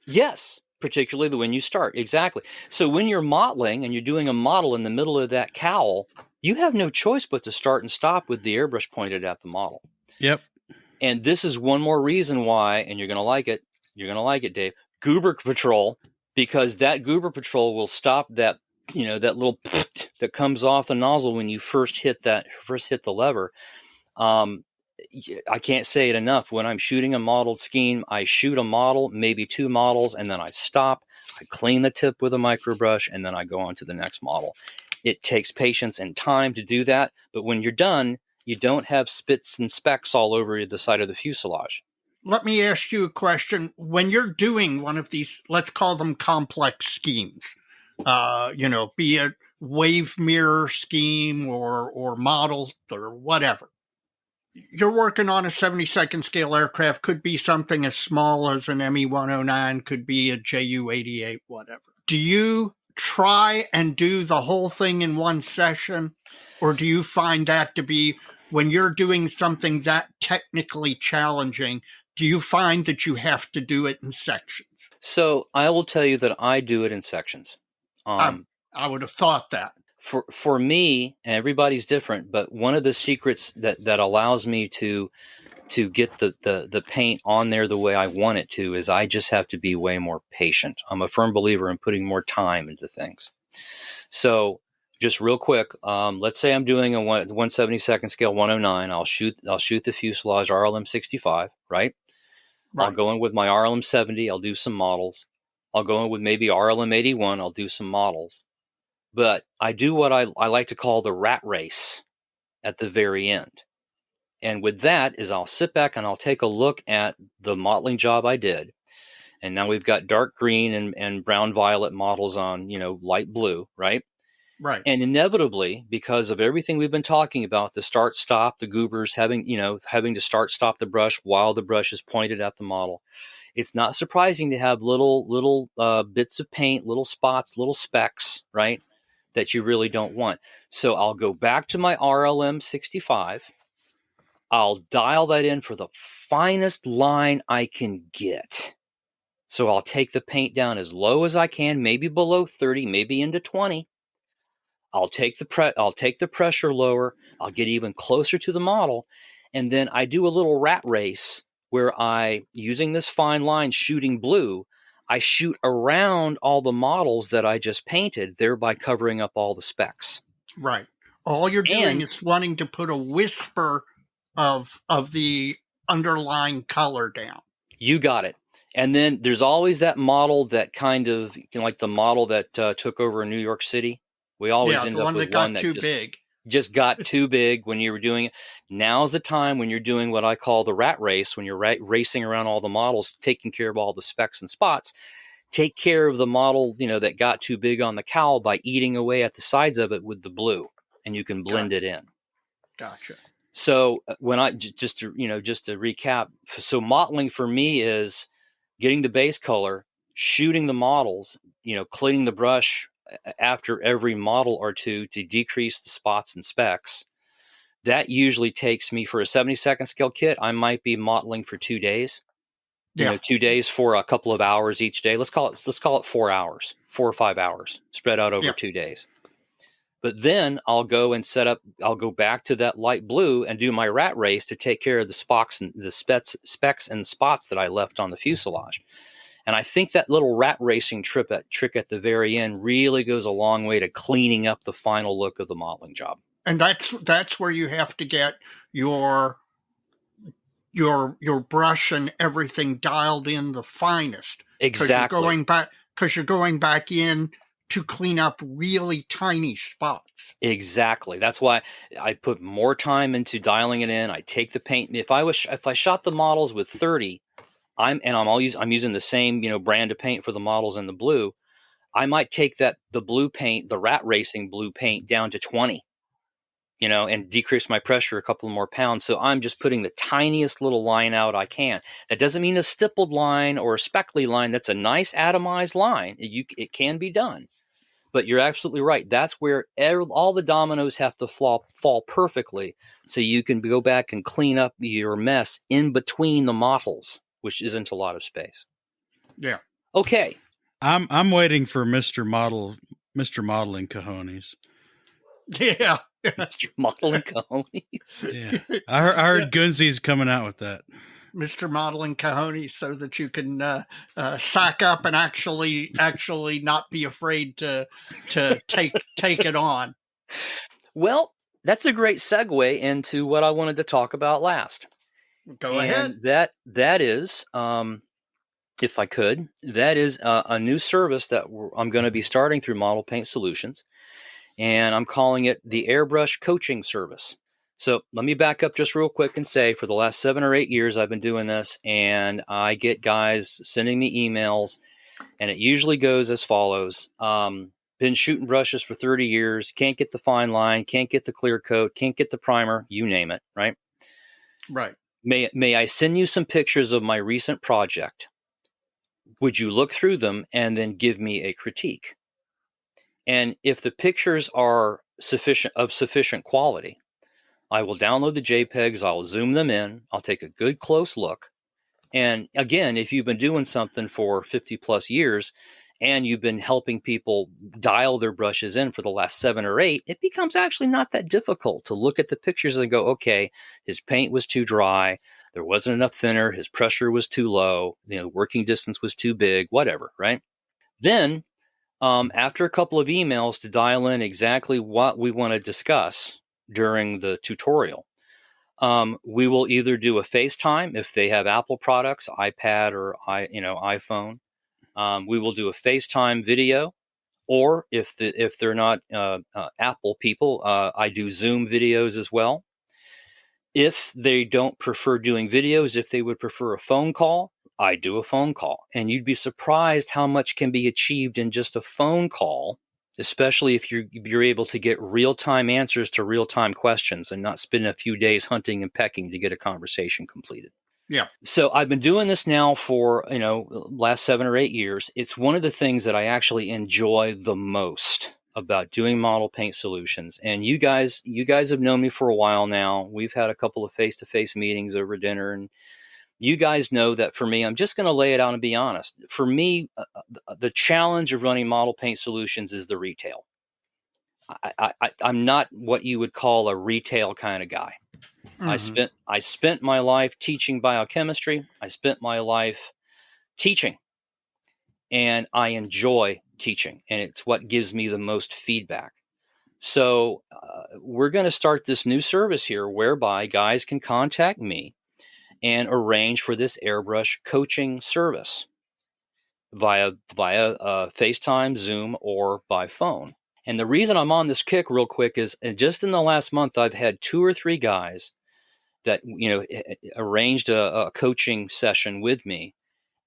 Yes, particularly when you start. Exactly. So when you're modeling and you're doing a model in the middle of that cowl, you have no choice but to start and stop with the airbrush pointed at the model. Yep. And this is one more reason why, and you're going to like it. You're going to like it, Dave. Goober Patrol, because that Goober Patrol will stop that, that little that comes off the nozzle when you first hit the lever. I can't say it enough. When I'm shooting a modeled scheme, I shoot a model, maybe two models, and then I stop. I clean the tip with a microbrush, and then I go on to the next model. It takes patience and time to do that, but when you're done, you don't have spits and specks all over the side of the fuselage. Let me ask you a question. When you're doing one of these, let's call them complex schemes, be it wave mirror scheme or model or whatever, you're working on a 72nd scale aircraft, could be something as small as an ME-109, could be a JU-88, whatever. Do you try and do the whole thing in one session, or do you find that to be, when you're doing something that technically challenging, do you find that you have to do it in sections? So I will tell you that I do it in sections. I would have thought that. For me, and everybody's different, but one of the secrets that allows me to get the paint on there the way I want it to is I just have to be way more patient. I'm a firm believer in putting more time into things. So just real quick, let's say I'm doing a 1/72nd scale 109. I'll shoot the fuselage RLM 65, right? I'll go in with my RLM 70. I'll do some models. I'll go in with maybe RLM 81. I'll do some models. But I do what I like to call the rat race at the very end. And with that is I'll sit back and I'll take a look at the modeling job I did. And now we've got dark green and brown violet models on, light blue, right? Right. And inevitably, because of everything we've been talking about, the start stop, the goobers having to start stop the brush while the brush is pointed at the model. It's not surprising to have little bits of paint, little spots, little specks, right, that you really don't want. So I'll go back to my RLM 65. I'll dial that in for the finest line I can get. So I'll take the paint down as low as I can, maybe below 30, maybe into 20. I'll take the pressure lower. I'll get even closer to the model. And then I do a little rat race where using this fine line shooting blue, I shoot around all the models that I just painted, thereby covering up all the specks. Right. All you're doing is wanting to put a whisper of the underlying color down. You got it. And then there's always that model that kind of, like the model that took over in New York City. We always end up with one that just got too big when you were doing it. Now's the time when you're doing what I call the rat race, when you're racing around all the models, taking care of all the specks and spots. Take care of the model, that got too big on the cowl by eating away at the sides of it with the blue, and you can blend it in. Gotcha. So when just to recap, so modeling for me is getting the base color, shooting the models, cleaning the brush after every model or two to decrease the spots and specks. That usually takes me, for a 70-second scale kit, I might be modeling for 2 days. 2 days for a couple of hours each day. Let's call it 4 hours, 4 or 5 hours spread out over 2 days. But then I'll go back to that light blue and do my rat race to take care of the specks and spots that I left on the fuselage. And I think that little rat racing trick at the very end really goes a long way to cleaning up the final look of the modeling job. And that's where you have to get your brush and everything dialed in the finest. Exactly. Because you're going back in to clean up really tiny spots. Exactly. That's why I put more time into dialing it in. I take the paint. If I shot the models with 30, I'm using the same, brand of paint for the models in the blue. I might take the blue paint, the rat racing blue paint, down to 20, and decrease my pressure a couple more pounds. So I'm just putting the tiniest little line out I can. That doesn't mean a stippled line or a speckly line. That's a nice atomized line. It can be done. But you're absolutely right. That's where all the dominoes have to fall perfectly, so you can go back and clean up your mess in between the models, which isn't a lot of space. Yeah. Okay. I'm waiting for Mr. Modeling Cojones. Yeah. Mr. Modeling Cojones. Yeah. I heard Gunzy's coming out with that. Mr. Modeling Cojones, so that you can sack up and actually not be afraid to take it on. Well, that's a great segue into what I wanted to talk about last. Go ahead. That is, if I could, that is a new service that I'm going to be starting through Model Paint Solutions, and I'm calling it the Airbrush Coaching Service. So let me back up just real quick and say, for the last 7 or 8 years, I've been doing this, and I get guys sending me emails, and it usually goes as follows. Been shooting brushes for 30 years, can't get the fine line, can't get the clear coat, can't get the primer, you name it, right? Right. May I send you some pictures of my recent project? Would you look through them and then give me a critique? And if the pictures are sufficient quality, I will download the JPEGs, I'll zoom them in, I'll take a good close look. And again, if you've been doing something for 50 plus years and you've been helping people dial their brushes in for the last 7 or 8, it becomes actually not that difficult to look at the pictures and go, okay, his paint was too dry, there wasn't enough thinner, his pressure was too low, working distance was too big, whatever, right? Then, after a couple of emails to dial in exactly what we want to discuss during the tutorial, we will either do a FaceTime if they have Apple products, iPad or iPhone. We will do a FaceTime video, or if they're not Apple people, I do Zoom videos as well. If they don't prefer doing videos, if they would prefer a phone call, I do a phone call. And you'd be surprised how much can be achieved in just a phone call, especially if you're able to get real-time answers to real-time questions and not spend a few days hunting and pecking to get a conversation completed. Yeah. So I've been doing this now for, last 7 or 8 years. It's one of the things that I actually enjoy the most about doing Model Paint Solutions. And you guys have known me for a while now. We've had a couple of face-to-face meetings over dinner, and you guys know that for me, I'm just going to lay it out and be honest. For me, the challenge of running Model Paint Solutions is the retail. I'm not what you would call a retail kind of guy. Mm-hmm. I spent my life teaching biochemistry. I spent my life teaching, and I enjoy teaching, and it's what gives me the most feedback. So we're going to start this new service here whereby guys can contact me, and arrange for this airbrush coaching service via FaceTime, Zoom, or by phone. And the reason I'm on this kick real quick is just in the last month, I've had 2 or 3 guys that, arranged a coaching session with me.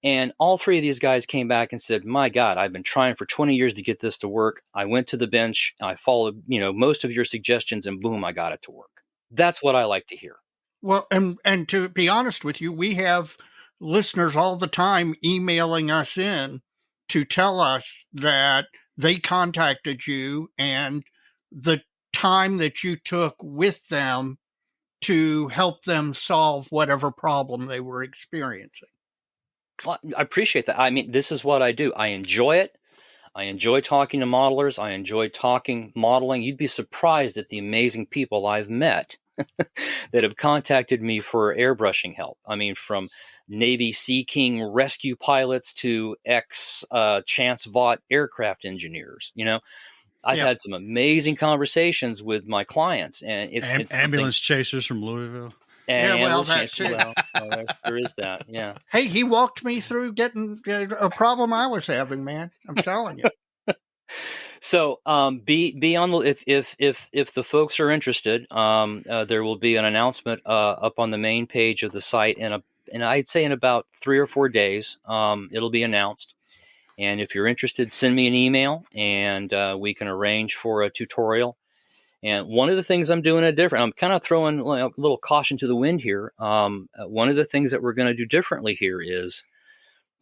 And all 3 of these guys came back and said, my God, I've been trying for 20 years to get this to work. I went to the bench, I followed, most of your suggestions, and boom, I got it to work. That's what I like to hear. Well, and to be honest with you, we have listeners all the time emailing us in to tell us that they contacted you and the time that you took with them to help them solve whatever problem they were experiencing. Well, I appreciate that. I mean, this is what I do. I enjoy it. I enjoy talking to modelers. I enjoy talking modeling. You'd be surprised at the amazing people I've met that have contacted me for airbrushing help. I mean, from Navy Sea King rescue pilots to Chance Vought aircraft engineers. I've had some amazing conversations with my clients, and it's ambulance chasers from Louisville. And that too. There is that. Yeah. Hey, he walked me through getting a problem I was having, man. I'm telling you. So be on the if the folks are interested, there will be an announcement up on the main page of the site and I'd say in about 3 or 4 days it'll be announced. And if you're interested, send me an email and we can arrange for a tutorial. And one of the things I'm doing I'm kind of throwing a little caution to the wind here. One of the things that we're going to do differently here is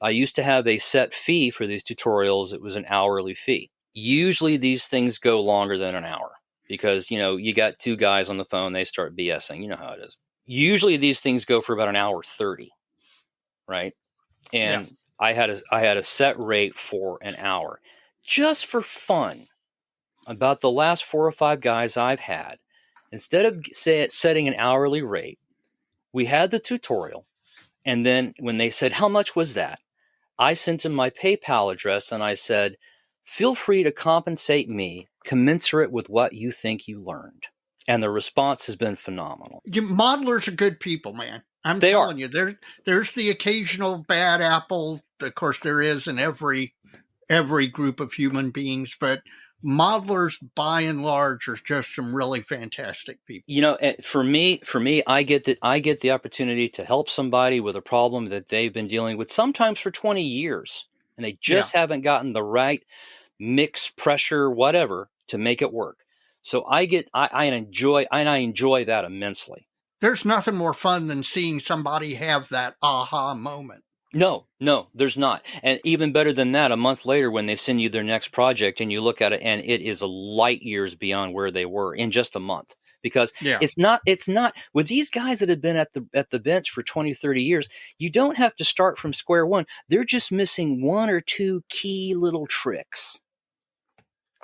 I used to have a set fee for these tutorials. It was an hourly fee. Usually these things go longer than an hour because, you got 2 guys on the phone, they start BSing. You know how it is. Usually these things go for about an hour 30, right? And yeah. I had a set rate for an hour just for fun. About the last 4 or 5 guys I've had, instead of setting an hourly rate, we had the tutorial. And then when they said, how much was that? I sent them my PayPal address and I said, feel free to compensate me commensurate with what you think you learned. And the response has been phenomenal. Modelers are good people, man. I'm telling you, there's the occasional bad apple. Of course, there is in every group of human beings, but modelers by and large are just some really fantastic people. For me, I get the opportunity to help somebody with a problem that they've been dealing with sometimes for 20 years and they just haven't gotten the right mix, pressure, whatever to make it work. So I enjoy that immensely. There's nothing more fun than seeing somebody have that aha moment. No, there's not. And even better than that, a month later when they send you their next project and you look at it and it is light years beyond where they were in just a month. Because it's not with these guys that have been at the bench for 20, 30 years, you don't have to start from square one. They're just missing 1 or 2 key little tricks.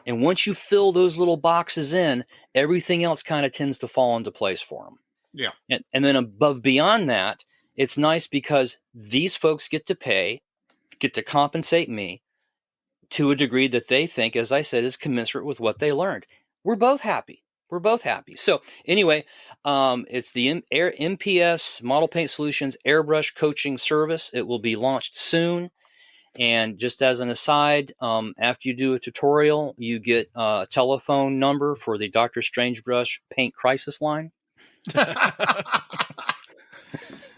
And once you fill those little boxes in, everything else kind of tends to fall into place for them. Yeah. And then beyond that, it's nice because these folks get to compensate me to a degree that they think, as I said, is commensurate with what they learned. We're both happy. So anyway, it's the MPS Model Paint Solutions Airbrush Coaching Service. It will be launched soon. And just as an aside, after you do a tutorial, you get a telephone number for the Dr. Strangebrush Paint Crisis Line.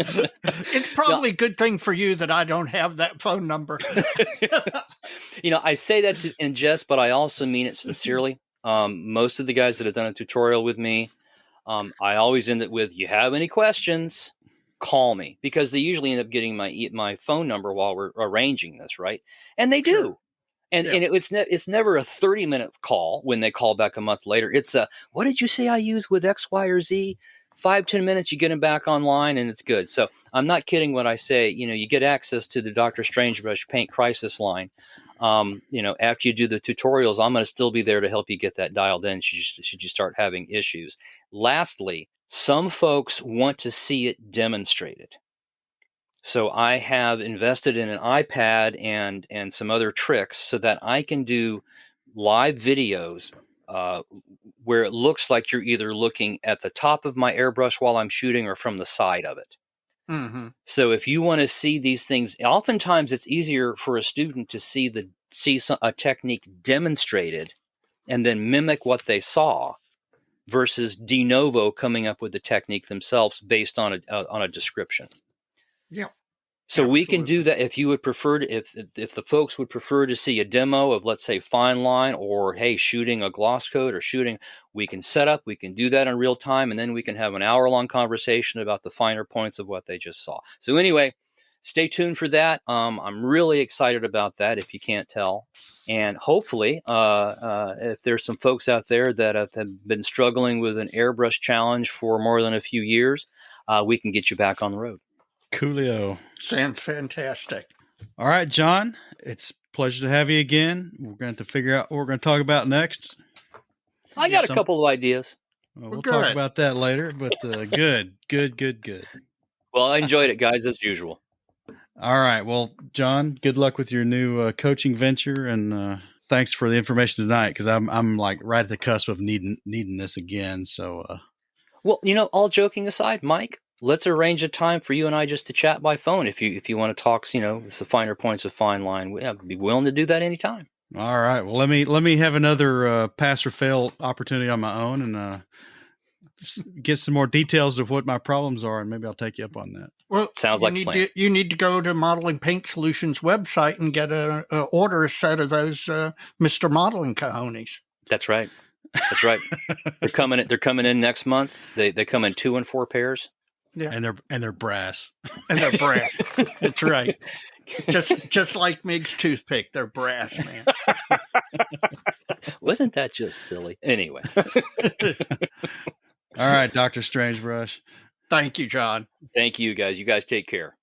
It's probably a good thing for you that I don't have that phone number. I say that in jest, but I also mean it sincerely. Most of the guys that have done a tutorial with me, I always end it with, you have any questions, call me. Because they usually end up getting my phone number while we're arranging this, right? And they do. Sure. And it's never a 30-minute call when they call back a month later. It's what did you say I use with X, Y, or Z? 5-10 minutes, you get them back online and it's good. So I'm not kidding when I say, you get access to the Dr. Strangebrush Paint Crisis Line. After you do the tutorials, I'm going to still be there to help you get that dialed in should you start having issues. Lastly, some folks want to see it demonstrated. So I have invested in an iPad and some other tricks so that I can do live videos where it looks like you're either looking at the top of my airbrush while I'm shooting or from the side of it. Mm-hmm. So if you want to see these things, oftentimes it's easier for a student to see a technique demonstrated and then mimic what they saw versus de novo coming up with the technique themselves based on a description. Yeah. So Absolutely. we can do that if you would prefer to, if the folks would prefer to see a demo of, let's say, fine line or, hey, shooting a gloss coat or shooting, we can set up, we can do that in real time, and then we can have an hour-long conversation about the finer points of what they just saw. So anyway, stay tuned for that. I'm really excited about that, if you can't tell. And hopefully, if there's some folks out there that have been struggling with an airbrush challenge for more than a few years, we can get you back on the road. Coolio. Sounds fantastic. All right, John, it's a pleasure to have you again. We're going to have to figure out what we're going to talk about next. I got a couple of ideas. We'll talk about that later, but good. Well, I enjoyed it, guys, as usual. All right. Well, John, good luck with your new coaching venture, and thanks for the information tonight, because I'm like right at the cusp of needing this again. So, well, all joking aside, Mike, let's arrange a time for you and I just to chat by phone. If you want to talk, it's the finer points of fine line. I'd be willing to do that anytime. All right. Well, let me have another pass or fail opportunity on my own, and get some more details of what my problems are, and maybe I'll take you up on that. Well, sounds like a plan. You need to go to Modeling Paint Solutions website and get order a set of those Mr. Modeling cojones. That's right. They're coming in next month. They come in 2 and 4 pairs. Yeah, and they're brass. And they're brass. That's right. Just like Mig's toothpick, they're brass, man. Wasn't that just silly? Anyway. All right, Dr. Strangebrush. Thank you, John. Thank you, guys. You guys take care.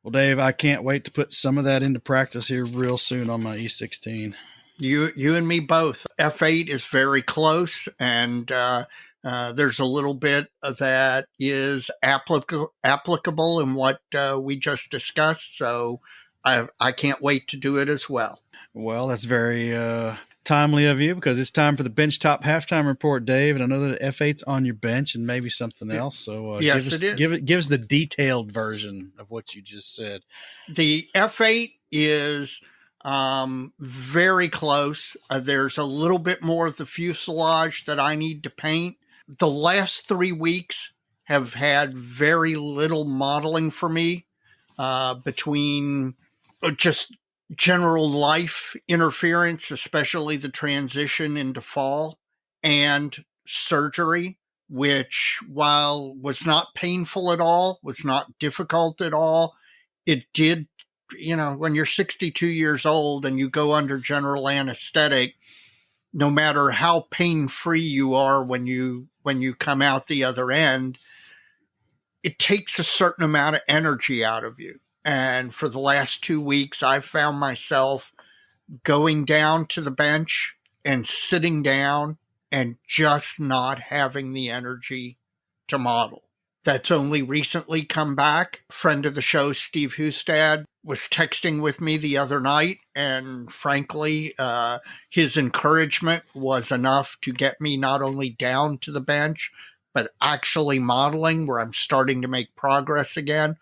Well, Dave, I can't wait to put some of that into practice here real soon on my E16. You and me both. F8 is very close, and there's a little bit that is applicable in what we just discussed. So I can't wait to do it as well. Well, that's very timely of you, because it's time for the Benchtop Halftime Report, Dave. And I know that F8's on your bench and maybe something else. So yes, it is. Give us the detailed version of what you just said. The F8 is very close. There's a little bit more of the fuselage that I need to paint. The last 3 weeks have had very little modeling for me between just general life interference, especially the transition into fall, and surgery, which, while was not painful at all, was not difficult at all, it did, when you're 62 years old and you go under general anesthetic, no matter how pain-free you are when you come out the other end, it takes a certain amount of energy out of you. And for the last 2 weeks, I've found myself going down to the bench and sitting down and just not having the energy to model. That's only recently come back. Friend of the show, Steve Hustad, was texting with me the other night, and frankly, his encouragement was enough to get me not only down to the bench, but actually modeling, where I'm starting to make progress again.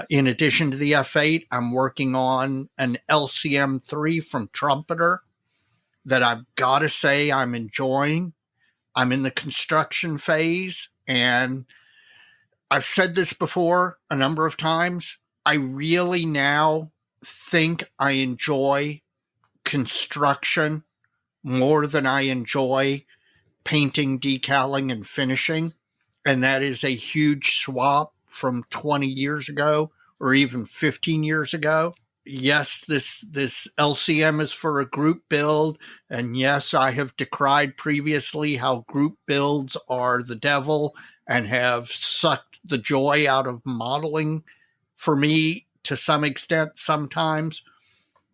In addition to the F8, I'm working on an LCM3 from Trumpeter that I've got to say I'm enjoying. I'm in the construction phase, and I've said this before a number of times. I really now think I enjoy construction more than I enjoy painting, decaling, and finishing. And that is a huge swap from 20 years ago or even 15 years ago. Yes, this LCM is for a group build. And yes, I have decried previously how group builds are the devil and have sucked the joy out of modeling for me to some extent sometimes.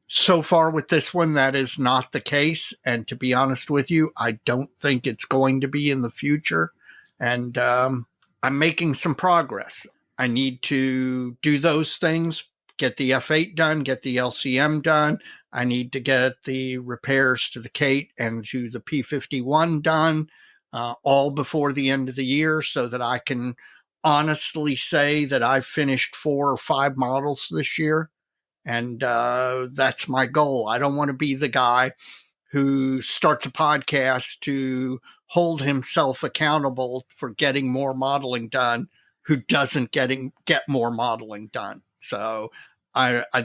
So far with this one, that is not the case. And to be honest with you, I don't think it's going to be in the future. And I'm making some progress. I need to do those things, get the F8 done, get the LCM done. I need to get the repairs to the Kate and to the P51 done. all before the end of the year so that I can honestly say that I've finished 4 or 5 models this year. And that's my goal. I don't want to be the guy who starts a podcast to hold himself accountable for getting more modeling done, who doesn't get more modeling done. So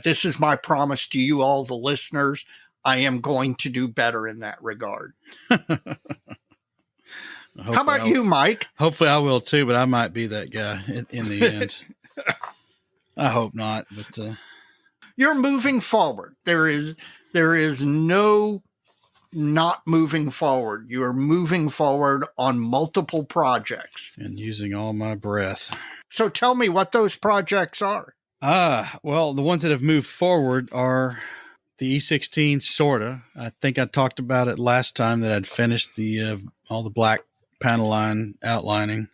this is my promise to you, all the listeners. I am going to do better in that regard. How about you, Mike? Hopefully I will too, but I might be that guy in the end. I hope not, but you're moving forward. There is no not moving forward. You are moving forward on multiple projects. And using all my breath. So tell me what those projects are. Well, the ones that have moved forward are the E16 sorta. I think I talked about it last time that I'd finished the all the black panel line outlining.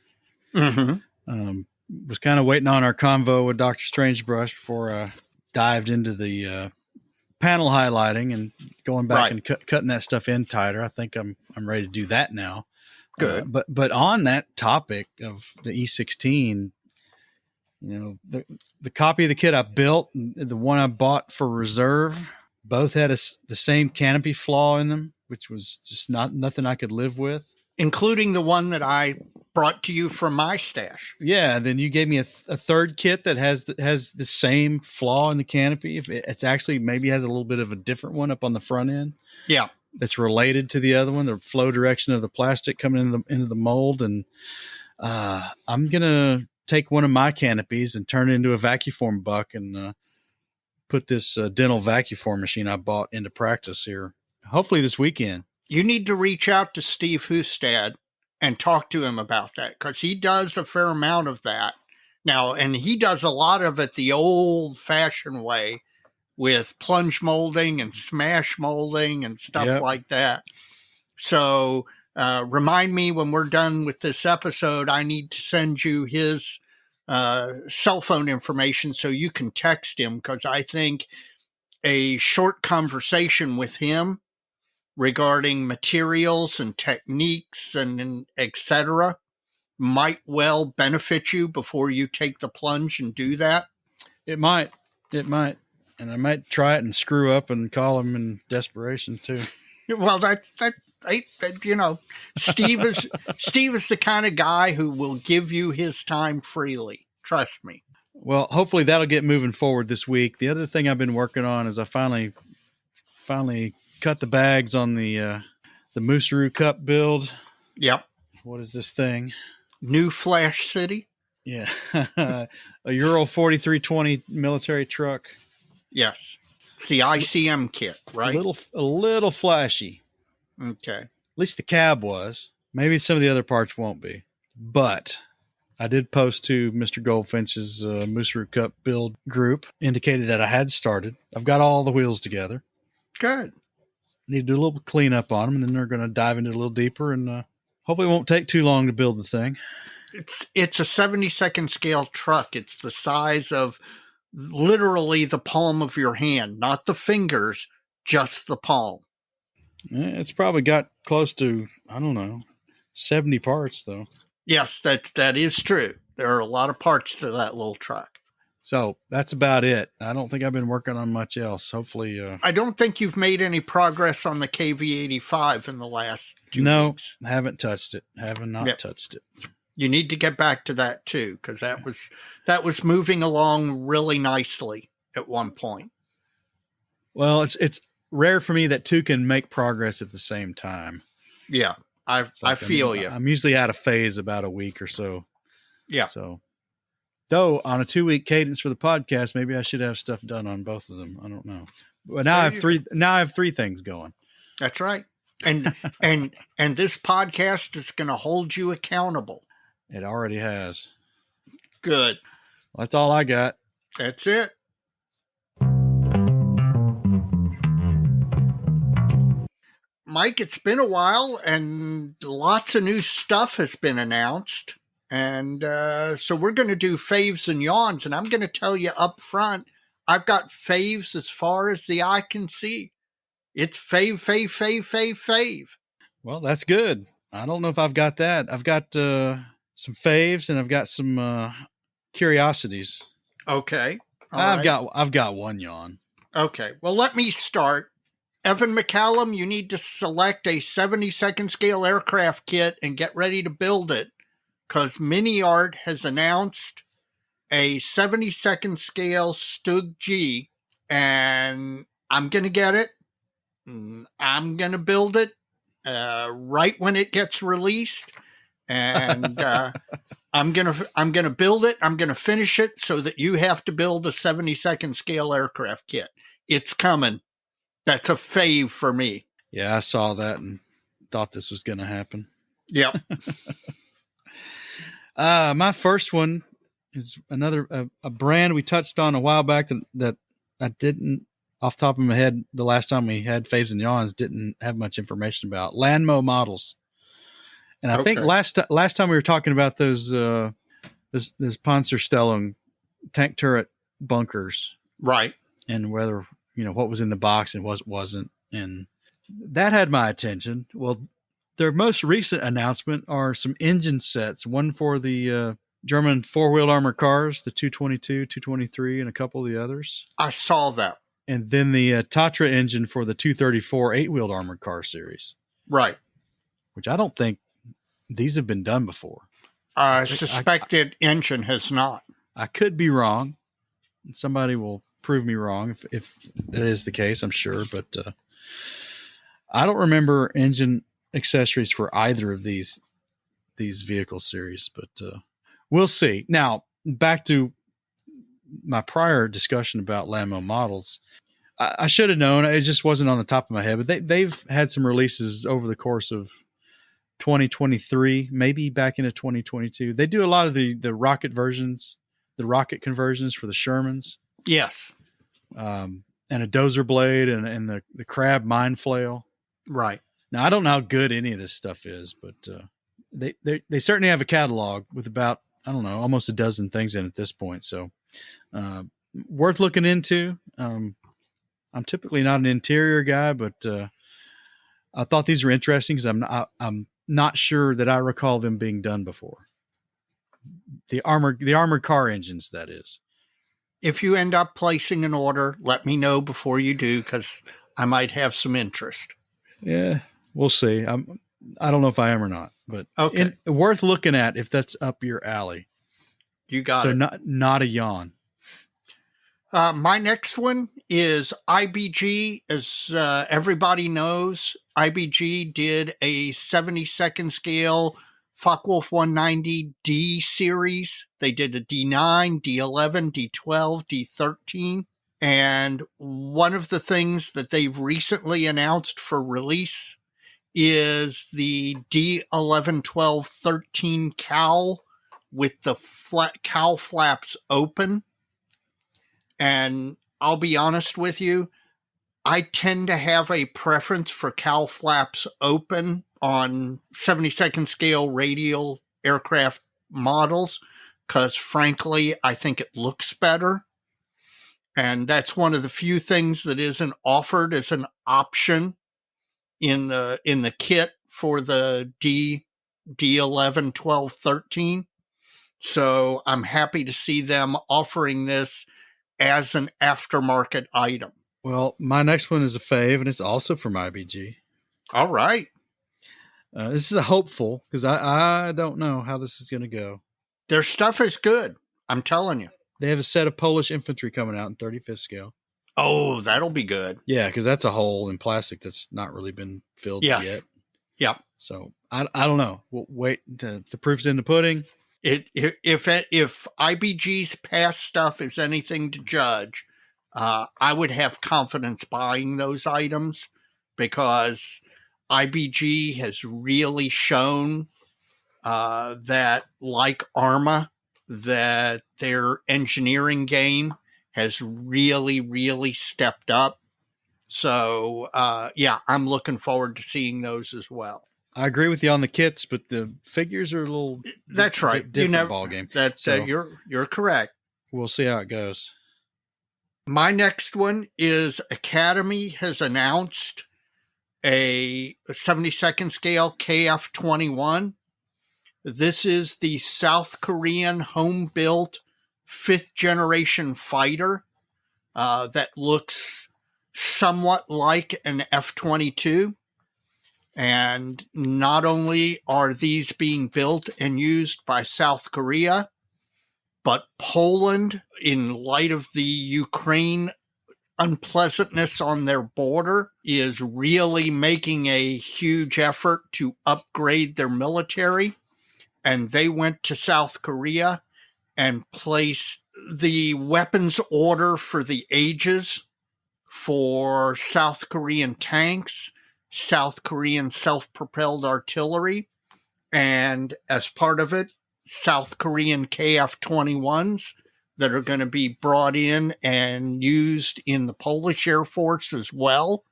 Mm-hmm. Was kind of waiting on our convo with Dr. Strangebrush before I dived into the panel highlighting and going back and cutting that stuff in tighter. I think I'm ready to do that now. Good. But on that topic of the E16, the copy of the kit I built and the one I bought for reserve, both had the same canopy flaw in them, which was just nothing I could live with. Including the one that I brought to you from my stash. Yeah, and then you gave me a third kit that has the same flaw in the canopy. If it's actually maybe has a little bit of a different one up on the front end. Yeah, that's related to the other one. The flow direction of the plastic coming into the mold, and I'm gonna take one of my canopies and turn it into a vacuform buck and put this dental vacuform machine I bought into practice here. Hopefully this weekend. You need to reach out to Steve Hustad and talk to him about that because he does a fair amount of that now, and he does a lot of it the old-fashioned way with plunge molding and smash molding and stuff like that. So remind me when we're done with this episode, I need to send you his cell phone information so you can text him because I think a short conversation with him regarding materials and techniques and etc. might well benefit you before you take the plunge and do that. It might. And I might try it and screw up and call him in desperation too. Well, Steve is the kind of guy who will give you his time freely. Trust me. Well, hopefully that'll get moving forward this week. The other thing I've been working on is I finally cut the bags on the Mooseroo Cup build. Yep. What is this thing? New Flash City. Yeah. A Euro 4320 military truck. Yes. It's the ICM kit, right? A little flashy. Okay. At least the cab was. Maybe some of the other parts won't be. But I did post to Mr. Goldfinch's Mooseroo Cup build group, indicated that I had started. I've got all the wheels together. Good. Need to do a little cleanup on them, and then they're going to dive into it a little deeper, and hopefully it won't take too long to build the thing. It's a 72nd scale truck. It's the size of literally the palm of your hand, not the fingers, just the palm. It's probably got close to, 70 parts, though. Yes, that is true. There are a lot of parts to that little truck. So that's about it. I don't think I've been working on much else. Hopefully. I don't think you've made any progress on the KV85 in the last 2 weeks. No, haven't touched it. Haven't touched it. You need to get back to that too, because that was moving along really nicely at one point. Well, it's rare for me that two can make progress at the same time. Yeah, I feel you. I'm usually out of phase about a week or so. Yeah. So, though on a 2-week cadence for the podcast, maybe I should have stuff done on both of them. I don't know. But now I have three. Now I have 3 things going. That's right. And this podcast is going to hold you accountable. It already has. Good. Well, that's all I got. That's it. Mike, it's been a while and lots of new stuff has been announced. And so we're going to do faves and yawns. And I'm going to tell you up front, I've got faves as far as the eye can see. It's fave. Well, that's good. I don't know if I've got that. I've got some faves and I've got some curiosities. Okay. I've got one yawn. Okay. Well, let me start. Evan McCallum, you need to select a 72nd scale aircraft kit and get ready to build it, because Mini Art has announced a 72nd scale Stug G, and I'm going to get it. I'm going to build it right when it gets released, and I'm gonna build it. I'm gonna finish it so that you have to build a 72nd scale aircraft kit. It's coming. That's a fave for me. Yeah, I saw that and thought this was going to happen. Yep. My first one is another a brand we touched on a while back that I didn't, off the top of my head, the last time we had Faves and Yawns, didn't have much information about. Landmo Models. And I think last time we were talking about those this Panzerstellung tank turret bunkers. Right. And whether, what was in the box and what wasn't. And that had my attention. Well, their most recent announcement are some engine sets, one for the German four-wheeled armored cars, the 222, 223, and a couple of the others. I saw that. And then the Tatra engine for the 234 eight-wheeled armored car series. Right. Which I don't think these have been done before. Suspected engine has not. I could be wrong. Somebody will prove me wrong if that is the case, I'm sure. But I don't remember engine accessories for either of these vehicle series. But we'll see. Now, back to my prior discussion about Landmo Models. I should have known. It just wasn't on the top of my head. But they've had some releases over the course of 2023, maybe back into 2022. They do a lot of the rocket versions, the rocket conversions for the Shermans. Yes. And a dozer blade and the crab mine flail. Right. Now, I don't know how good any of this stuff is, but they certainly have a catalog with about, I don't know, almost a dozen things in at this point. So worth looking into. I'm typically not an interior guy, but I thought these were interesting because I'm not sure that I recall them being done before. The armored car engines, that is. If you end up placing an order, let me know before you do, because I might have some interest. Yeah, we'll see. I don't know if I am or not, but okay. Worth looking at if that's up your alley. You got it. So not a yawn. My next one is IBG. As everybody knows, IBG did a 72nd scale Focke-Wulf 190D series. They did a D9, D11, D12, D13. And one of the things that they've recently announced for release is the D11, 12, 13 cowl with the flat cowl flaps open. And I'll be honest with you, I tend to have a preference for cowl flaps open on 72nd scale radial aircraft models because, frankly, I think it looks better. And that's one of the few things that isn't offered as an option in the kit for the D11, 12, 13. So I'm happy to see them offering this as an aftermarket item. Well, my next one is a fave, and it's also from IBG. All right. This is a hopeful, because I don't know how this is going to go. Their stuff is good. I'm telling you. They have a set of Polish infantry coming out in 35th scale. Oh, that'll be good. Yeah, because that's a hole in plastic that's not really been filled yet. Yep. So I don't know. We'll wait until the proof's in the pudding. If IBG's past stuff is anything to judge, I would have confidence buying those items because IBG has really shown that, like Arma, that their engineering game has really, really stepped up. So, I'm looking forward to seeing those as well. I agree with you on the kits, but the figures are a little. That's right. Different ball game. That's you're correct. We'll see how it goes. My next one is Academy has announced a 72nd scale KF-21. This is the South Korean home-built 5th generation fighter that looks somewhat like an F-22. And not only are these being built and used by South Korea, but Poland, in light of the Ukraine unpleasantness on their border, is really making a huge effort to upgrade their military. And they went to South Korea and placed the weapons order for the Aegis for South Korean tanks, South Korean self-propelled artillery, and as part of it, South Korean KF-21s that are going to be brought in and used in the Polish Air Force as well.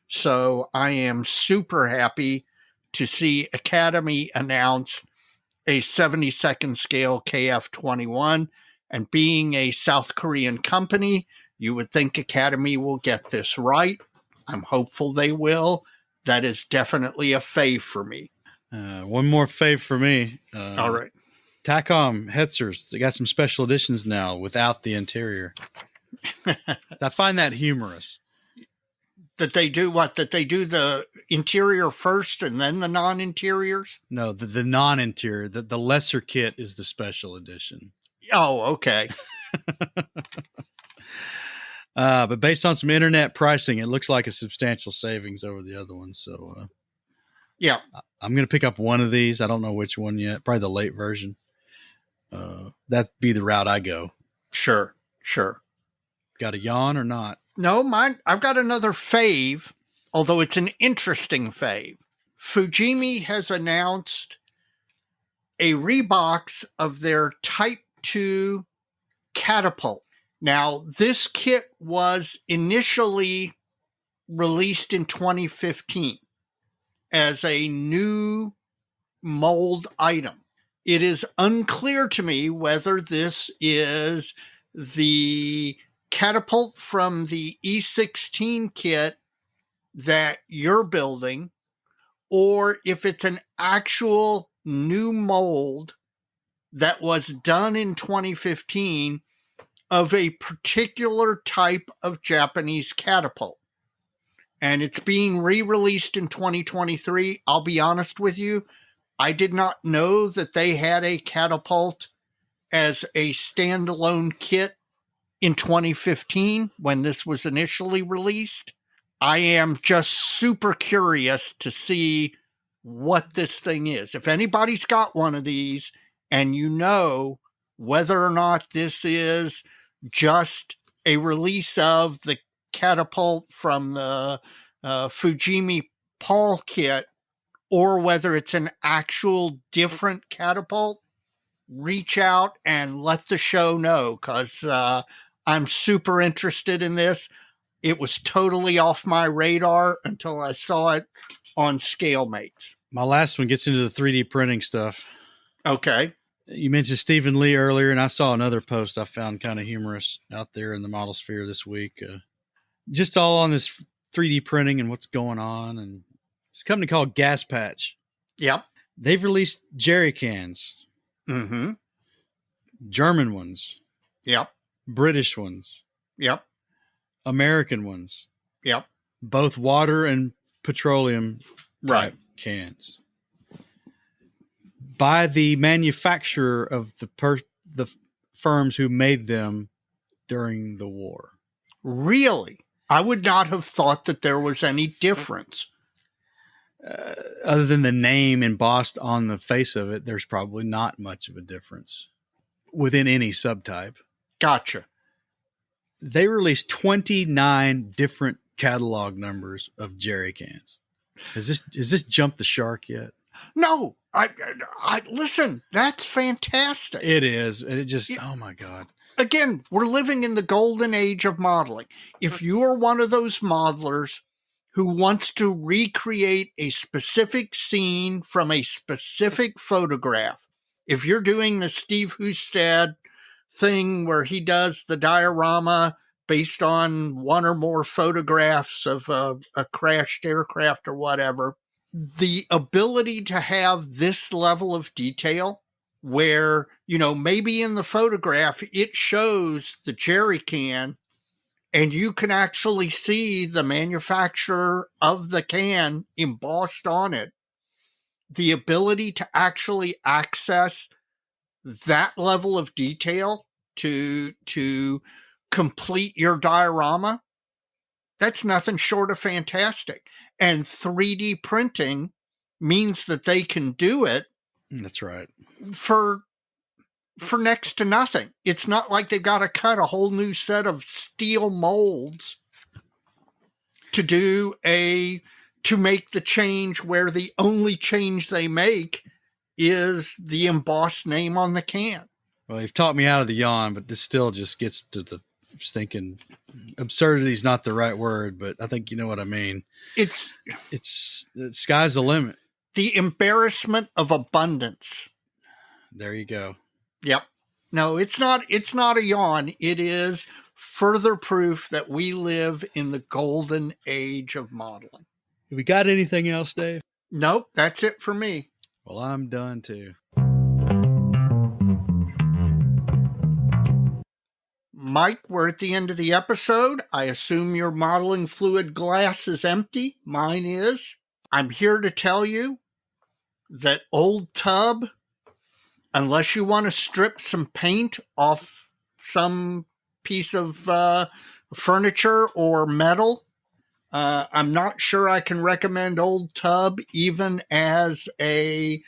So I am super happy to see Academy announce a 72nd scale KF-21, and being a South Korean company, you would think Academy will get this right. I'm hopeful they will. That is definitely a fave for me. One more fave for me. All right. Tacom Hetzers, they got some special editions now without the interior. I find that humorous. That they do what? That they do the interior first and then the non-interiors? No, the non-interior. The lesser kit is the special edition. Oh, okay. But based on some internet pricing, it looks like a substantial savings over the other ones. So, yeah, I'm going to pick up one of these. I don't know which one yet. Probably the late version. That'd be the route I go. Sure. Got a yawn or not? No, mine. I've got another fave, although it's an interesting fave. Fujimi has announced a rebox of their Type 2 catapult. Now, this kit was initially released in 2015 as a new mold item. It is unclear to me whether this is the catapult from the E16 kit that you're building, or if it's an actual new mold that was done in 2015 of a particular type of Japanese catapult. And it's being re-released in 2023. I'll be honest with you, I did not know that they had a catapult as a standalone kit in 2015 when this was initially released. I am just super curious to see what this thing is. If anybody's got one of these and you know whether or not this is just a release of the catapult from the Fujimi Paul kit, or whether it's an actual different catapult, reach out and let the show know, because I'm super interested in this. It was totally off my radar until I saw it on ScaleMates. My last one gets into the 3D printing stuff. Okay. You mentioned Stephen Lee earlier, and I saw another post I found kind of humorous out there in the model sphere this week. Just all on this 3D printing and what's going on. And it's a company called Gas Patch. Yep. They've released jerry cans. Mm-hmm. German ones. Yep. British ones. Yep. American ones. Yep. Both water and petroleum type cans. By the manufacturer of the firms who made them during the war. Really? I would not have thought that there was any difference. Other than the name embossed on the face of it, there's probably not much of a difference within any subtype. Gotcha. They released 29 different catalog numbers of jerry cans. Has this jumped the shark yet? No, I listen, that's fantastic. It is. It just, oh my God. Again, we're living in the golden age of modeling. If you are one of those modelers who wants to recreate a specific scene from a specific photograph, if you're doing the Steve Hustad thing where he does the diorama based on one or more photographs of a crashed aircraft or whatever. The ability to have this level of detail where, maybe in the photograph, it shows the jerry can and you can actually see the manufacturer of the can embossed on it. The ability to actually access that level of detail to complete your diorama, that's nothing short of fantastic. And 3D printing means that they can do it. That's right. For next to nothing. It's not like they've got to cut a whole new set of steel molds to make the change where the only change they make is the embossed name on the can. Well, you've taught me out of the yawn, but this still just gets to the thinking absurdity is not the right word, but I think you know what I mean. It's the sky's the limit. The embarrassment of abundance. There you go. Yep. No, it's not a yawn. It is further proof that we live in the golden age of modeling. Have we got anything else, Dave? Nope, that's it for me. Well, I'm done too. Mike, we're at the end of the episode. I assume your modeling fluid glass is empty. Mine is. I'm here to tell you that old tub, unless you want to strip some paint off some piece of furniture or metal, I'm not sure I can recommend old tub even as a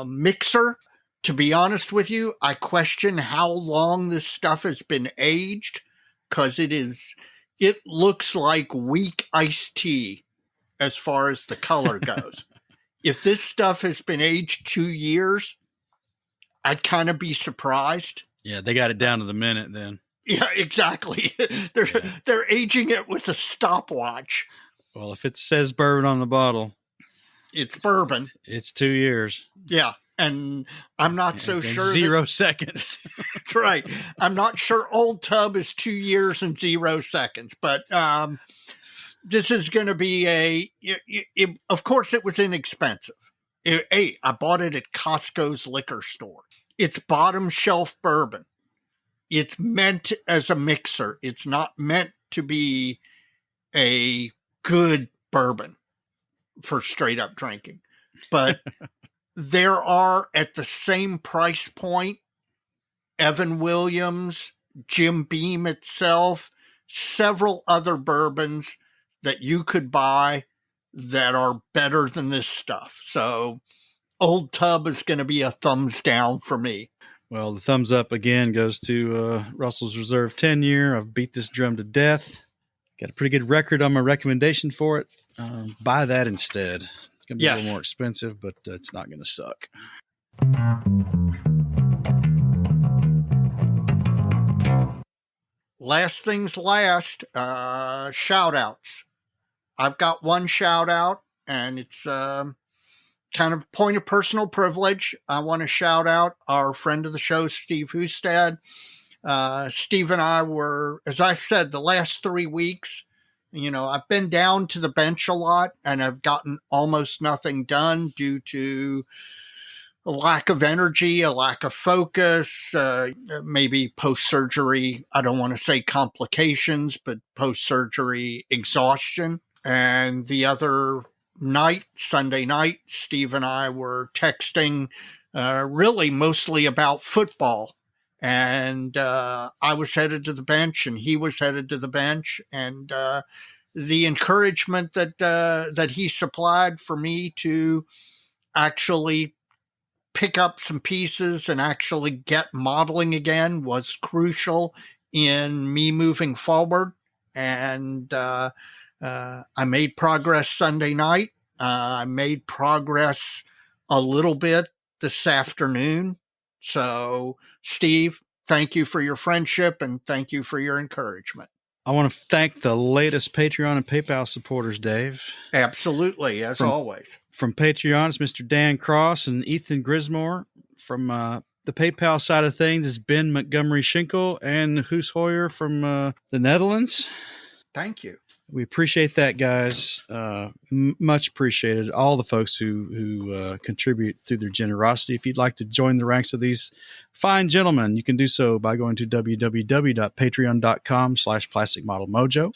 mixer. To be honest with you, I question how long this stuff has been aged, because it looks like weak iced tea as far as the color goes. If this stuff has been aged 2 years, I'd kind of be surprised. Yeah, they got it down to the minute then. Yeah, exactly. They're aging it with a stopwatch. Well, if it says bourbon on the bottle, it's bourbon. It's 2 years. Yeah. And I'm not so sure. 0 seconds. That's right. I'm not sure old tub is 2 years and 0 seconds, but this is going to be of course it was inexpensive. I bought it at Costco's liquor store. It's bottom shelf bourbon. It's meant as a mixer. It's not meant to be a good bourbon for straight up drinking, but there are, at the same price point, Evan Williams, Jim Beam itself, several other bourbons that you could buy that are better than this stuff. So old tub is going to be a thumbs down for me. Well, the thumbs up again goes to Russell's Reserve 10-year. I've beat this drum to death. Got a pretty good record on my recommendation for it. Buy that instead. It's going to be a little more expensive, but it's not going to suck. Last things last, shout outs. I've got one shout out, and it's kind of point of personal privilege. I want to shout out our friend of the show, Steve Hustad. Steve and I were, as I've said, the last 3 weeks, I've been down to the bench a lot, and I've gotten almost nothing done due to a lack of energy, a lack of focus, maybe post-surgery. I don't want to say complications, but post-surgery exhaustion. And the other night, Sunday night, Steve and I were texting really mostly about football. And I was headed to the bench, and he was headed to the bench. And the encouragement that he supplied for me to actually pick up some pieces and actually get modeling again was crucial in me moving forward. And I made progress Sunday night. I made progress a little bit this afternoon. So, Steve, thank you for your friendship, and thank you for your encouragement. I want to thank the latest Patreon and PayPal supporters, Dave. Absolutely, as always. From Patreon, it's Mr. Dan Cross and Ethan Grismore. From the PayPal side of things is Ben Montgomery Schinkel and Hoos Hoyer from the Netherlands. Thank you. We appreciate that, guys. Much appreciated. All the folks who contribute through their generosity. If you'd like to join the ranks of these fine gentlemen, you can do so by going to www.patreon.com/plasticmodelmojo.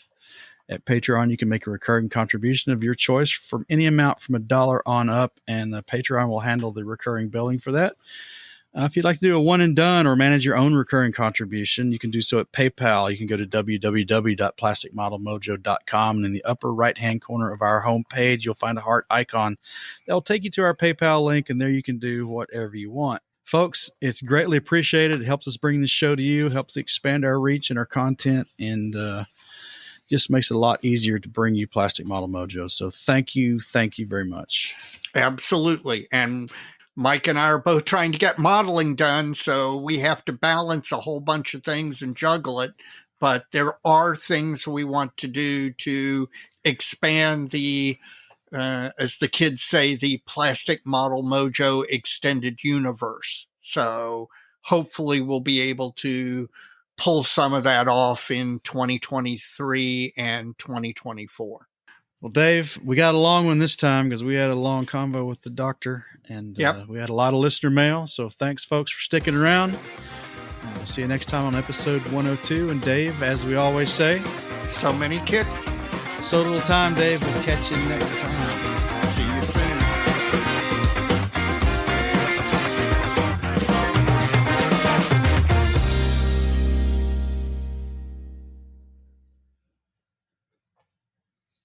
At Patreon, you can make a recurring contribution of your choice from any amount from $1 on up, and Patreon will handle the recurring billing for that. If you'd like to do a one and done or manage your own recurring contribution, you can do so at PayPal. You can go to www.plasticmodelmojo.com, and in the upper right-hand corner of our homepage, you'll find a heart icon. That'll take you to our PayPal link, and there you can do whatever you want. Folks, it's greatly appreciated. It helps us bring this show to you, helps expand our reach and our content, and just makes it a lot easier to bring you Plastic Model Mojo. So thank you very much. Absolutely. And Mike and I are both trying to get modeling done, so we have to balance a whole bunch of things and juggle it. But there are things we want to do to expand the, as the kids say, the Plastic Model Mojo extended universe. So hopefully we'll be able to pull some of that off in 2023 and 2024. Well, Dave, we got a long one this time because we had a long convo with the doctor, and we had a lot of listener mail. So thanks, folks, for sticking around. We'll see you next time on episode 102. And Dave, as we always say, so many kids. So little time, Dave. We'll catch you next time.